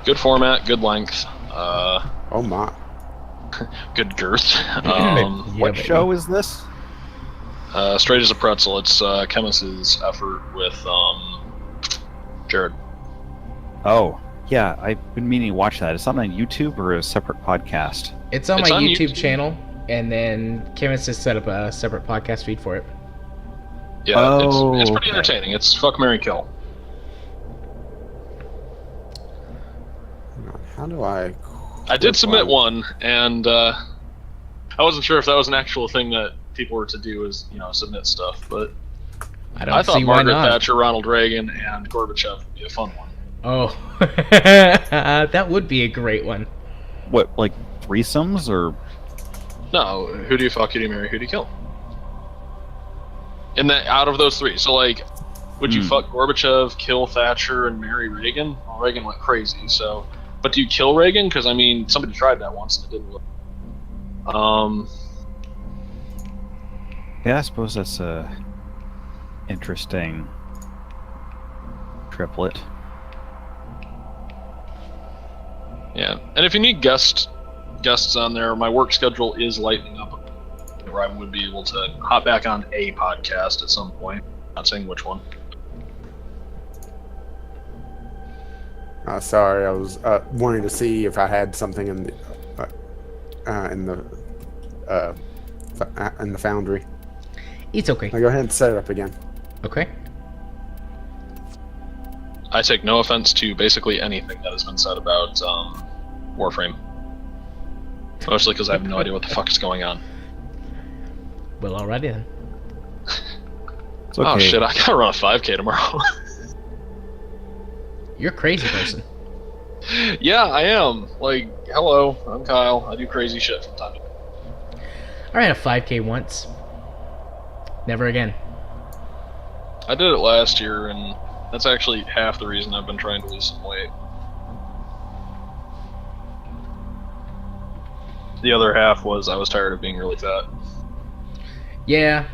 Good format, good length, Oh my! good girth. What baby. show is this? Straight as a Pretzel. It's Chemist's effort with Jared. Oh, yeah, I've been meaning to watch that. Is that on YouTube or a separate podcast? It's on It's my on YouTube, YouTube. channel, and then Chemist has set up a separate podcast feed for it. Yeah, Oh, it's pretty okay. entertaining. It's fuck, marry, kill. How do I? I did submit one, and I wasn't sure if that was an actual thing that people were to do, is submit stuff. But I don't I thought see why Margaret not. Thatcher, Ronald Reagan, and Gorbachev would be a fun one. Oh, that would be a great one. What, like threesomes or? No, who do you fuck, who do you marry, who do you kill? In that, out of those three, so like, would you fuck Gorbachev, kill Thatcher, and marry Reagan? Well, Reagan went crazy, so. But do you kill Reagan? Because I mean, somebody tried that once and it didn't work. Yeah, I suppose that's a interesting triplet. Yeah, and if you need guests on there, my work schedule is lightening up, where I would be able to hop back on a podcast at some point. Not saying which one. Sorry, I was wanting to see if I had something in the foundry. It's okay. Now go ahead and set it up again. Okay. I take no offense to basically anything that has been said about Warframe. Mostly because I have no idea what the fuck is going on. Well, alrighty then. It's okay. Oh shit, I gotta run a 5K tomorrow. You're a crazy person. Yeah, I am. Like, hello, I'm Kyle. I do crazy shit from time to time. I ran a 5K once. Never again. I did it last year, and that's actually half the reason I've been trying to lose some weight. The other half was I was tired of being really fat. Yeah.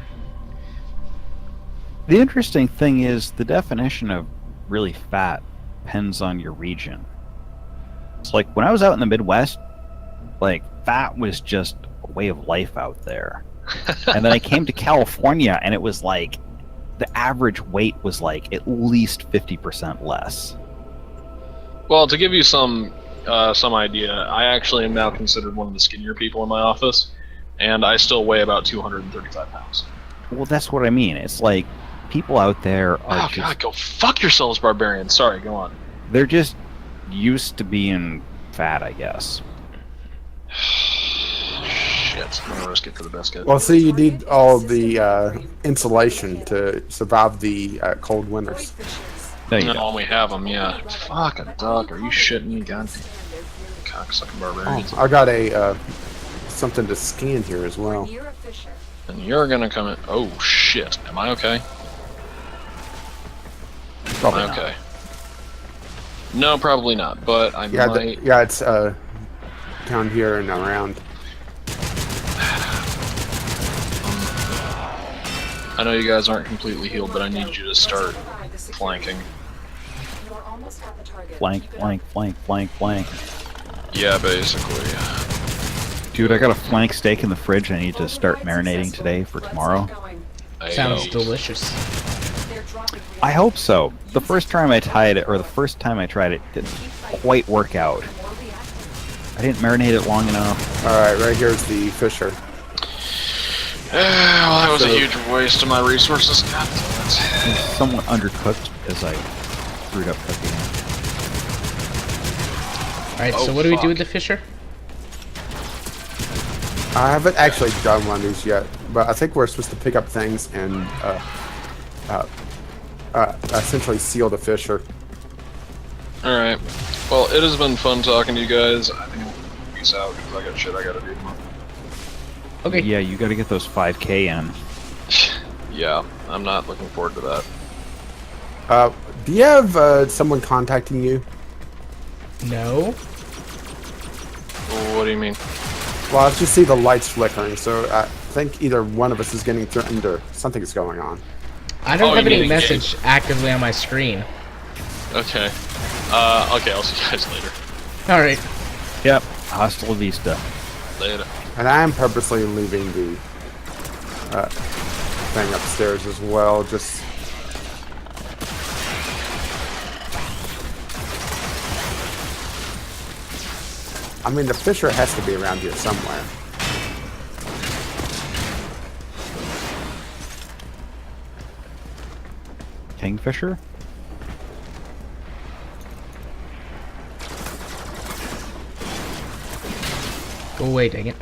The interesting thing is the definition of really fat depends on your region. It's like when I was out in the Midwest, like fat was just a way of life out there. And then I came to California and it was like the average weight was like at least 50% less. Well, to give you some idea, I actually am now considered one of the skinnier people in my office, and I still weigh about 235 pounds. Well, that's what I mean. It's like people out there are Oh just, god, go fuck yourselves, barbarians. Sorry, go on. they're just used to being fat, I guess. Shit, I'm gonna risk it for the biscuit. Well, see, you need all the insulation to survive the cold winters. There you No, go. we have them, yeah. Fuck a duck, are you shitting me? God damn. Cocksucking barbarians. I got a something to scan here as well. Near a fissure. And you're gonna come in. Oh shit, am I okay? Probably not. Okay. No, probably not, but I Yeah, might. it's down here and around. I know you guys aren't completely healed, but I need you to start flanking. You are almost at the target. Flank, flank, flank, flank, flank. Yeah, basically. Dude, I got a flank steak in the fridge. I need to start marinating today for tomorrow. Sounds Hey. delicious. I hope so. The first time I tried it, didn't quite work out. I didn't marinate it long enough. Alright, right here's the fissure. Well, that was a huge waste of my resources. God damn it. It's somewhat undercooked because I screwed up cooking it. Alright, Oh, so what do we fuck. do with the fisher? I haven't actually done one of these yet, but I think we're supposed to pick up things and essentially seal the fissure. Alright. Well, it has been fun talking to you guys. I think I'm gonna peace out because I got shit I gotta do tomorrow. Okay. Yeah, you got to get those 5K in. Yeah, I'm not looking forward to that. Do you have someone contacting you? No. What do you mean? Well, I just see the lights flickering, so I think either one of us is getting threatened or something is going on. I don't Oh, have you any mean message actively on my screen. Okay. Okay, I'll see you guys later. Alright. Yep. Hasta la vista. Later. And I am purposely leaving the thing upstairs as well, just... I mean, the fissure has to be around here somewhere. Kingfisher? Go away, dang it.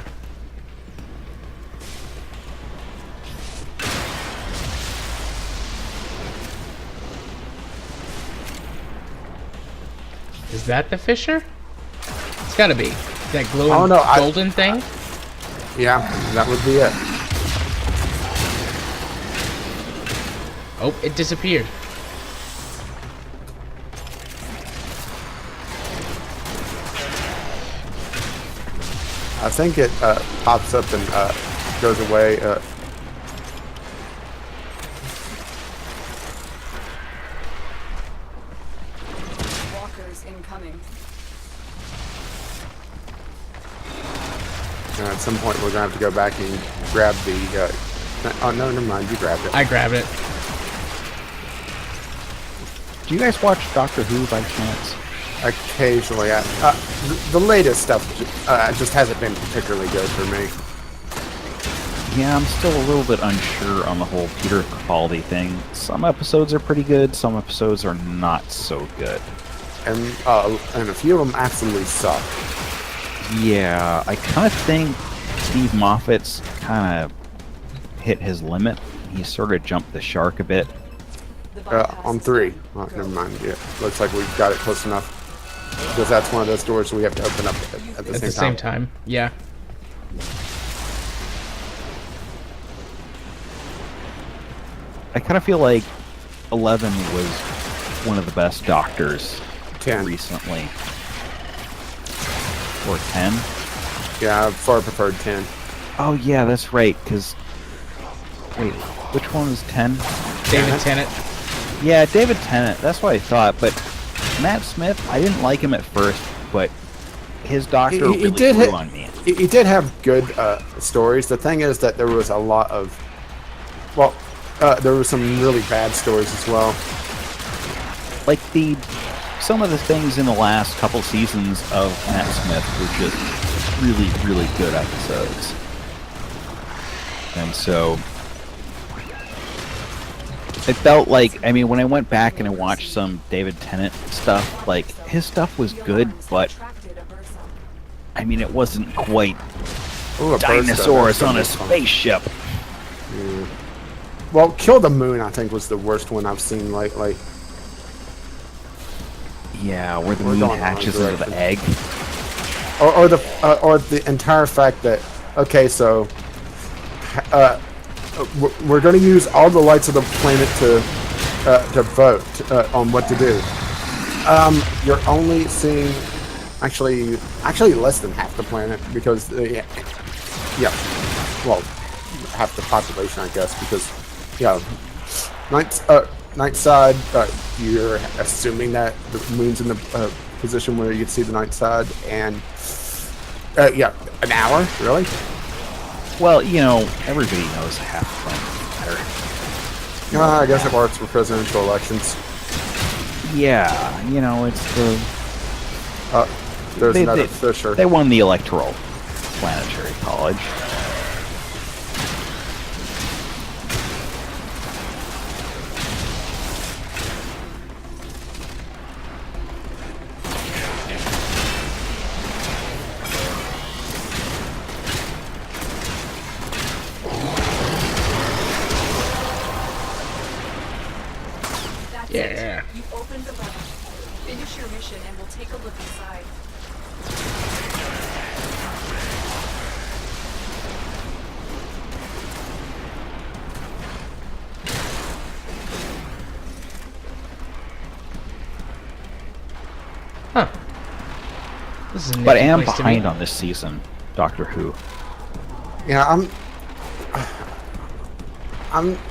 Is that the fisher? It's gotta be. That glowing Oh, no, golden thing? Yeah, that would be it. Oh, it disappeared. I think it pops up and goes away. Walkers incoming. At some point, we're gonna have to go back and grab the. Oh no, never mind. You grabbed it. I grabbed it. Do you guys watch Doctor Who by chance? Occasionally, the latest stuff just hasn't been particularly good for me. Yeah, I'm still a little bit unsure on the whole Peter Capaldi thing. Some episodes are pretty good, some episodes are not so good. And a few of them absolutely suck. Yeah, I kind of think Steve Moffat's kind of hit his limit. He sort of jumped the shark a bit. On 3. Oh, never mind. Yeah, looks like we've got it close enough. Because that's one of those doors we have to open up at the At same the same time. Yeah. I kind of feel like 11 was one of the best Doctors 10. recently. Or 10? Yeah, I far preferred 10. Oh yeah, that's right, because... Wait, which one was 10? David Tennant. Yeah, David Tennant, that's what I thought, but Matt Smith, I didn't like him at first, but his Doctor really grew on me. He did have good stories. The thing is that there was a lot of... Well, there were some really bad stories as well. Like, some of the things in the last couple seasons of Matt Smith were just really, really good episodes. And so... It felt like, I mean, when I went back and I watched some David Tennant stuff, like, his stuff was good, but, I mean, it wasn't quite Ooh, dinosaurs on a spaceship. Yeah. Well, Kill the Moon, I think, was the worst one I've seen lately. Yeah, where the We're moon going the wrong hatches into the egg. Or the entire fact that, okay, so we're going to use all the lights of the planet to vote on what to do. You're only seeing actually less than half the planet because yeah, well, half the population, I guess, because night side, you're assuming that the moon's in the position where you can see the night side, and yeah, an hour, really? Well, you know, everybody knows half the planet is better. I guess it works for presidential elections. Yeah, you know, it's the... There's another Fisher. They won the electoral planetary college. That's Yeah. it. You opened the lever. Finish your mission and we'll take a look inside. Huh. This is a But I nifty am place to behind be. on this season, Doctor Who. Yeah,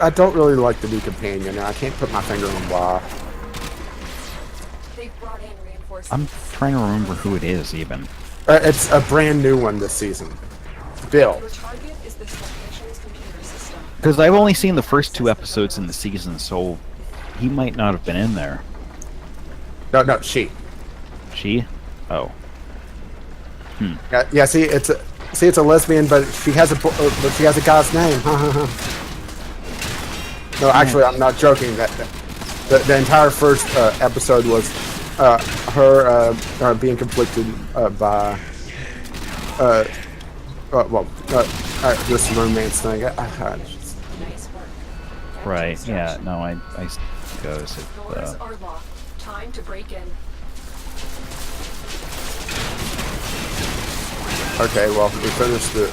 I don't really like the new companion, and I can't put my finger on why. They've brought in reinforcements. I'm trying to remember who it is, even. It's a brand new one this season. Bill. Your target is the technician's computer system. Because I've only seen the first 2 episodes in the season, so he might not have been in there. No, she. She? Oh. Yeah. See, it's a lesbian, but she has a guy's name. No, actually, I'm not joking. That the entire first episode was her being conflicted by this romance thing. Nice work. Right, yeah, no, I goes. Doors are locked. Time to break in. Okay, well, we finished the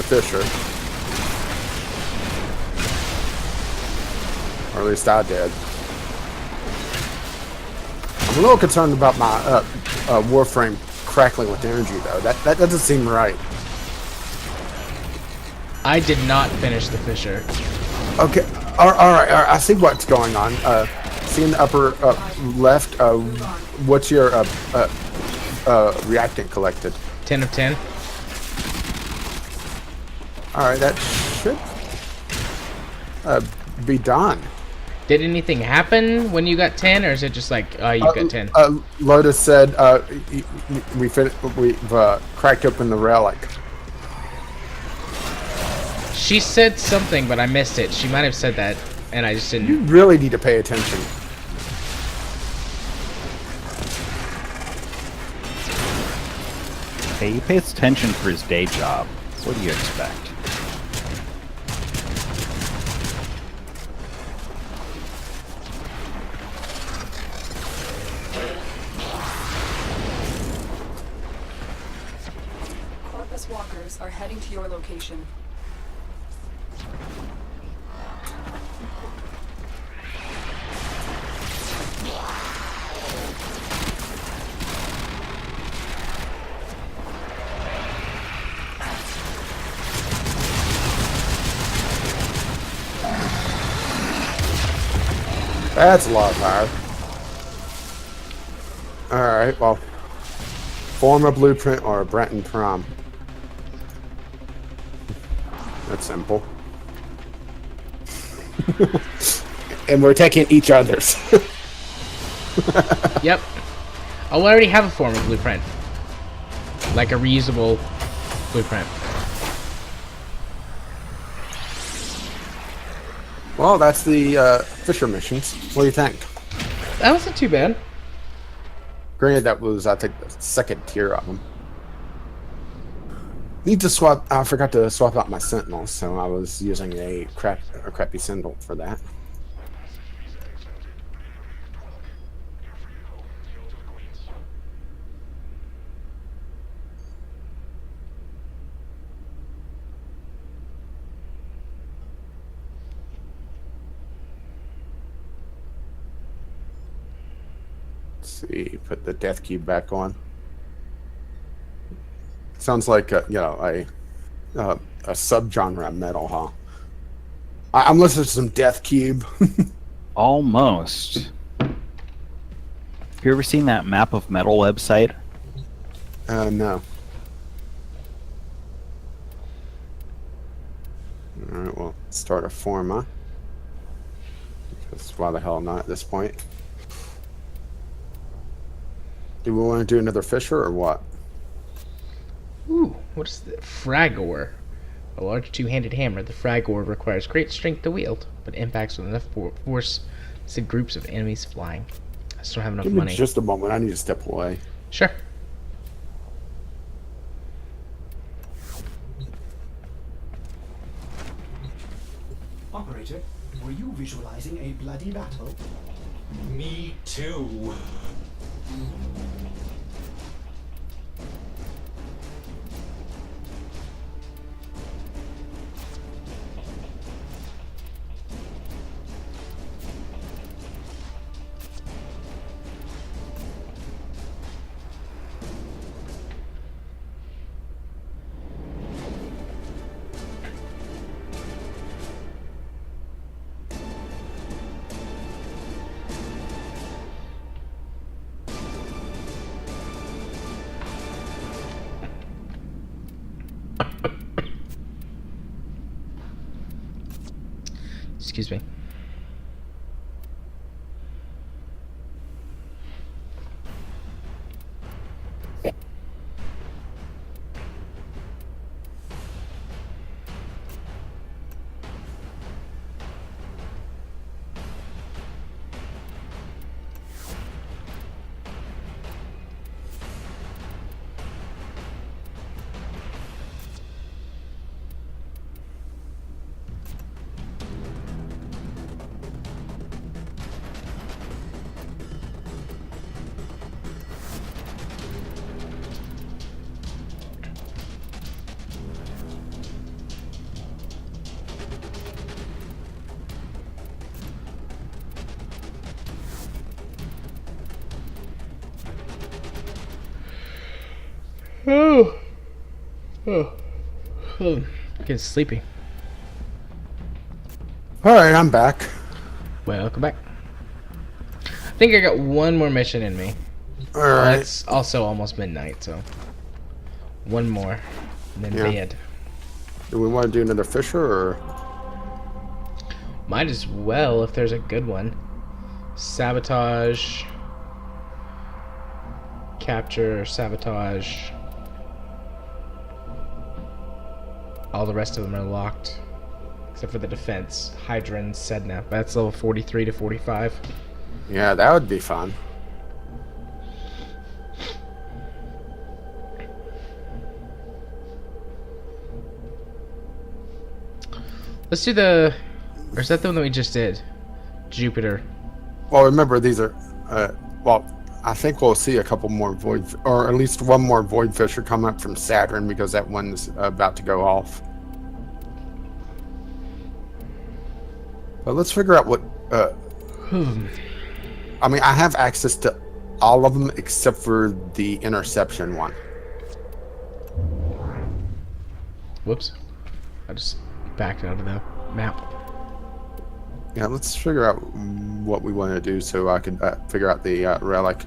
Fisher. Or at least I did. I'm a little concerned about my Warframe crackling with energy, though. That doesn't seem right. I did not finish the Fisher. Okay, all right. I see what's going on. See in the upper left, what's your reactant collected? 10 of 10. All right, that should be done. Did anything happen when you got 10, or is it just like, oh, you got 10? Lotus said we've cracked open the relic. She said something, but I missed it. She might have said that, and I just You didn't. really need to pay attention. Hey, he pays attention for his day job. What do you expect? Corpus walkers are heading to your location. That's a lot of power. Alright, well. Form a blueprint or a Breton prom. That's simple. And we're taking each other's. Yep. Oh, I already have a form of blueprint. Like a reusable blueprint. Well, that's the Fisher missions. What do you think? That wasn't too bad. Granted, that was, I think, the second tier of them. Need to swap. I forgot to swap out my Sentinel, so I was using a crappy Sentinel for that. Let's see. Put the Death Cube back on. Sounds like a subgenre of metal, huh? I'm listening to some Death Cube. Almost. Have you ever seen that Map of Metal website? No. Alright, well, start a forma. Because why the hell not at this point? Do we want to do another Fisher or what? Ooh, what is the Fragor? A large two-handed hammer, the Fragor requires great strength to wield, but impacts with enough force to send groups of enemies flying. I just don't have enough Give me money. just a moment. I need to step away. Sure. Operator, were you visualizing a bloody battle? Me too. Excuse me. Oh. Getting sleepy. Alright, I'm back. Welcome back. I think I got one more mission in me. Alright. It's also almost midnight, so one more, and then Yeah. bed. Do we want to do another Fisher or? Might as well if there's a good one. Sabotage, capture, sabotage. All the rest of them are locked, except for the defense. Hydra and Sedna. That's level 43 to 45. Yeah, that would be fun. Let's do the. Or is that the one that we just did? Jupiter. Well, remember these are. Well, I think we'll see a couple more Void, or at least one more Void Fisher come up from Saturn because that one's about to go off. But let's figure out what. I mean, I have access to all of them except for the interception one. Whoops. I just backed out of the map. Yeah, let's figure out what we want to do so I can figure out the relic.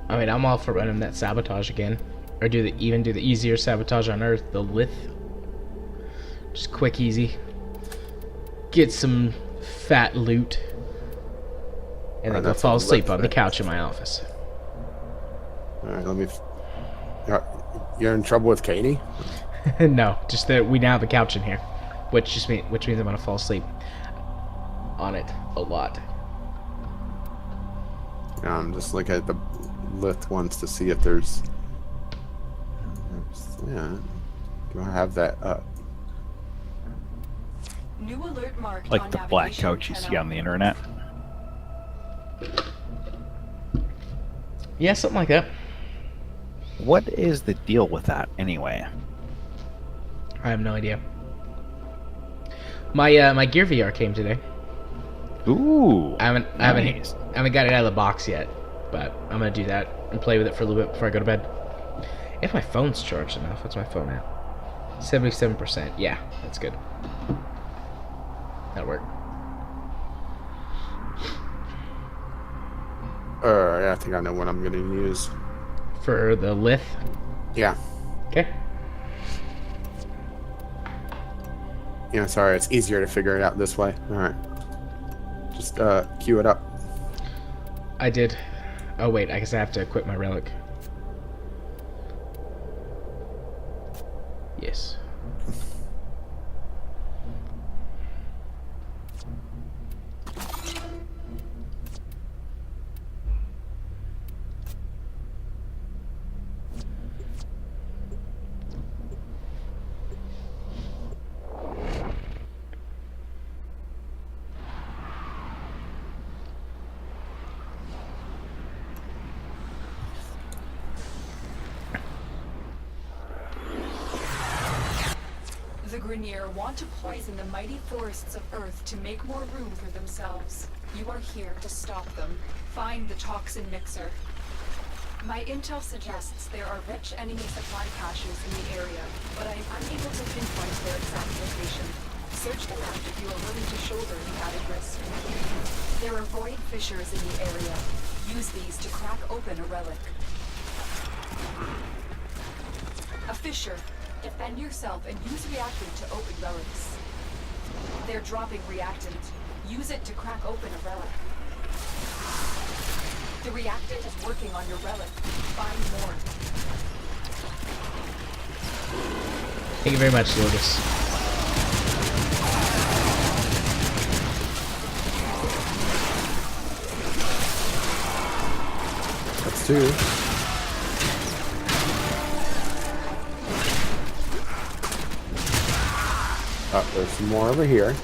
I mean, I'm all for running that sabotage again. Or even do the easier sabotage on Earth, the Lith. Just quick, easy. Get some fat loot. And then go that's fall a asleep Lith, on the right? couch in my office. Alright, let me. You're in trouble with Katie? No, just that we now have a couch in here. Which means I'm gonna fall asleep on it a lot. Yeah, I'm just looking at the Lith ones to see if there's. Yeah. Do I have that up? New alert marked Like on the black navigation couch you see 10. on the internet. Yeah, something like that. What is the deal with that anyway? I have no idea. My Gear VR came today. Ooh, I haven't nice. got it out of the box yet, but I'm gonna do that and play with it for a little bit before I go to bed. If my phone's charged enough, what's my phone at? 77%. Yeah, that's good. That'll work. Yeah, I think I know what I'm gonna use. For the Lith. Yeah. Okay. Yeah, sorry, it's easier to figure it out this way. Alright. Just, queue it up. I did. Oh wait, I guess I have to equip my relic. Yes. The Grenier want to poison the mighty forests of Earth to make more room for themselves. You are here to stop them. Find the toxin mixer. My intel suggests there are rich enemy supply caches in the area, but I am unable to pinpoint their exact location. Search them out if you are willing to shoulder the added risk. There are void fissures in the area. Use these to crack open a relic. A fissure. Defend yourself and use reactant to open relics. They're dropping reactant. Use it to crack open a relic. The reactant is working on your relic. Find more. Thank you very much, Lotus. That's 2. Oh, there's some more over here.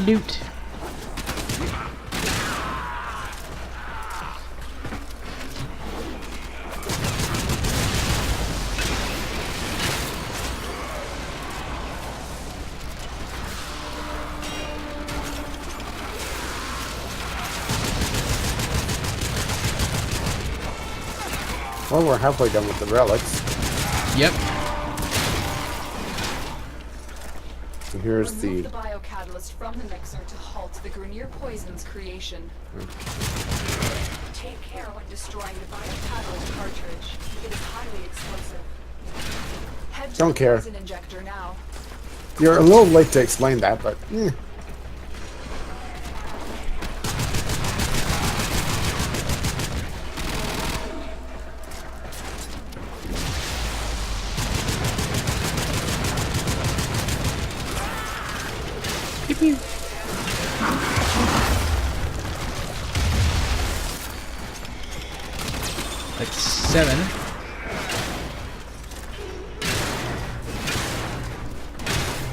Loot. Well, we're halfway done with the relics. Yep. So here's Remove the... the biocatalyst from the mixer to halt the Grenier poison's creation. Take care when destroying the biocatalyst cartridge. It is highly explosive. Head to Don't the care. poison injector now. You're a little late to explain that, but... Pew pew. Like 7.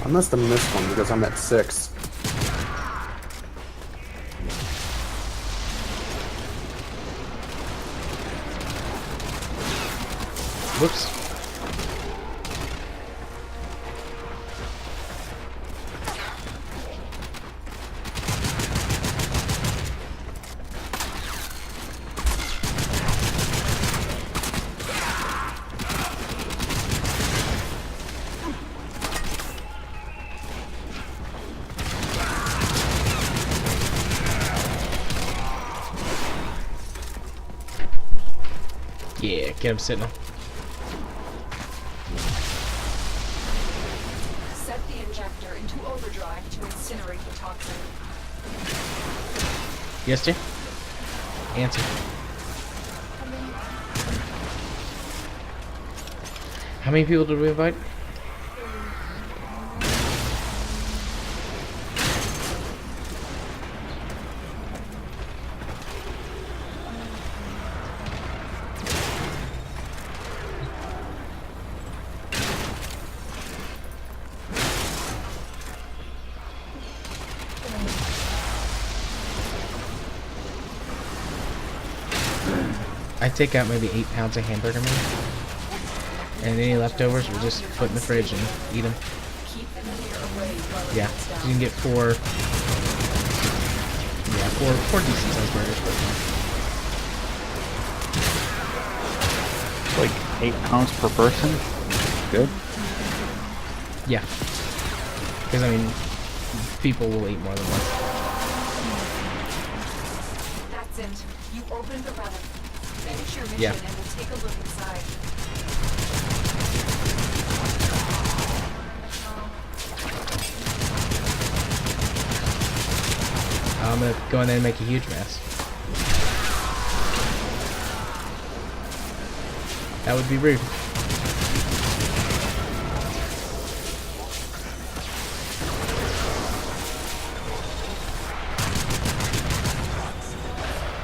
I must have missed one because I'm at 6. Whoops. Yeah, get him sitting. Set the injector reactor into overdrive to incinerate the toxin. Yes, dear? Answer. How many people did we invite? I take out maybe 8 pounds of hamburger meat, and any leftovers we'll just put in the fridge and eat them. Keep them here away while it Yeah, gets down. you can get 4. Yeah, four decent sized burgers for Like 8 pounds per person. Good. Yeah, because I mean, people will eat more than one. That's it. You opened the relic. Finish your mission Yeah. and we'll take a look inside. I'm gonna go in there and make a huge mess. That would be rude.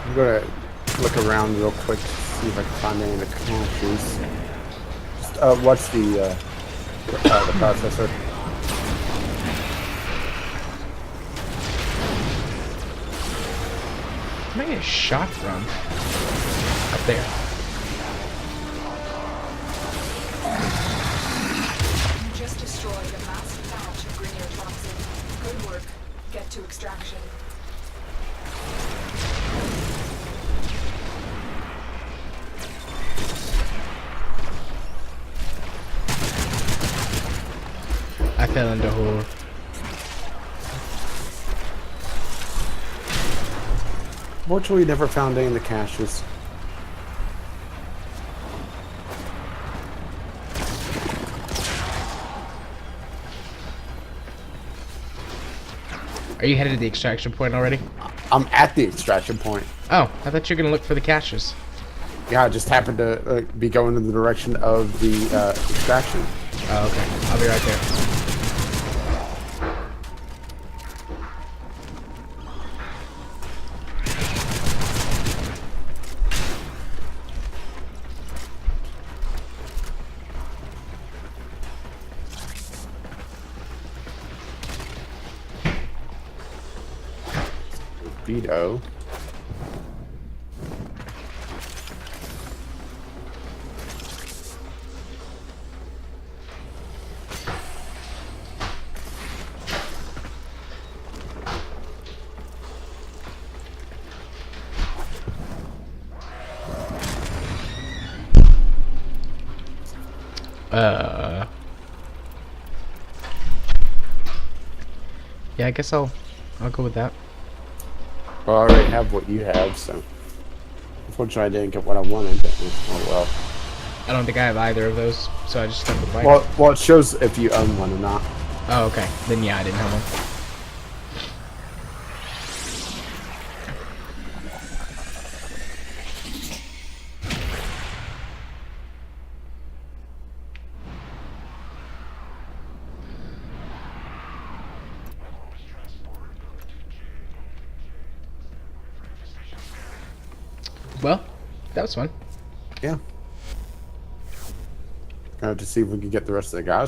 I'm gonna look around real quick to see if I can find any of the caches. Just watch the processor. I'm gonna get shot from up there. You just destroyed a massive batch of Grenier toxin. Good work. Get to extraction. I fell into horror. Fortunately, never found any of the caches. Are you headed to the extraction point already? I'm at the extraction point. Oh, I thought you were gonna look for the caches. Yeah, I just happened to be going in the direction of the extraction. Oh, okay. I'll be right there. Vito. Yeah, I guess I'll go with that. Well, I already have what you have, so. Unfortunately, I didn't get what I wanted. But, oh well. I don't think I have either of those, so I just stuck with white. Well, it shows if you own one or not. Oh, okay. Then yeah, I didn't have one. Well, that was fun. Yeah. To see if we can get the rest of the guys